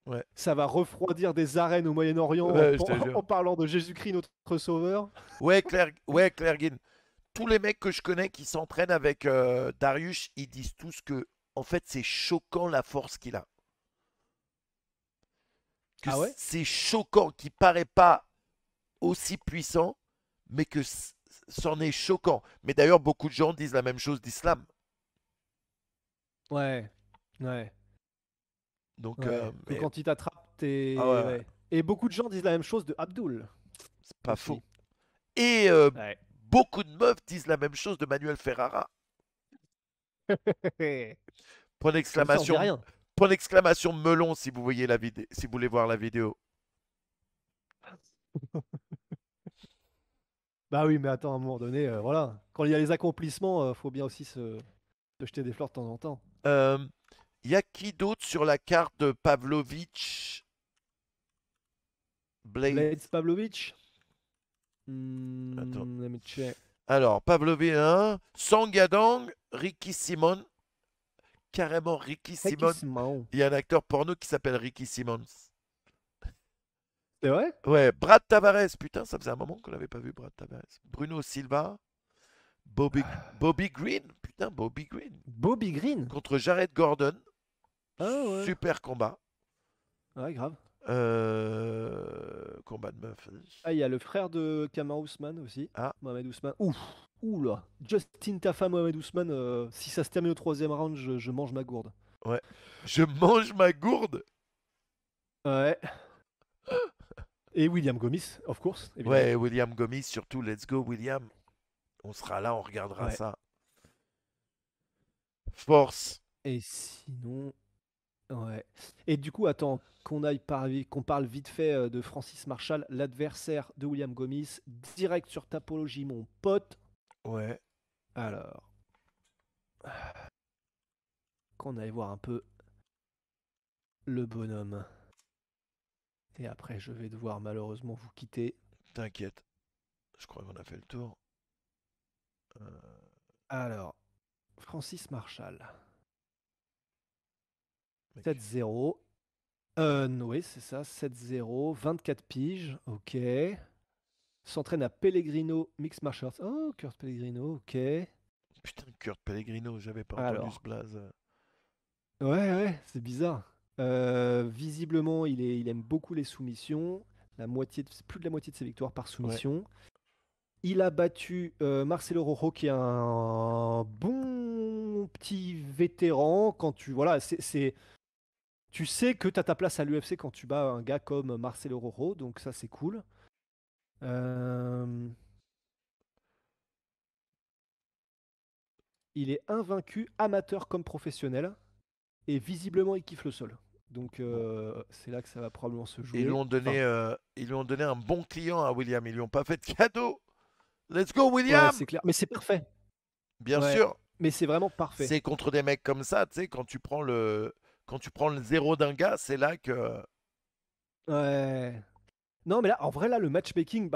Ouais. ça va refroidir des arènes au Moyen-Orient Ouais, je te jure. en parlant de Jésus-Christ, notre sauveur. Ouais, Claire Guin. Tous les mecs que je connais qui s'entraînent avec Darius, ils disent tous que, en fait, c'est choquant la force qu'il a. Que Ah ouais? c'est choquant, qu'il paraît pas aussi puissant, mais que c'en est choquant. Mais d'ailleurs, beaucoup de gens disent la même chose d'Islam. Ouais, ouais. Donc, Ouais, que mais quand il t'attrape, t'es. Ah ouais, Ouais. Et beaucoup de gens disent la même chose de Abdul. c'est pas aussi. faux. Et Ouais. beaucoup de meufs disent la même chose de Manuel Ferrara. Point Ça, on dit d'exclamation, rien. point d'exclamation melon si vous voyez la vidéo, si vous voulez voir la vidéo. Bah oui, mais attends, à un moment donné, voilà. Quand il y a les accomplissements, faut bien aussi se jeter des fleurs de temps en temps. Y a qui d'autre sur la carte de Pavlovich Blade? Blades Pavlovich. Attends. Let me check. Alors, Pavlovich 1, Sangadang, Ricky Simon. Carrément Ricky Simon. Ricky Simon. Il y a un acteur porno qui s'appelle Ricky Simmons. C'est vrai? Ouais, Brad Tavares. Putain, ça faisait un moment qu'on n'avait pas vu Brad Tavares. Bruno Silva. Bobby Green. Putain, Bobby Green. Bobby Green. Contre Jared Gordon. Ah ouais. Super combat. Ouais, grave. Combat de meuf. Ah, il y a le frère de Kamaru Usman aussi. Ah. Mohamed Ousmane. Ouf. Oula. Justin Tafa, Mohamed Ousmane. Si ça se termine au 3e round, je mange ma gourde. Ouais. Je mange ma gourde. Ouais. Et William Gomis, of course. Évidemment. Ouais, William Gomis, surtout. Let's go, William. On sera là, on regardera Ouais. ça. Force. Et sinon. Ouais. Et du coup, attends, qu'on parle vite fait de Francis Marshall, l'adversaire de William Gomis, direct sur Tapologie, mon pote. Ouais. Alors. Qu'on aille voir un peu le bonhomme. Et après, je vais devoir malheureusement vous quitter. T'inquiète. Je crois qu'on a fait le tour. Alors, Francis Marshall. Mec. 7-0. Oui, c'est ça, 7-0. 24 piges, ok. S'entraîne à Pellegrino Mixed Martial Arts. Oh, Kurt Pellegrino, ok. Putain, Kurt Pellegrino, j'avais pas entendu Alors. ce blaze. Ouais, c'est bizarre. Visiblement, il aime beaucoup les soumissions. Plus de la moitié de ses victoires par soumission. Il a battu Marcelo Rojo, qui est un bon petit vétéran. Quand tu sais que tu as ta place à l'UFC quand tu bats un gars comme Marcelo Rojo, donc ça c'est cool. Il est invaincu, amateur comme professionnel, et visiblement il kiffe le sol. Donc c'est là que ça va probablement se jouer. Ils lui ont donné un bon client à William. Ils lui ont pas fait de cadeau. Let's go, William. Ouais, c'est clair, mais c'est parfait. Bien Ouais, sûr. Mais c'est vraiment parfait. C'est contre des mecs comme ça, tu sais, quand tu prends le zéro d'un gars, c'est là que. Ouais. Non, mais là, en vrai, là, le matchmaking,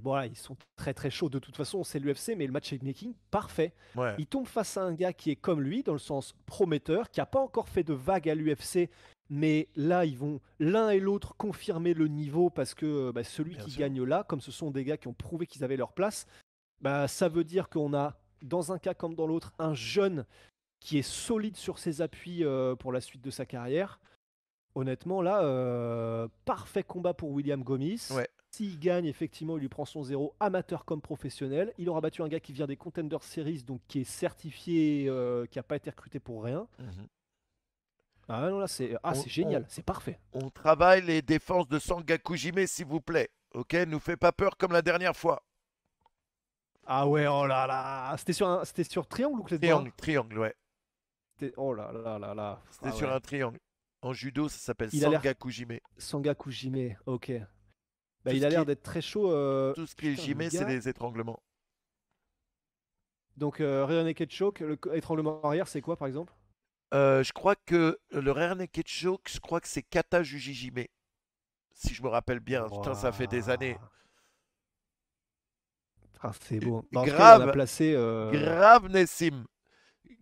voilà, ils sont très très chauds de toute façon, c'est l'UFC, mais le matchmaking, parfait. Ouais. Il tombe face à un gars qui est comme lui, dans le sens prometteur, qui n'a pas encore fait de vague à l'UFC, mais là, ils vont l'un et l'autre confirmer le niveau parce que celui Bien qui sûr. gagne là, comme ce sont des gars qui ont prouvé qu'ils avaient leur place, ça veut dire qu'on a, dans un cas comme dans l'autre, un jeune qui est solide sur ses appuis pour la suite de sa carrière. Honnêtement, là, parfait combat pour William Gomis. Ouais. S'il gagne, effectivement, il lui prend son 0, amateur comme professionnel. Il aura battu un gars qui vient des Contender Series, donc qui est certifié, qui n'a pas été recruté pour rien. Mhm. Ah non, là, c'est génial, c'est parfait. On travaille les défenses de Sangakujime, s'il vous plaît. Ok, nous fais pas peur comme la dernière fois. Ah ouais, oh là là. C'était sur triangle ou clé de bras? Triangle, ouais. Oh là là là là. C'était Ah sur ouais. un triangle. En judo, ça s'appelle Il a l'air Sangaku Jime. Sangaku Jime, ok. Bah, Tout il ce a qui l'air est, d'être très chaud. tout ce qui est Putain, le Jime, c'est gars. des étranglements. Donc, rear naked choke, étranglement arrière, c'est quoi par exemple? Je crois que le Rear Naked Choke, je crois que c'est Kata Juji Jime. Si je me rappelle bien. Putain, ça fait des années. Ouah. Ah, c'est beau. Bah, en tout cas, il en a Grave, placé. grave Nessim.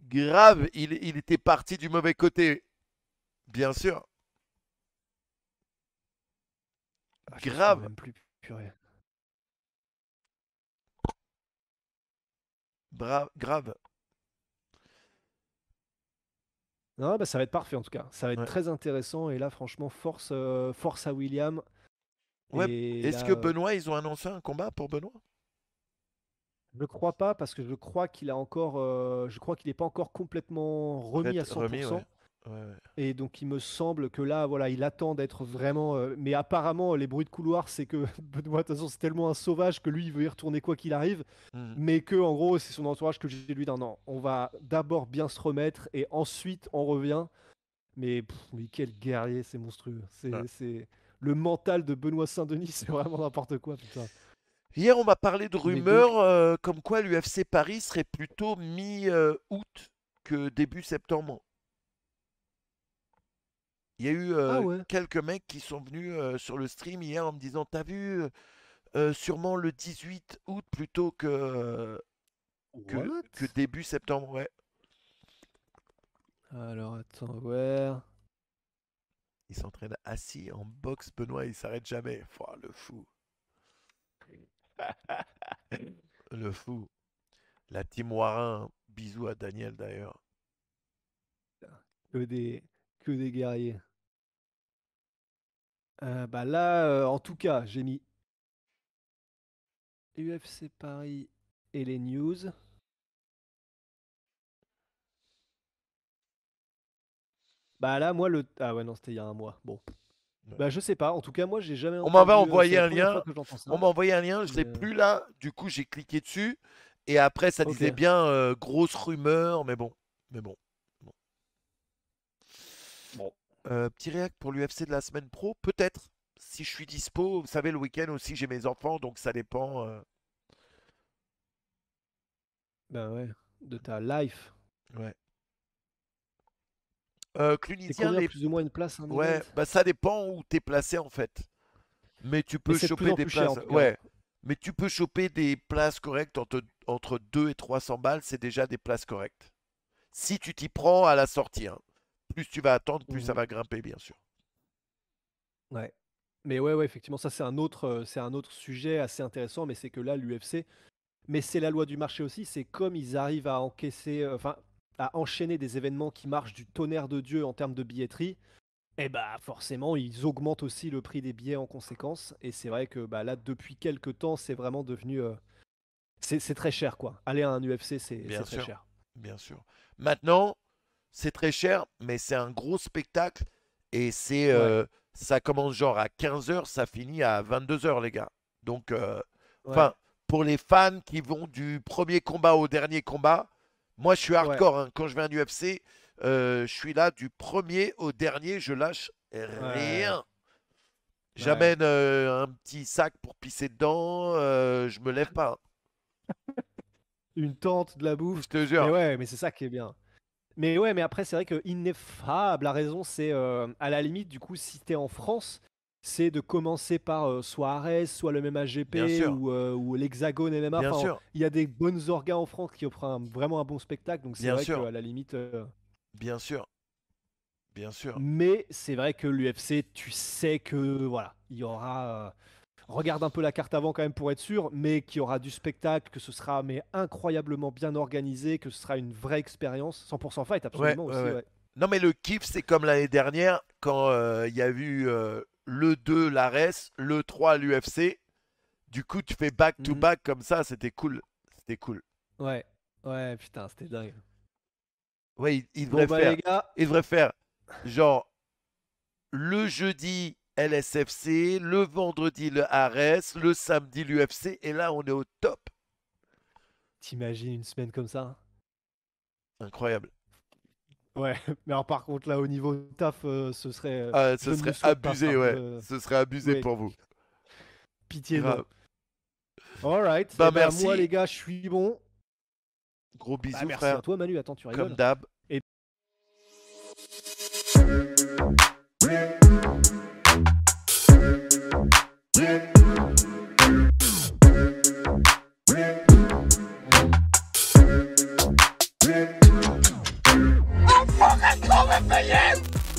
Grave, il était parti du mauvais côté. Bien sûr. Je me souviens Grave. même plus. Purée. Grave. Non, bah, ça va être parfait en tout cas. Ça va être Ouais. très intéressant. Et là, franchement, force à William. Ouais. Et Est-ce là, que Benoît, ils ont annoncé un combat pour Benoît? je ne crois pas parce que je crois qu'il a encore. Je crois qu'il n'est pas encore complètement remis à Remis, ouais. 100%. Ouais. Et donc, il me semble que là, voilà, il attend d'être vraiment. Mais apparemment, les bruits de couloir, c'est que Benoît, de toute façon, c'est tellement un sauvage que lui, il veut y retourner quoi qu'il arrive. Mhm. Mais que, en gros, c'est son entourage que j'ai lui dit non, on va d'abord bien se remettre et ensuite on revient. Mais quel guerrier, c'est monstrueux. Ouais. C'est le mental de Benoît Saint-Denis, c'est vraiment n'importe quoi, putain. Hier, on m'a parlé de Mais donc, rumeurs comme quoi l'UFC Paris serait plutôt mi-août que début septembre. Il y a eu ah ouais, quelques mecs qui sont venus sur le stream hier en me disant, t'as vu, sûrement le 18 août plutôt que what? début septembre, ouais. Alors attends, ouais. Il s'entraîne assis en boxe, Benoît, il s'arrête jamais. Pouah, le fou. Le fou. La team Warin, bisous à Daniel d'ailleurs. Que des, que des guerriers. Bah là, en tout cas, j'ai mis UFC Paris et les news. Bah là, moi, Ah ouais, non, c'était il y a un mois. Bon. Ouais. Bah je sais pas, en tout cas, moi, j'ai jamais On m'avait entendu. envoyé C'est la un première lien. fois que j'entends On ça. m'a envoyé un lien, je l'ai Mais, plus là. Du coup, j'ai cliqué dessus. Et après, ça ok. disait bien grosse rumeur, mais bon. Mais bon. Bon. Bon. Petit réac pour l'UFC de la semaine pro, peut-être. Si je suis dispo, vous savez, le week-end aussi, j'ai mes enfants, donc ça dépend. Bah ouais, de ta life. Ouais. C'est Clunisien, combien plus ou moins une place, un event? ouais, bah ça dépend où t'es placé en fait. Mais tu Mais peux c'est de plus choper en des plus cher en places. tout cas, hein. Ouais. Mais tu peux choper des places correctes entre 2 et 300 balles, c'est déjà des places correctes. Si tu t'y prends à la sortie, hein. Plus tu vas attendre, plus ça Mhm. va grimper, bien sûr. Ouais. Mais ouais, effectivement, ça c'est un autre sujet assez intéressant, mais c'est que là, l'UFC, mais c'est la loi du marché aussi, c'est comme ils arrivent à encaisser, enfin, à enchaîner des événements qui marchent du tonnerre de Dieu en termes de billetterie, et bah forcément, ils augmentent aussi le prix des billets en conséquence. Et c'est vrai que bah, là, depuis quelques temps, c'est vraiment devenu, c'est très cher, quoi. Aller à un UFC, c'est Bien très sûr, cher. bien sûr. Maintenant, c'est très cher, mais c'est un gros spectacle. Et Ouais, ça commence genre à 15h, ça finit à 22h, les gars. Donc, ouais, enfin, pour les fans qui vont du premier combat au dernier combat, moi je suis ouais, hardcore, hein. Quand je vais à un UFC, je suis là du premier au dernier, je lâche ouais, rien. ouais. J'amène un petit sac pour pisser dedans, je me lève pas, hein. Une tente, de la Je bouffe. te Mais jure. ouais, mais c'est ça qui est bien. Mais ouais, mais après, c'est vrai que Ineffable, la raison, c'est à la limite, du coup, si t'es en France, c'est de commencer par soit Ares, soit le même Bien AGP sûr, ou l'Hexagone MMA. bien Enfin, sûr, il y a des bonnes orgas en France qui offrent vraiment un bon spectacle. Donc c'est bien vrai sûr, qu'à la limite. bien sûr, bien sûr. Mais c'est vrai que l'UFC, tu sais que voilà, il y aura. Regarde un peu la carte avant quand même pour être sûr, mais qu'il y aura du spectacle, que ce sera mais incroyablement bien organisé, que ce sera une vraie expérience. 100% fight, Ouais, absolument ouais, aussi, ouais. ouais. Non, mais le kiff, c'est comme l'année dernière, quand il y a eu le 2, l'Ares, le 3, l'UFC. Du coup, tu fais Mhm. back-to-back comme ça, c'était cool. C'était cool. Ouais, ouais, putain, c'était dingue. Ouais, Bon bah les gars, il devrait faire genre le jeudi LSFC, le vendredi le Ares, le samedi l'UFC, et là on est au top. T'imagines une semaine comme ça? Incroyable. Ouais, mais alors par contre là au niveau taf, ce serait, Ah, je ce ne le serait souhaite pas abusé, ça. ouais. Ce serait abusé Ouais, pour vous. pitié Grave. non. Alright, Bah, et ben moi merci. les gars, je suis bon. Gros Bah bisous, merci frère. à toi Manu, attends tu Comme rigoles. d'hab. Et